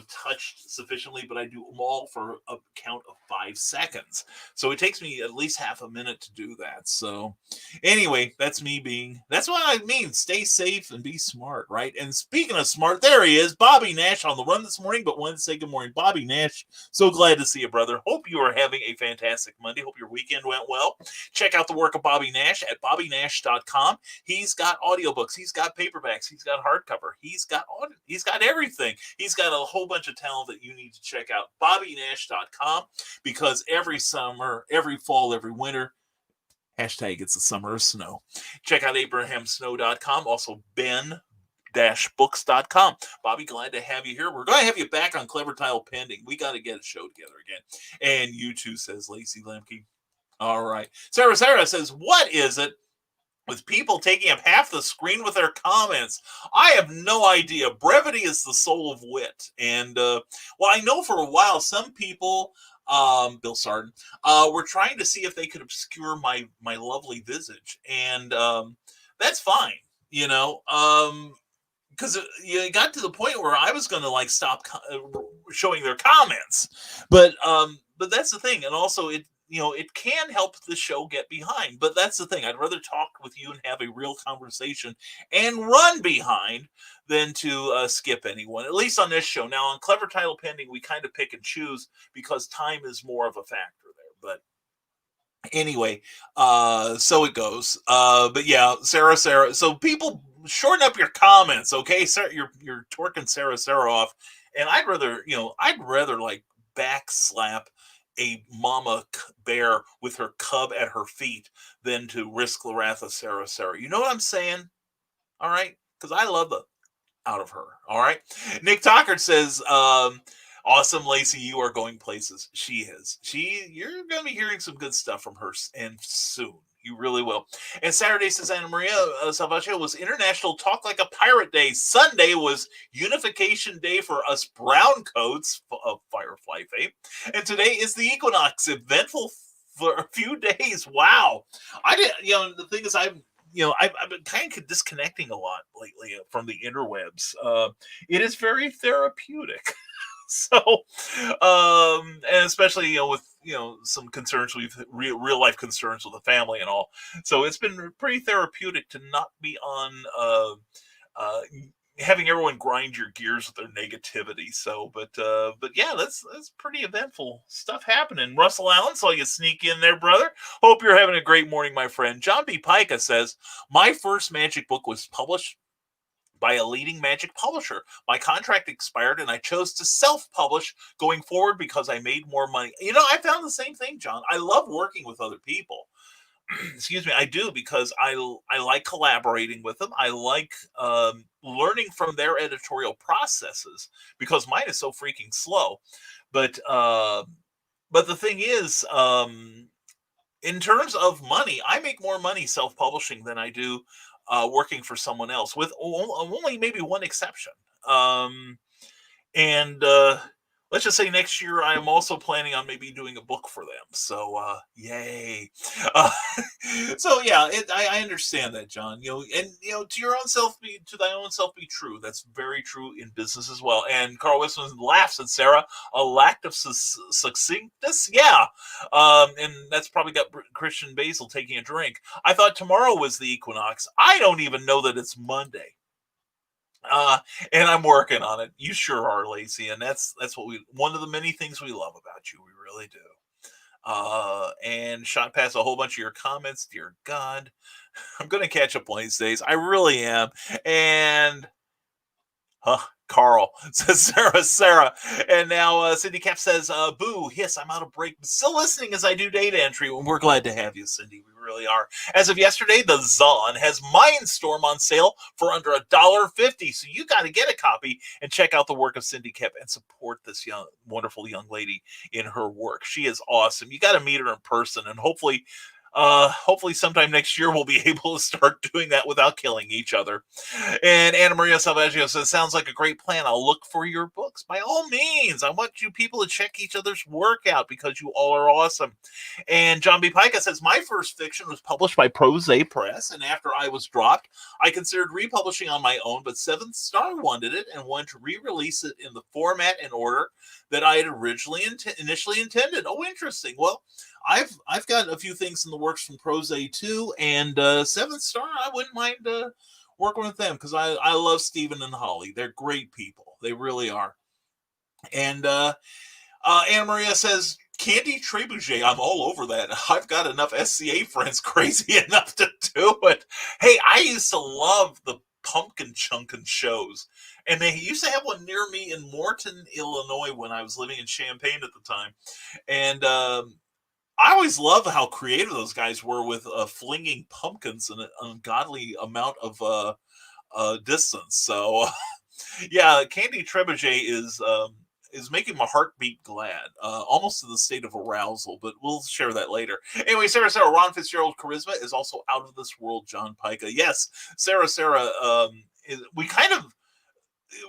touched sufficiently, but I do them all for a count of 5 seconds. So it takes me at least half a minute to do that. So anyway, that's what I mean. Stay safe and be smart, right? And speaking of smart, there he is, Bobby Nash on the run this morning, but wanted to say good morning. Bobby Nash, so glad to see you, brother. Hope you are having a fantastic Monday. Hope your weekend went well. Check out the work of Bobby Nash at bobbynash.com. He's got audiobooks. He's got paperbacks. He's got hardcover. He's got everything. He's got a whole bunch of talent that you need to check out. bobbynash.com, because every summer, every fall, every winter, hashtag it's the summer of snow. Check out abrahamsnow.com. Also ben-books.com. Bobby, glad to have you here. We're going to have you back on Clever Title Pending. We got to get a show together again. And you too, says Lacey Lemke. All right. Sarah says, what is it with people taking up half the screen with their comments? I have no idea. Brevity is the soul of wit. And, I know for a while some people, Bill Sarden, were trying to see if they could obscure my lovely visage. And that's fine, because it got to the point where I was going to stop showing their comments. But that's the thing. And also it can help the show get behind, but that's the thing. I'd rather talk with you and have a real conversation and run behind than to skip anyone, at least on this show. Now, on Clever Title Pending, we kind of pick and choose because time is more of a factor there. But anyway, so it goes. But yeah, Sarah. So people, shorten up your comments, okay? Sarah, you're twerking Sarah off, and I'd rather backslap a mama bear with her cub at her feet than to risk the wrath of Sarah. You know what I'm saying? All right? Because I love the out of her. All right? Nick Tockard says, awesome, Lacey, you are going places. She is. You're going to be hearing some good stuff from her, and soon. You really will. And Saturday, says Anna Maria Salvaggio, was International Talk Like a Pirate Day. Sunday was Unification Day for us brown coats of Firefly fame. And today is the equinox, eventful for a few days. Wow. I didn't, the thing is, I've been kind of disconnecting a lot lately from the interwebs. It is very therapeutic. So, and especially, with, some concerns with real life concerns with the family and all. So it's been pretty therapeutic to not be on, having everyone grind your gears with their negativity. So, but yeah, that's pretty eventful stuff happening. Russell Allen, saw you sneak in there, brother. Hope you're having a great morning, my friend. John B. Pica says, my first magic book was published by a leading magic publisher. My contract expired and I chose to self-publish going forward because I made more money. I found the same thing, John. I love working with other people. Excuse me, I do, because I like collaborating with them. I like learning from their editorial processes because mine is so freaking slow. But the thing is, in terms of money, I make more money self-publishing than I do working for someone else, with only maybe one exception. And let's just say next year I am also planning on maybe doing a book for them. So yay. Uh, so yeah, I understand that, John. And to your own self to thy own self be true. That's very true in business as well. And Carl Westman laughs at Sarah, a lack of succinctness. Yeah. And that's probably got Christian Basil taking a drink. I thought tomorrow was the equinox. I don't even know that it's Monday. And I'm working on it. You sure are, Lacey, and that's one of the many things we love about you. We really do. And shot past a whole bunch of your comments. Dear God, I'm going to catch up one of these days. I really am. And Carl says Sarah. And now Cindy Cap says, boo, hiss, I'm out of break. Still listening as I do data entry. And we're glad to have you, Cindy. We really are. As of yesterday, the Zon has Mindstorm on sale for under $1.50. So you got to get a copy and check out the work of Cindy Cap and support this wonderful young lady in her work. She is awesome. You got to meet her in person, and hopefully sometime next year we'll be able to start doing that without killing each other. And Anna Maria Salvaggio says, sounds like a great plan. I'll look for your books. By all means, I want you people to check each other's work out because you all are awesome. And John B. Pica says, my first fiction was published by Prose Press, and after I was dropped, I considered republishing on my own, but Seventh Star wanted it and wanted to re-release it in the format and order that I had originally initially intended. Oh, interesting. Well, I've got a few things in the works from Prose too, and Seventh Star, I wouldn't mind working with them because I love Stephen and Holly. They're great people. They really are. And Anna Maria says, Candy Trebuchet, I'm all over that. I've got enough SCA friends crazy enough to do it. Hey, I used to love the pumpkin chunkin' shows. And they used to have one near me in Morton, Illinois when I was living in Champaign at the time. And I always love how creative those guys were with flinging pumpkins in an ungodly amount of distance. So, yeah, Candy Trebuchet is making my heart beat glad, almost to the state of arousal, but we'll share that later. Anyway, Sarah, Ron Fitzgerald Charisma is also out of this world, John Pica. Yes, Sarah, we kind of,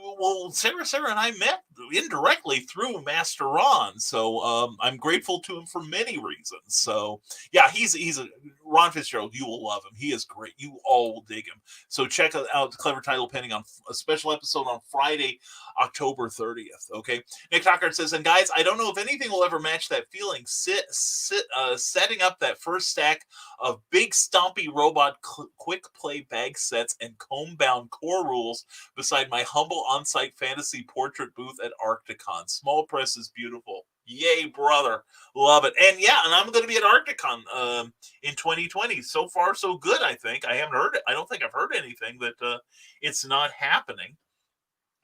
well, Sarah and I met indirectly through Master Ron, so I'm grateful to him for many reasons. So yeah, he's a Ron Fitzgerald. You will love him. He is great. You all will dig him. So check out Clever Title Penning on a special episode on Friday, October 30th. Okay, Nick Tucker says, and guys, I don't know if anything will ever match that feeling. Setting up that first stack of big stompy robot quick play bag sets and comb bound core rules beside my humble on-site fantasy portrait booth at Arcticon. Small press is beautiful. Yay, brother. Love it. And yeah, and I'm going to be at Arcticon in 2020. So far, so good, I think. I haven't heard it. I don't think I've heard anything that it's not happening.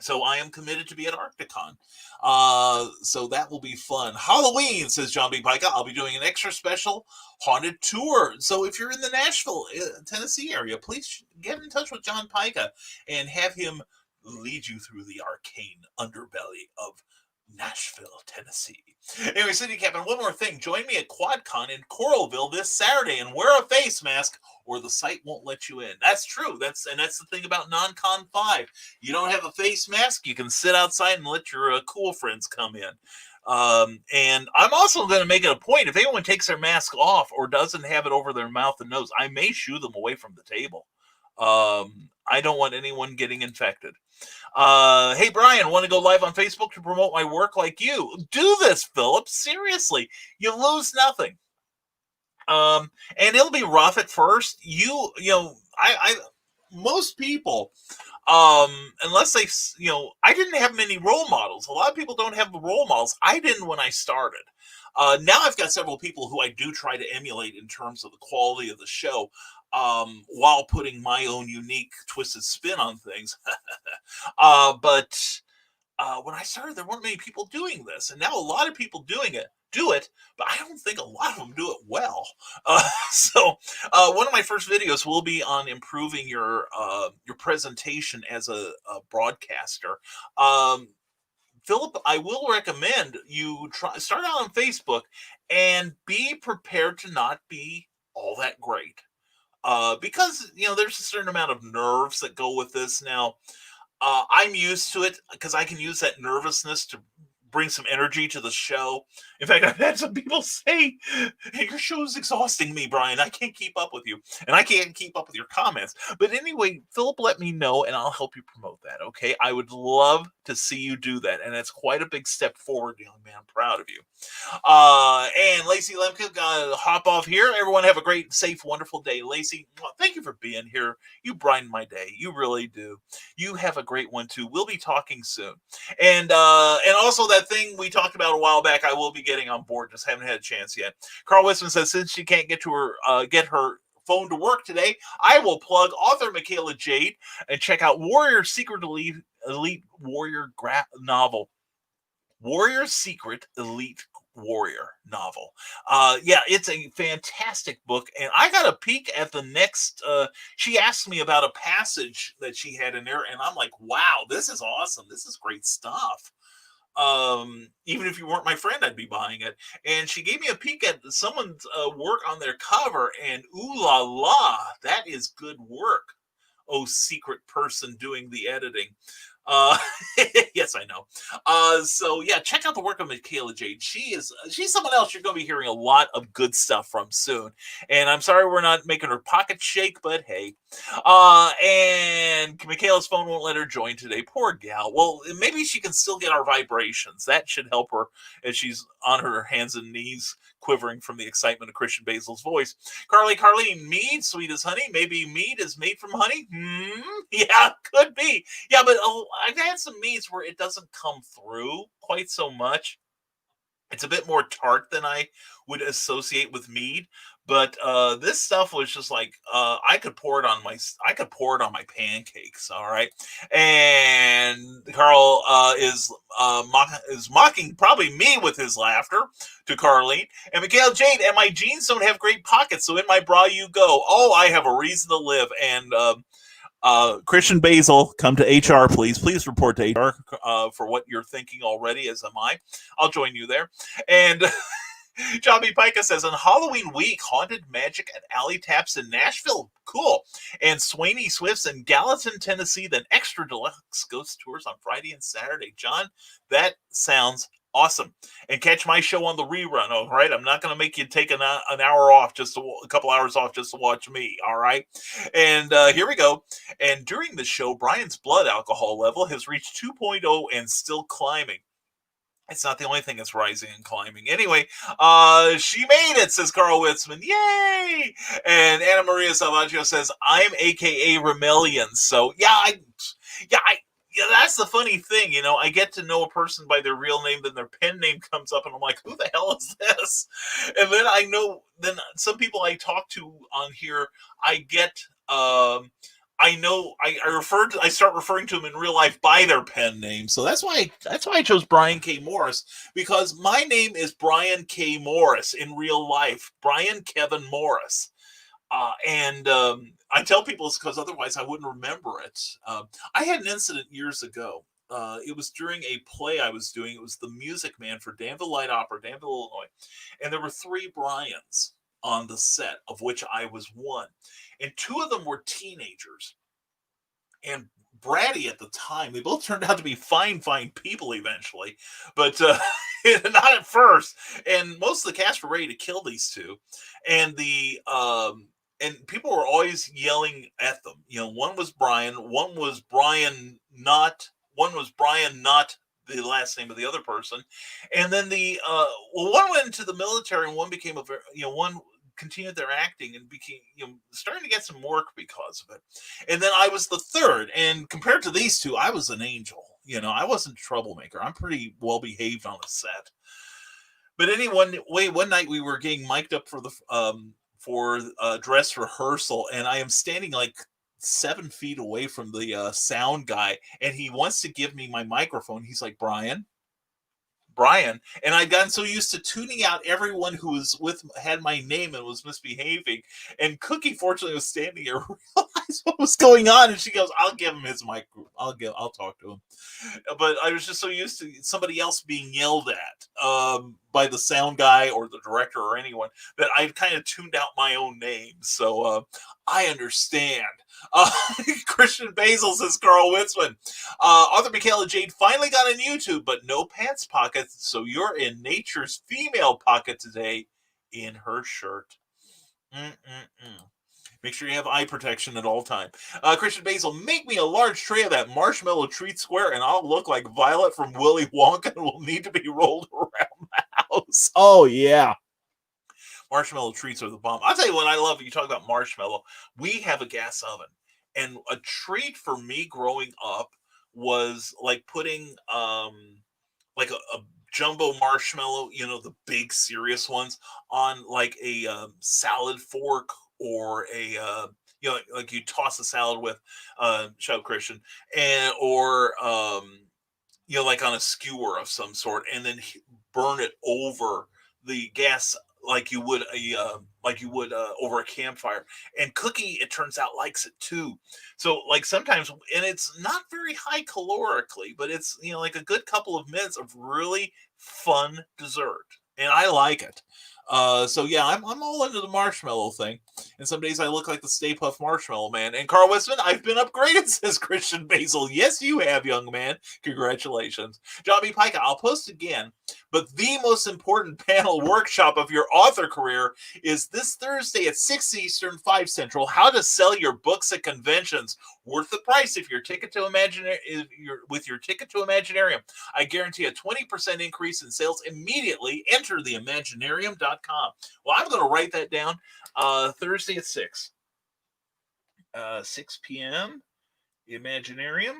So I am committed to be at Arcticon. So that will be fun. Halloween, says John B. Pica. I'll be doing an extra special haunted tour. So if you're in the Nashville, Tennessee area, please get in touch with John Pica and have him lead you through the arcane underbelly of Nashville, Tennessee. Anyway, Cindy Cap, and one more thing. Join me at QuadCon in Coralville this Saturday and wear a face mask or the site won't let you in. That's true. That's the thing about Non Con 5. You don't have a face mask, you can sit outside and let your cool friends come in. And I'm also going to make it a point, if anyone takes their mask off or doesn't have it over their mouth and nose, I may shoo them away from the table. I don't want anyone getting infected. Hey, Brian, want to go live on Facebook to promote my work like you? Do this, Philip. Seriously, you lose nothing. And it'll be rough at first. Most people, unless they, I didn't have many role models. A lot of people don't have role models. I didn't when I started. Now I've got several people who I do try to emulate in terms of the quality of the show, while putting my own unique twisted spin on things. But when I started, there weren't many people doing this, and now a lot of people do it, but I don't think a lot of them do it well. So one of my first videos will be on improving your presentation as a broadcaster. Philip, I will recommend you start out on Facebook and be prepared to not be all that great. Because, there's a certain amount of nerves that go with this. Now, I'm used to it because I can use that nervousness to bring some energy to the show. In fact, I've had some people say, hey, your show is exhausting me, Brian. I can't keep up with you. And I can't keep up with your comments. But anyway, Philip, let me know, and I'll help you promote that, okay? I would love to see you do that. And it's quite a big step forward, young man. I'm proud of you. And Lacey Lemke, gotta hop off here. Everyone have a great, safe, wonderful day. Lacey, thank you for being here. You brighten my day. You really do. You have a great one, too. We'll be talking soon. And also that thing we talked about a while back, I will be getting on board. Just haven't had a chance yet. Carl Wisman says since she can't get her phone to work today, I will plug author Michaela Jade and check out Warrior Secret Elite Warrior novel. Warrior Secret Elite Warrior novel. Yeah, it's a fantastic book, and I got a peek at the next. She asked me about a passage that she had in there, and I'm like, wow, this is awesome. This is great stuff. Even if you weren't my friend, I'd be buying it. And she gave me a peek at someone's work on their cover, and ooh la la, that is good work. Oh, secret person doing the editing. Yes, I know. So yeah, check out the work of Michaela Jade. She's someone else you're going to be hearing a lot of good stuff from soon. And I'm sorry we're not making her pocket shake, but hey. And Michaela's phone won't let her join today. Poor gal. Well, maybe she can still get our vibrations. That should help her as she's on her hands and knees, quivering from the excitement of Christian Basil's voice. Carleen, mead, sweet as honey. Maybe mead is made from honey. Yeah, could be. Yeah, but I've had some meads where it doesn't come through quite so much. It's a bit more tart than I would associate with mead. But this stuff was just like I could pour it on my pancakes. All right, and Carl is mocking probably me with his laughter to Carlene and Michaela Jade. And my jeans don't have great pockets, so in my bra you go. Oh, I have a reason to live. And Christian Basil, come to HR, please. Please report to HR for what you're thinking already, as am I. I'll join you there. And John B. Pica says, on Halloween week, Haunted Magic at Alley Taps in Nashville. Cool. And Swaney Swifts in Gallatin, Tennessee. Then extra deluxe ghost tours on Friday and Saturday. John, that sounds awesome. And catch my show on the rerun, all right? I'm not going to make you take an hour off, a couple hours off just to watch me, all right? And here we go. And during the show, Brian's blood alcohol level has reached 2.0 and still climbing. It's not the only thing that's rising and climbing. Anyway, she made it, says Carl Witzman. Yay! And Anna Maria Salvaggio says, I'm AKA Remelian. So, yeah, that's the funny thing. You know, I get to know a person by their real name, then their pen name comes up, and I'm like, who the hell is this? And then some people I talk to on here, I get... I start referring to them in real life by their pen name. So that's why I chose Brian K. Morris, because my name is Brian K. Morris in real life. Brian Kevin Morris. I tell people it's because otherwise I wouldn't remember it. I had an incident years ago. It was during a play I was doing. It was The Music Man for Danville Light Opera, Danville, Illinois. And there were 3 Brians on the set, of which I was one. And 2 of them were teenagers and bratty at the time. They both turned out to be fine people eventually, but not at first. And most of the cast were ready to kill these 2. And and people were always yelling at them. You know, one was Brian, one was Brian not the last name of the other person. And then one went into the military and one became one continued their acting and became, starting to get some work because of it. And then I was the 3rd, and compared to these 2, I was an angel. I wasn't a troublemaker. I'm pretty well behaved on the set. But anyway, one night we were getting mic'd up for dress rehearsal, and I am standing like 7 feet away from the sound guy, and he wants to give me my microphone. He's like, Brian, and I'd gotten so used to tuning out everyone who had my name and was misbehaving. And Cookie, fortunately, was standing there, realized what was going on, and she goes, I'll give him his I'll talk to him. But I was just so used to somebody else being yelled at by the sound guy or the director or anyone that I kind of tuned out my own name. So I understand. Christian Basil says Carl Witzman. Arthur Michaela Jade finally got on YouTube, but no pants pockets. So you're in nature's female pocket today in her shirt. Make sure you have eye protection at all time. Christian Basil, make me a large tray of that marshmallow treat square, and I'll look like Violet from Willy Wonka and will need to be rolled around the house. Oh, yeah. Marshmallow treats are the bomb. I'll tell you what I love. You talk about marshmallow. We have a gas oven, and a treat for me growing up was like putting like a jumbo marshmallow, the big serious ones, on like a salad fork, or a like you toss a salad with shout Christian, and or like on a skewer of some sort, and then burn it over the gas like you would over a campfire. And Cookie, it turns out, likes it too. So like sometimes, and it's not very high calorically, but it's like a good couple of minutes of really fun dessert, and I like it. So yeah, I'm all into the marshmallow thing, and some days I look like the Stay Puft Marshmallow Man. And Carl Westman, I've been upgraded, says Christian Basil. Yes, you have, young man. Congratulations. John B. Pica, I'll post again, but the most important panel workshop of your author career is this Thursday at 6 Eastern, 5 Central. How to sell your books at conventions. Worth the price if your ticket to with your ticket to Imaginarium. I guarantee a 20% increase in sales immediately. Enter the Imaginarium.com. Well, I'm going to write that down. Thursday at 6 p.m. Imaginarium.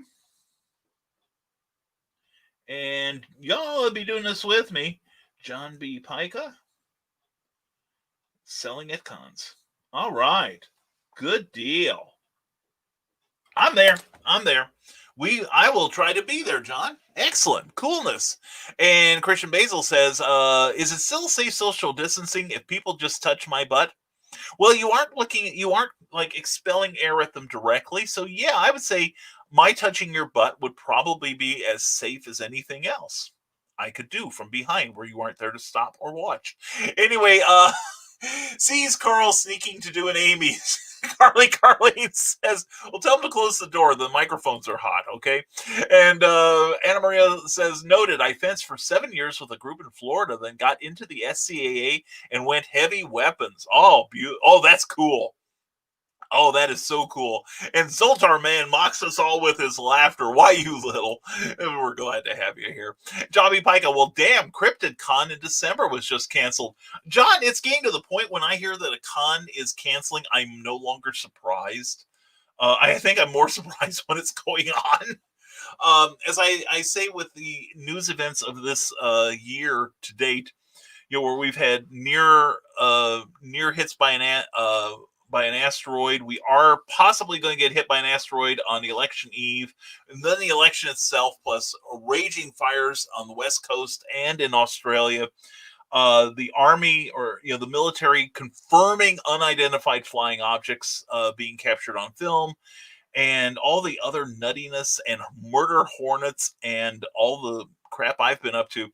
And y'all will be doing this with me. John B. Pica. Selling at cons. All right. Good deal. I'm there. I will try to be there, John. Excellent. Coolness. And Christian Basil says, is it still safe social distancing if people just touch my butt? Well, you aren't like expelling air at them directly. So yeah, I would say my touching your butt would probably be as safe as anything else I could do from behind where you aren't there to stop or watch. Anyway, sees Carl sneaking to do an Amy's. Carlene says, well, tell them to close the door. The microphones are hot, okay? And Anna Maria says, noted, I fenced for 7 years with a group in Florida, then got into the SCAA and went heavy weapons. Oh, that's cool. Oh, that is so cool. And Zoltar Man mocks us all with his laughter. Why, you little? And we're glad to have you here. Jobby Pica, well, damn, Cryptid Con in December was just canceled. John, it's getting to the point when I hear that a con is canceling, I'm no longer surprised. I think I'm more surprised when it's going on. As I say with the news events of this year to date, where we've had near hits by an asteroid. We are possibly going to get hit by an asteroid on the election eve, and then the election itself, plus raging fires on the West Coast and in Australia. The Army, or the military, confirming unidentified flying objects being captured on film, and all the other nuttiness and murder hornets and all the crap I've been up to.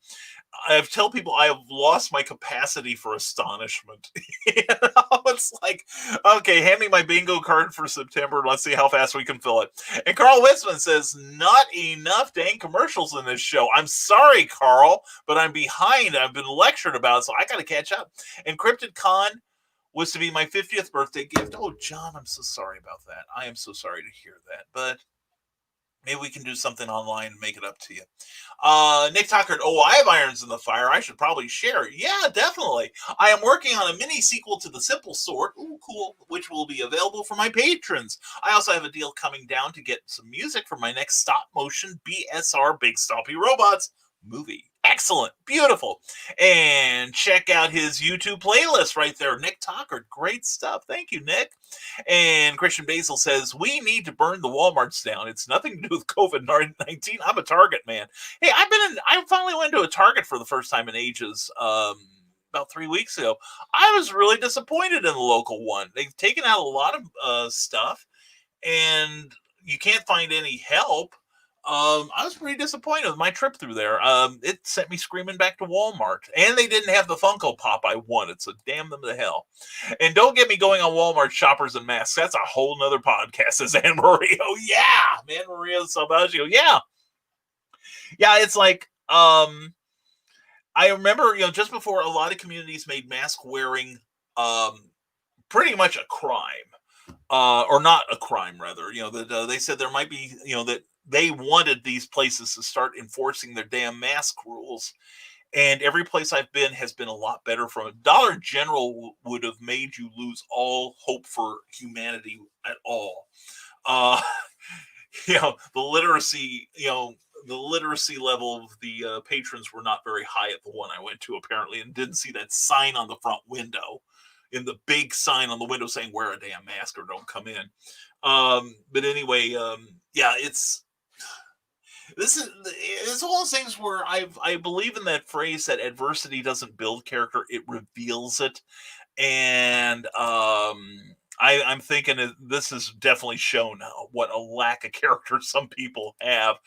I tell people I have lost my capacity for astonishment. It's like, okay, hand me my bingo card for September and let's see how fast we can fill it. And Carl Witzman says, not enough dang commercials in this show. I'm sorry, Carl, but I'm behind. I've been lectured about it, so I got to catch up. And Cryptid Con was to be my 50th birthday gift. Oh, John, I'm so sorry about that. I am so sorry to hear that, but maybe we can do something online and make it up to you. Nick Tucker, I have irons in the fire. I should probably share. Yeah, definitely. I am working on a mini sequel to The Simple Sort. Ooh, cool. Which will be available for my patrons. I also have a deal coming down to get some music for my next stop motion BSR Big Stompy Robots movie. Excellent. Beautiful. And check out his YouTube playlist right there. Nick Tucker. Great stuff. Thank you, Nick. And Christian Basil says, we need to burn the Walmarts down. It's nothing to do with COVID-19. I'm a Target man. Hey, I finally went to a Target for the first time in ages, about 3 weeks ago. I was really disappointed in the local one. They've taken out a lot of stuff, and you can't find any help. I was pretty disappointed with my trip through there. It sent me screaming back to Walmart, and they didn't have the Funko Pop I wanted, so damn them to hell. And don't get me going on Walmart shoppers and masks. That's a whole nother podcast, says Anne Maria. Oh, yeah, Anne Maria Salvaggio. Yeah. Yeah, it's like, I remember, just before, a lot of communities made mask wearing pretty much a crime, or not a crime, rather. That they said there might be, that they wanted these places to start enforcing their damn mask rules. And every place I've been has been a lot better from it. Dollar General would have made you lose all hope for humanity at all. The literacy, the literacy level of the patrons were not very high at the one I went to, apparently, and didn't see that sign on the front window, in the big sign on the window saying wear a damn mask or don't come in. But anyway, it's all those things where I believe in that phrase that adversity doesn't build character, it reveals it. And I'm thinking this has definitely shown what a lack of character some people have.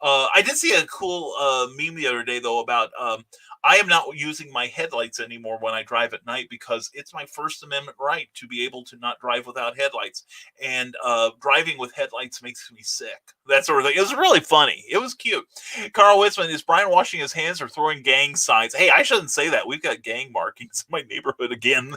I did see a cool meme the other day, though, about I am not using my headlights anymore when I drive at night because it's my First Amendment right to be able to not drive without headlights. And driving with headlights makes me sick. That sort of thing. It was really funny. It was cute. Carl Witzman, is Brian washing his hands or throwing gang signs? Hey, I shouldn't say that. We've got gang markings in my neighborhood again.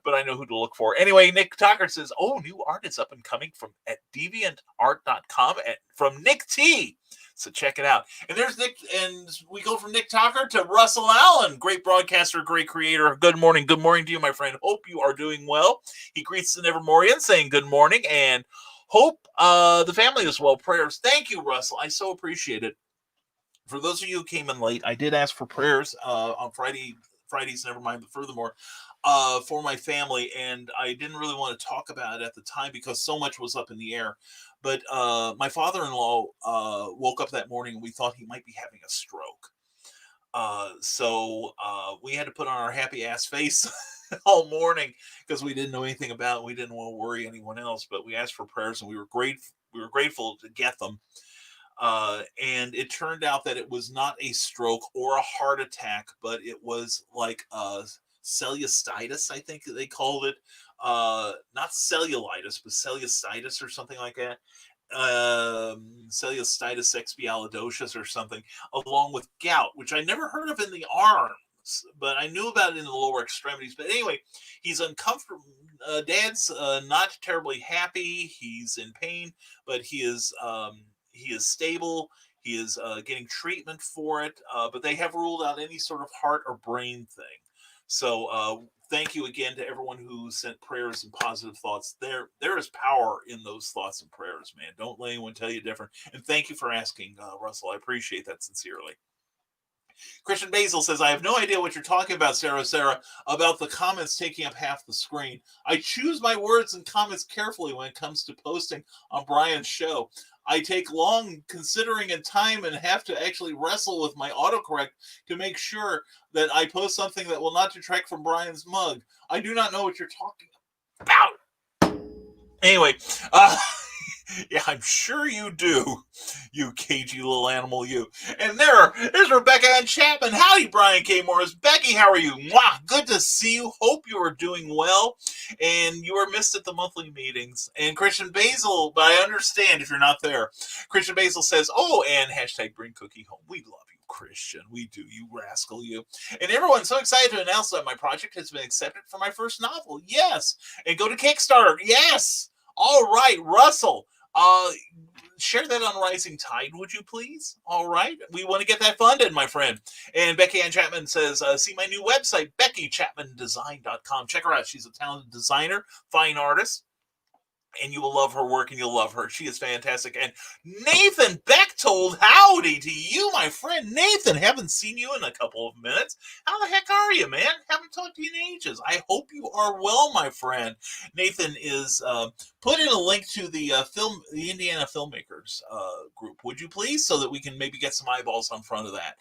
But I know who to look for. Anyway, Nick Tucker says, new art is up and coming at deviantart.com from Nick T. So check it out. And there's Nick, and we go from Nick Tucker to Russell Allen, great broadcaster, great creator. Good morning. Good morning to you, my friend. Hope you are doing well. He greets the Nevermorians saying good morning and hope the family is well. Prayers. Thank you, Russell. I so appreciate it. For those of you who came in late, I did ask for prayers on Friday's Nevermind the Furthermore for my family, and I didn't really want to talk about it at the time because so much was up in the air. But my father-in-law woke up that morning and we thought he might be having a stroke. So we had to put on our happy ass face all morning because we didn't know anything about it. We didn't want to worry anyone else, but we asked for prayers and we were grateful to get them. And it turned out that it was not a stroke or a heart attack, but it was like cellulitis, I think they called it. Not cellulitis, but cellulitis or something like that. Cellulitis expialidocious or something, along with gout, which I never heard of in the arms, but I knew about it in the lower extremities. But anyway, he's uncomfortable. Dad's not terribly happy. He's in pain, but he is stable. He is getting treatment for it, but they have ruled out any sort of heart or brain thing. So thank you again to everyone who sent prayers and positive thoughts. There is power in those thoughts and prayers, man. Don't let anyone tell you different. And thank you for asking, Russell. I appreciate that sincerely. Christian Basil says, I have no idea what you're talking about, Sarah, about the comments taking up half the screen. I choose my words and comments carefully when it comes to posting on Brian's show. I take long considering and time and have to actually wrestle with my autocorrect to make sure that I post something that will not detract from Brian's mug. I do not know what you're talking about. Anyway, yeah, I'm sure you do, you cagey little animal, you. And there's Rebecca Ann Chapman. Howdy, Brian K. Morris. Becky, how are you? Mwah, good to see you. Hope you are doing well. And you are missed at the monthly meetings. And Christian Basil, but I understand if you're not there. Christian Basil says, and hashtag bring cookie home. We love you, Christian. We do, you rascal, you. And everyone's so excited to announce that my project has been accepted for my first novel. Yes. And go to Kickstarter. Yes. All right, Russell. Share that on Rising Tide, would you please? All right. We want to get that funded, my friend. And Becky Ann Chapman says, see my new website, BeckyChapmanDesign.com. Check her out. She's a talented designer, fine artist. And you will love her work and you'll love her. She is fantastic. And Nathan Bechtold, howdy to you, my friend. Nathan, haven't seen you in a couple of minutes. How the heck are you, man? Haven't talked to you in ages. I hope you are well, my friend. Nathan is put in a link to the Indiana Filmmakers group, would you please, so that we can maybe get some eyeballs on front of that.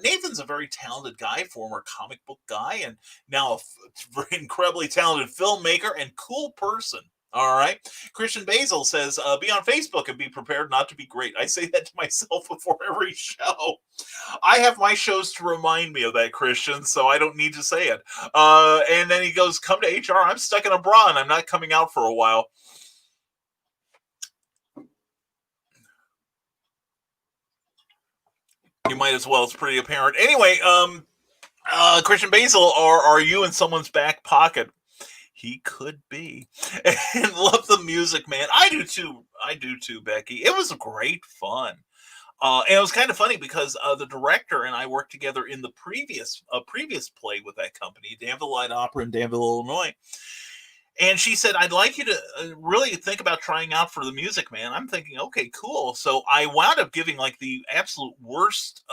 Nathan's a very talented guy, former comic book guy, and now an incredibly talented filmmaker and cool person. All right. Christian Basil says, be on Facebook and be prepared not to be great. I say that to myself before every show. I have my shows to remind me of that, Christian, so I don't need to say it. And then he goes, come to HR. I'm stuck in a bra and I'm not coming out for a while. You might as well. It's pretty apparent. Anyway, Christian Basil, are you in someone's back pocket? He could be. And love the music, man. I do too, Becky. It was great fun. And it was kind of funny because the director and I worked together in the previous play with that company, Danville Light Opera in Danville, Illinois. And she said, I'd like you to really think about trying out for the music, man. I'm thinking, okay, cool. So I wound up giving like the absolute worst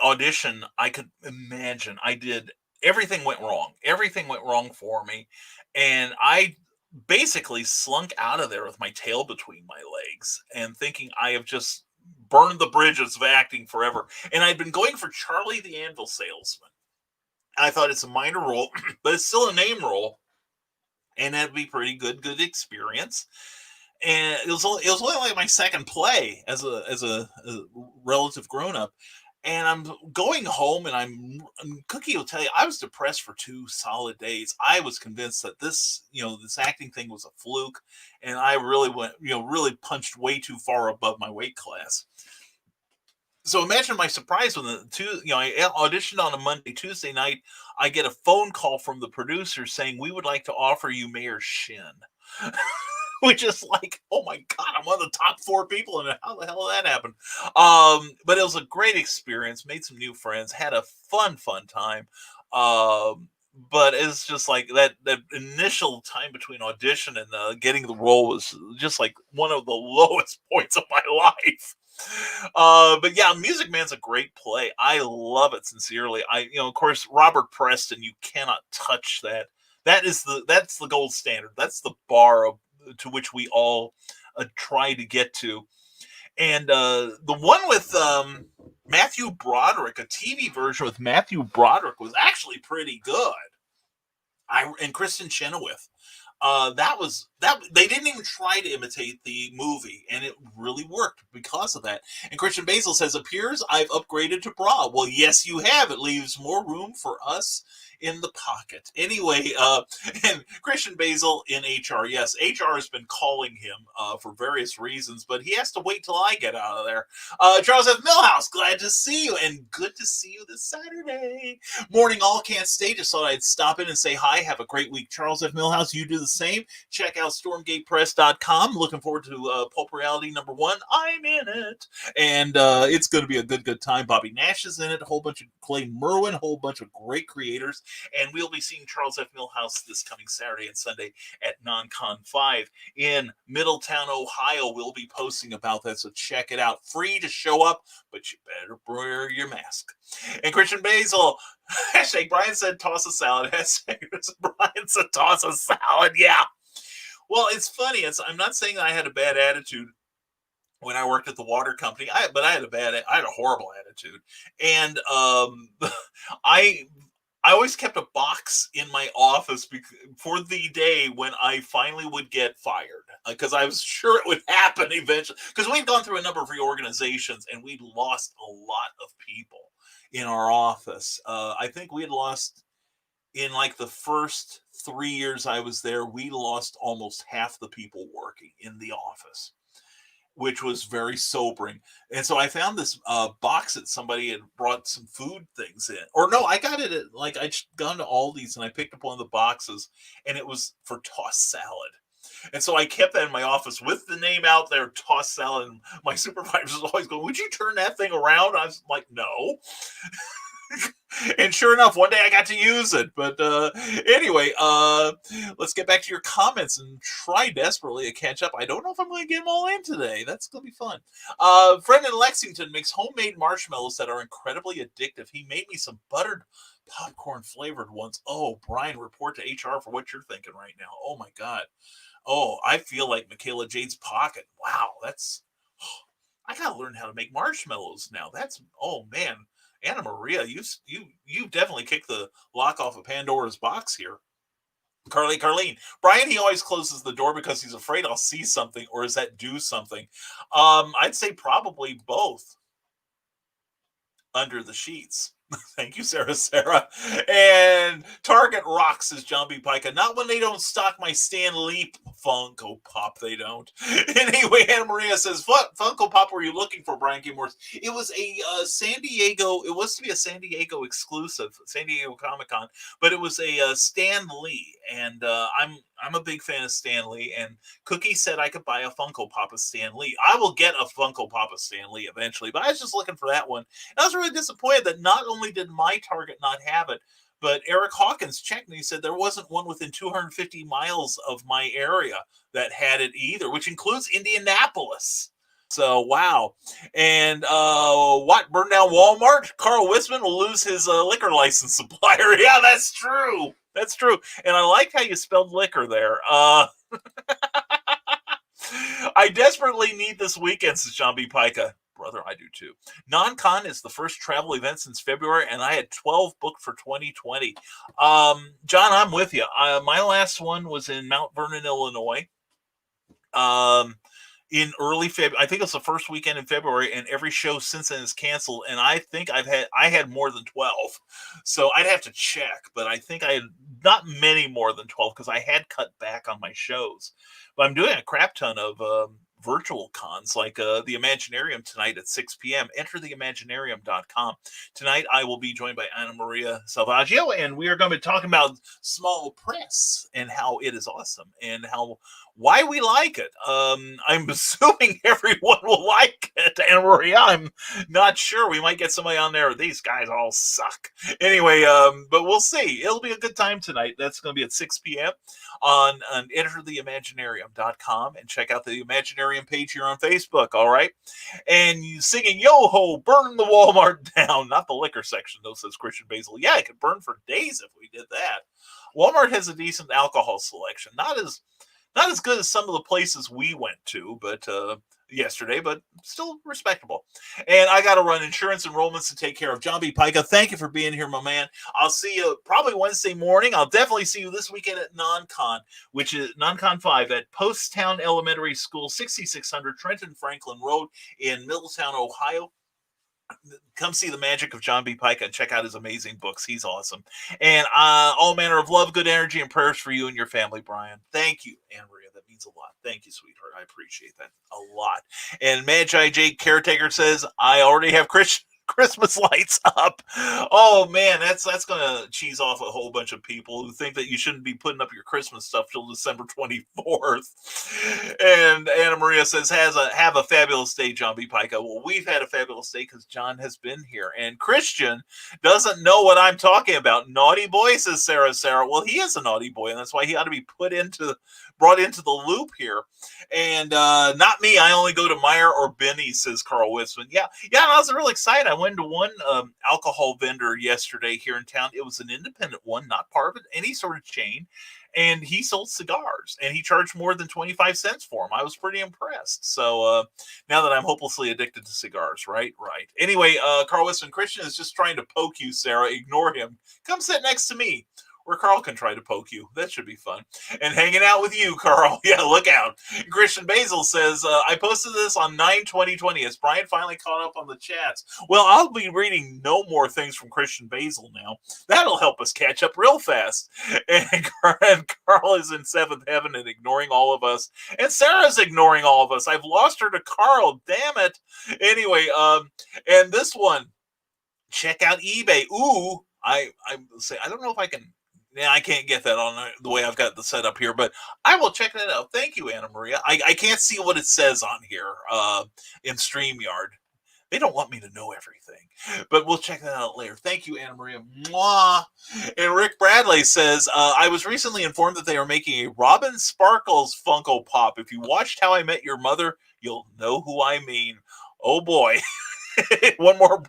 audition I could imagine. I did. Everything went wrong. Everything went wrong for me. And I basically slunk out of there with my tail between my legs and thinking I have just burned the bridges of acting forever. And I'd been going for Charlie the Anvil Salesman. I thought it's a minor role, but it's still a name role. And that'd be pretty good experience. And it was only like my second play as a relative grown up. And I'm going home, and Cookie will tell you, I was depressed for 2 solid days. I was convinced that this acting thing was a fluke, and I really really punched way too far above my weight class. So imagine my surprise when I auditioned on a Monday. Tuesday night, I get a phone call from the producer saying, we would like to offer you Mayor Shin. Which is like, oh my God, I'm one of the top 4 people, and how the hell did that happen? But it was a great experience, made some new friends, had a fun time. But it's just like that initial time between audition and getting the role was just like one of the lowest points of my life. But yeah, Music Man's a great play. I love it sincerely. Of course, Robert Preston, you cannot touch that. That's the gold standard. That's the bar to which we all try to get to. And the one with Matthew Broderick, a TV version with Matthew Broderick, was actually pretty good. And Kristen Chenoweth. They didn't even try to imitate the movie, and it really worked because of that. And Christian Basil says, appears I've upgraded to bra. Well, yes, you have. It leaves more room for us in the pocket. Anyway, and Christian Basil in HR, yes, HR has been calling him for various reasons, but he has to wait till I get out of there. Charles F. Millhouse, glad to see you, and good to see you this Saturday. Morning all, can't stay. Just thought I'd stop in and say hi. Have a great week. Charles F. Millhouse, you do the same. Check out stormgatepress.com. Looking forward to Pulp Reality #1. I'm in it. And it's going to be a good time. Bobby Nash is in it. A whole bunch of Clay Merwin, a whole bunch of great creators. And we'll be seeing Charles F. Millhouse this coming Saturday and Sunday at Non Con 5 in Middletown, Ohio. We'll be posting about that, so check it out. Free to show up, but you better wear your mask. And Christian Basil, hashtag Brian said toss a salad. Hashtag Brian said toss a salad. Yeah. Well, it's funny. I'm not saying that I had a bad attitude when I worked at the water company, but I had a horrible attitude. And I always kept a box in my office for the day when I finally would get fired, because I was sure it would happen eventually. Because we'd gone through a number of reorganizations and we'd lost a lot of people in our office. I think we had lost, in like the first 3 years I was there, we lost almost half the people working in the office, which was very sobering. And so I found this box that somebody had brought some food things in. Or no, I got it at, I'd gone to Aldi's and I picked up one of the boxes, and it was for tossed salad. And so I kept that in my office with the name out there, tossed salad. And my supervisor was always going, would you turn that thing around? I was like, no. And sure enough, one day I got to use it. But anyway, let's get back to your comments and try desperately to catch up. I don't know if I'm going to get them all in today. That's going to be fun. Friend in Lexington makes homemade marshmallows that are incredibly addictive. He made me some buttered popcorn flavored ones. Oh, Brian, report to HR for what you're thinking right now. Oh, my God. Oh, I feel like Michaela Jade's Pocket. Wow, I got to learn how to make marshmallows now. Oh, man. Anna Maria, you definitely kicked the lock off of Pandora's box here. Carlene. Brian, he always closes the door because he's afraid I'll see something, or is that do something? I'd say probably both. Under the sheets. Thank you, Sarah. And Target rocks, says John B. Pica. Not when they don't stock my Stan Lee Funko Pop, they don't. Anyway, Anna Maria says, what Funko Pop were you looking for, Brian K. Morris? It was a San Diego, it was to be a San Diego exclusive, San Diego Comic-Con, but it was a Stan Lee, and I'm a big fan of Stan Lee, and Cookie said I could buy a Funko Pop of Stan Lee. I will get a Funko Pop of Stan Lee eventually, but I was just looking for that one. And I was really disappointed that not only did my Target not have it, but Eric Hawkins checked and he said there wasn't one within 250 miles of my area that had it either, which includes Indianapolis. So, wow. And what? Burn down Walmart? Carl Wisman will lose his liquor license supplier. Yeah, that's true. That's true. And I like how you spelled liquor there. I desperately need this weekend, says John B. Pica. Brother, I do too. Non Con is the first travel event since February, and I had 12 booked for 2020. John, I'm with you. My last one was in Mount Vernon, Illinois. In early February, I think it's the first weekend in February, and every show since then is canceled. And I think I had more than 12, so I'd have to check. But I think I had not many more than 12 because I had cut back on my shows. But I'm doing a crap ton of virtual cons like the Imaginarium tonight at 6 p.m. Enter theimaginarium.com. Tonight I will be joined by Anna Maria Salvaggio, and we are going to be talking about small press and how it is awesome and why we like it. I'm assuming everyone will like it, Anna Maria. I'm not sure. We might get somebody on there. These guys all suck. Anyway, but we'll see. It'll be a good time tonight. That's going to be at 6 p.m. on entertheimaginarium.com, and check out the Imaginarium page here on Facebook, all right? And you singing Yo-Ho, burn the Walmart down. Not the liquor section, though, says Christian Basil. Yeah, it could burn for days if we did that. Walmart has a decent alcohol selection. Not as good as some of the places we went to, but yesterday, but still respectable. And I got to run insurance enrollments to take care of. John B. Pica, thank you for being here, my man. I'll see you probably Wednesday morning. I'll definitely see you this weekend at Non Con, which is Non Con 5 at Poasttown Elementary School, 6600 Trenton Franklin Road in Middletown, Ohio. Come see the magic of John B. Pica and check out his amazing books. He's awesome. And all manner of love, good energy, and prayers for you and your family, Brian. Thank you, Anne Maria. That means a lot. Thank you, sweetheart. I appreciate that a lot. And Magi Jake Caretaker says, I already have Christmas lights up. Oh man, that's going to cheese off a whole bunch of people who think that you shouldn't be putting up your Christmas stuff till December 24th. And Anna Maria says, have a fabulous day, John B. Pica. Well, we've had a fabulous day because John has been here. And Christian doesn't know what I'm talking about. Naughty boy, says Sarah. Well, he is a naughty boy, and that's why he ought to be brought into the loop here. And not me. I only go to Meyer or Benny, says Carl Wisman. Yeah, I was really excited. I went to one alcohol vendor yesterday here in town. It was an independent one, not part of any sort of chain. And he sold cigars, and he charged more than 25 cents for them. I was pretty impressed. So now that I'm hopelessly addicted to cigars, right? Anyway, Carl Wisman, Christian is just trying to poke you, Sarah. Ignore him. Come sit next to me, where Carl can try to poke you. That should be fun. And hanging out with you, Carl. Yeah, look out. Christian Basil says, I posted this on 9/20/20. Has Brian finally caught up on the chats? Well, I'll be reading no more things from Christian Basil now. That'll help us catch up real fast. And Carl is in seventh heaven and ignoring all of us. And Sarah's ignoring all of us. I've lost her to Carl. Damn it. Anyway, and this one, check out eBay. Ooh, I don't know if I can. Yeah, I can't get that on the way I've got the setup here, but I will check that out. Thank you, Anna Maria. I can't see what it says on here in StreamYard. They don't want me to know everything, but we'll check that out later. Thank you, Anna Maria. Mwah. And Rick Bradley says, I was recently informed that they are making a Robin Sparkles Funko Pop. If you watched How I Met Your Mother, you'll know who I mean. Oh, boy. one more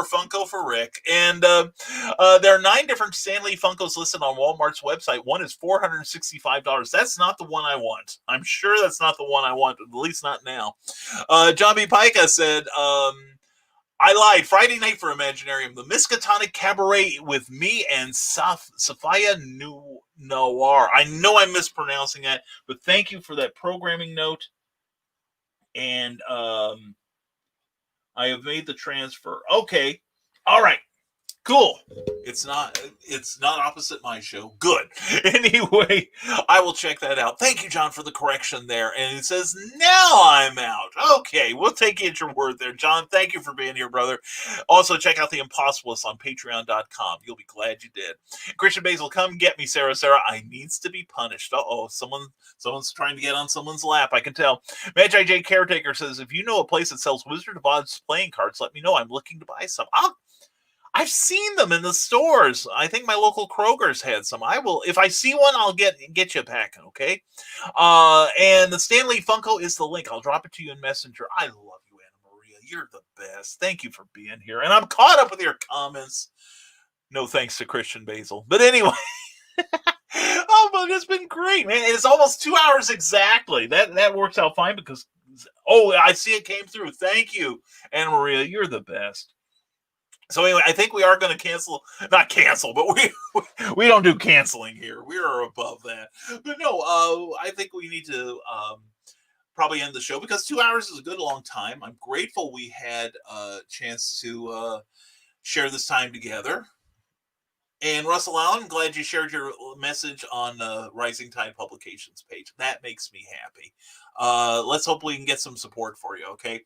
Funko for Rick. And there are 9 different Stanley Funkos listed on Walmart's website. One is $465. That's not the one I want. I'm sure that's not the one I want, at least not now. John B. Pica said, I lied. Friday night for Imaginarium, the Miskatonic Cabaret with me and Sophia Noir. I know I'm mispronouncing that, but thank you for that programming note. And I have made the transfer. Okay. All right. Cool. It's not opposite my show. Good. Anyway, I will check that out. Thank you, John, for the correction there. And it says, now I'm out. Okay, we'll take you at your word there, John. Thank you for being here, brother. Also, check out The Impossibilists on patreon.com. You'll be glad you did. Christian Basil, come get me, Sarah. I needs to be punished. Uh-oh, someone's trying to get on someone's lap, I can tell. Magi J Caretaker says, if you know a place that sells Wizard of Oz playing cards, let me know. I'm looking to buy some. I've seen them in the stores. I think my local Kroger's had some. I will, if I see one, I'll get you a pack, okay? And the Stanley Funko is the link. I'll drop it to you in Messenger. I love you, Anna Maria. You're the best. Thank you for being here. And I'm caught up with your comments. No thanks to Christian Basil. But anyway. Oh, but it's been great, man. It's almost 2 hours exactly. That works out fine because, I see it came through. Thank you, Anna Maria. You're the best. So anyway, I think we are going to not cancel, but we don't do canceling here. We are above that. But no, I think we need to probably end the show because 2 hours is a good long time. I'm grateful we had a chance to share this time together. And Russell Allen, I'm glad you shared your message on Rising Tide Publications page. That makes me happy. Let's hope we can get some support for you, okay?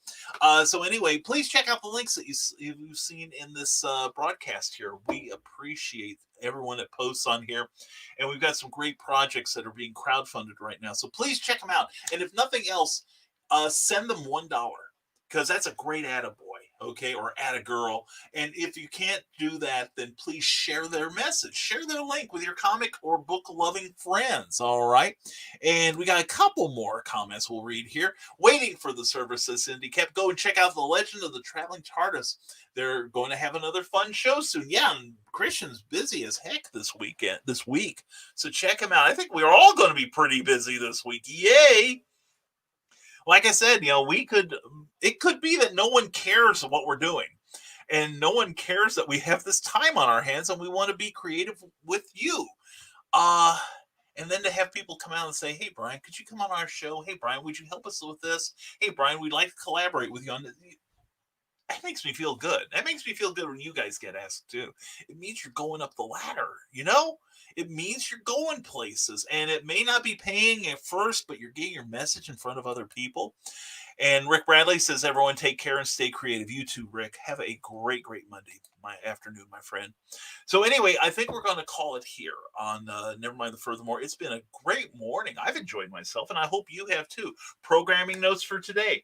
So anyway, please check out the links that you've seen in this broadcast here. We appreciate everyone that posts on here. And we've got some great projects that are being crowdfunded right now. So please check them out. And if nothing else, send them $1. Because that's a great attaboy, okay, or attagirl. And if you can't do that, then please share their message. Share their link with your comic or book-loving friends, all right? And we got a couple more comments we'll read here. Waiting for the service, says Cindy. Go and check out The Legend of the Traveling TARDIS. They're going to have another fun show soon. Yeah, and Christian's busy as heck this week. So check him out. I think we're all going to be pretty busy this week. Yay! Like I said, it could be that no one cares what we're doing and no one cares that we have this time on our hands and we want to be creative with you. And then to have people come out and say, hey, Brian, could you come on our show? Hey, Brian, would you help us with this? Hey, Brian, we'd like to collaborate with you on this. That makes me feel good. That makes me feel good when you guys get asked too. It means you're going up the ladder, It means you're going places, and it may not be paying at first, but you're getting your message in front of other people. And Rick Bradley says, everyone take care and stay creative. You too, Rick. Have a great, great Monday, afternoon, my friend. So anyway, I think we're going to call it here on Nevermind the Furthermore. It's been a great morning. I've enjoyed myself, and I hope you have too. Programming notes for today.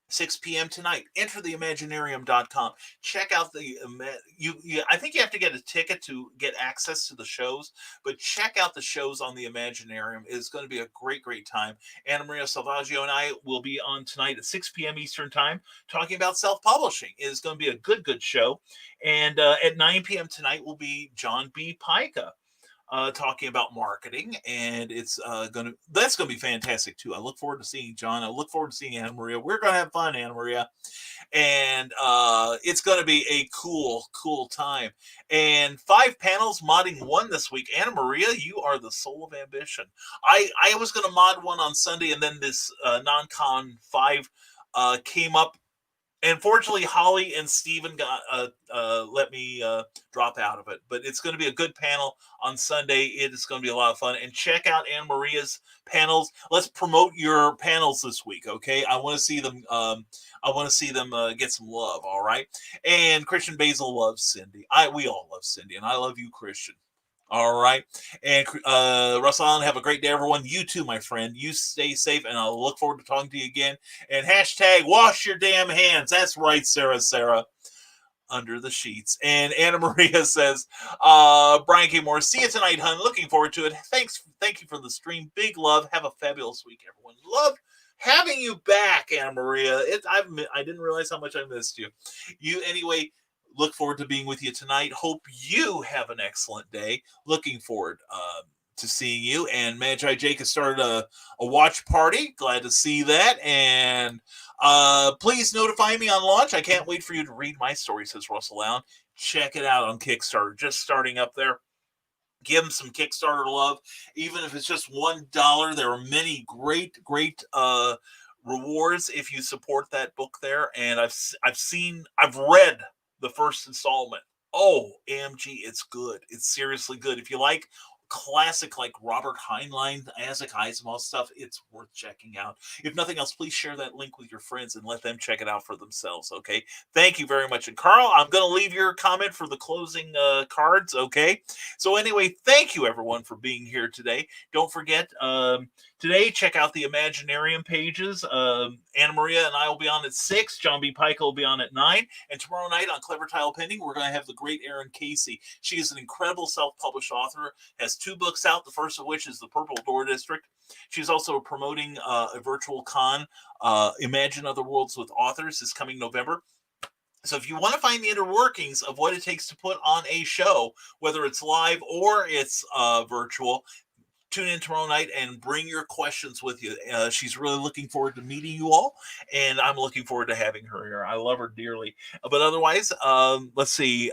6 p.m. tonight. Enter the Imaginarium.com. Check out I think you have to get a ticket to get access to the shows, but check out the shows on the Imaginarium. It's going to be a great, great time. Anna Maria Salvaggio and I will be on tonight at 6 p.m. Eastern time talking about self-publishing. It is going to be a good, good show. And at 9 p.m. tonight will be John B. Pica. Talking about marketing, and that's going to be fantastic too. I look forward to seeing John. I look forward to seeing Anna Maria. We're going to have fun, Anna Maria, and it's going to be a cool time. And 5 panels, modding 1 this week. Anna Maria, you are the soul of ambition. I was going to mod 1 on Sunday, and then this Non Con 5 came up. And fortunately, Holly and Steven let me drop out of it. But it's going to be a good panel on Sunday. It is going to be a lot of fun. And check out Anna Maria's panels. Let's promote your panels this week, okay? I want to see them. Get some love. All right. And Christian Basil loves Cindy. We all love Cindy, and I love you, Christian. All right. And Russell Allen, have a great day, everyone. You too, my friend. You stay safe, and I'll look forward to talking to you again. And hashtag wash your damn hands. That's right, Sarah. Under the sheets. And Anna Maria says, Brian K. Moore, see you tonight, hun. Looking forward to it. Thank you for the stream. Big love. Have a fabulous week, everyone. Love having you back, Anna Maria. I didn't realize how much I missed you. Anyway. Look forward to being with you tonight. Hope you have an excellent day. Looking forward to seeing you. And Magi Jake has started a watch party. Glad to see that. And please notify me on launch. I can't wait for you to read my story, says Russell Allen. Check it out on Kickstarter. Just starting up there. Give them some Kickstarter love, even if it's just $1. There are many great rewards if you support that book there. And I've read the first installment. Oh, AMG, it's good. It's seriously good. If you like classic like Robert Heinlein, Isaac Asimov stuff, it's worth checking out. If nothing else, please share that link with your friends and let them check it out for themselves. Okay, thank you very much. And Carl, I'm going to leave your comment for the closing cards. Okay, so anyway, thank you everyone for being here today. Don't forget, today check out the Imaginarium pages. Anna Maria and I will be on at 6. John B. Pike will be on at 9. And tomorrow night on Clever Tile Pending, we're going to have the great Erin Casey. She is an incredible self-published author, has 2 books out, the first of which is The Purple Door District. She's also promoting a virtual con, Imagine Other Worlds with Authors, is coming November. So if you want to find the inner workings of what it takes to put on a show, whether it's live or it's virtual, tune in tomorrow night and bring your questions with you. She's really looking forward to meeting you all, and I'm looking forward to having her here. I love her dearly. But otherwise, let's see.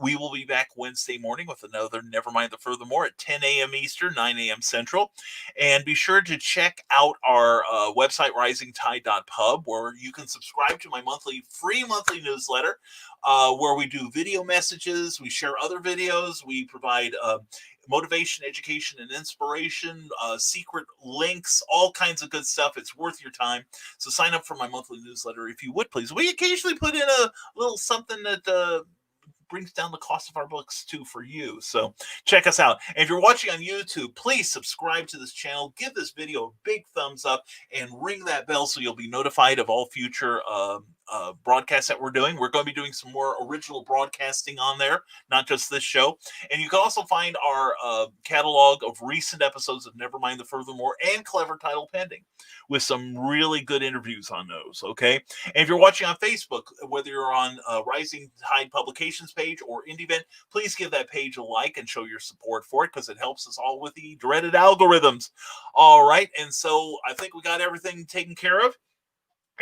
We will be back Wednesday morning with another Nevermind the Furthermore at 10 a.m. Eastern, 9 a.m. Central. And be sure to check out our website, risingtide.pub, where you can subscribe to my free monthly newsletter, where we do video messages, we share other videos, we provide motivation, education, and inspiration, secret links, all kinds of good stuff. It's worth your time. So sign up for my monthly newsletter if you would, please. We occasionally put in a little something that brings down the cost of our books too for you. So check us out. And if you're watching on YouTube, please subscribe to this channel, give this video a big thumbs up, and ring that bell so you'll be notified of all future broadcasts that we're doing. We're going to be doing some more original broadcasting on there, not just this show. And you can also find our catalog of recent episodes of Nevermind the Furthermore and Clever Title Pending, with some really good interviews on those. Okay. And if you're watching on Facebook, whether you're on Rising Tide Publications page or IndieVent, please give that page a like and show your support for it, because it helps us all with the dreaded algorithms. All right. And so I think we got everything taken care of.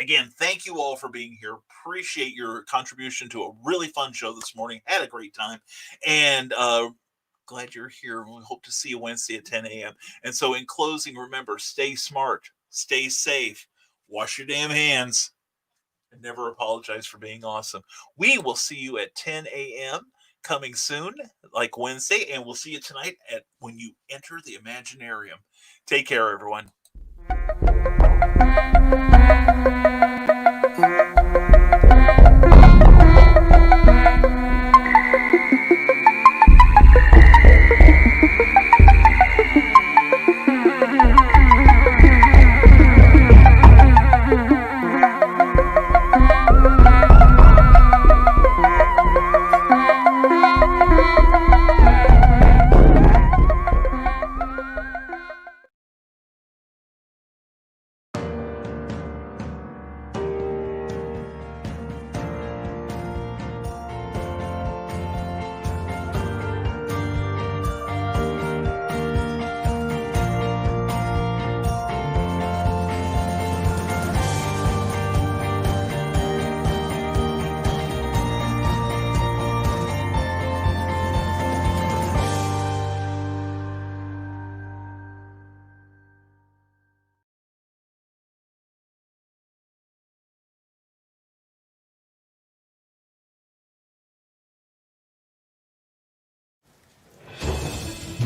Again, thank you all for being here. Appreciate your contribution to a really fun show this morning. Had a great time. And glad you're here. We hope to see you Wednesday at 10 a.m. And so in closing, remember, stay smart, stay safe, wash your damn hands, and never apologize for being awesome. We will see you at 10 a.m. coming soon, like Wednesday. And we'll see you tonight when you enter the Imaginarium. Take care, everyone.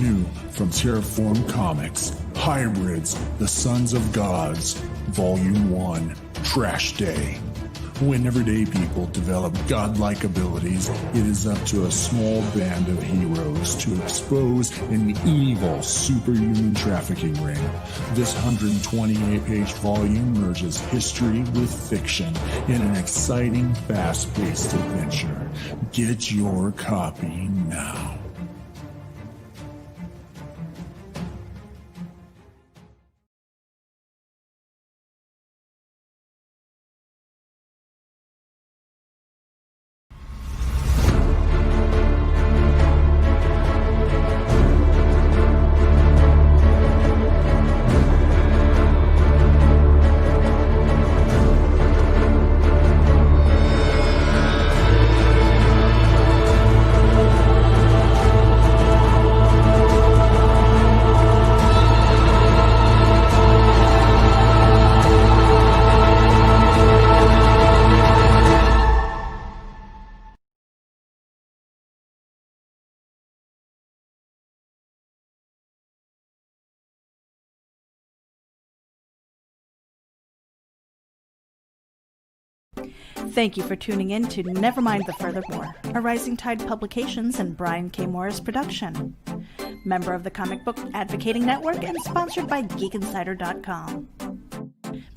New from Terraform Comics, Hybrids, The Sons of Gods, Volume 1, Trash Day. When everyday people develop godlike abilities, it is up to a small band of heroes to expose an evil superhuman trafficking ring. This 128-page volume merges history with fiction in an exciting, fast-paced adventure. Get your copy now. Thank you for tuning in to Nevermind the Furthermore, a Rising Tide Publications and Brian K. Morris production. Member of the Comic Book Advocating Network and sponsored by GeekInsider.com.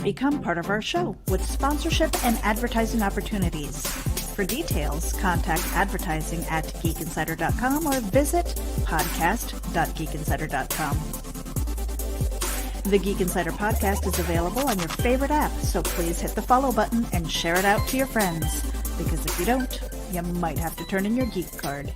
Become part of our show with sponsorship and advertising opportunities. For details, contact advertising@geekinsider.com or visit podcast.geekinsider.com. The Geek Insider podcast is available on your favorite app, so please hit the follow button and share it out to your friends. Because if you don't, you might have to turn in your geek card.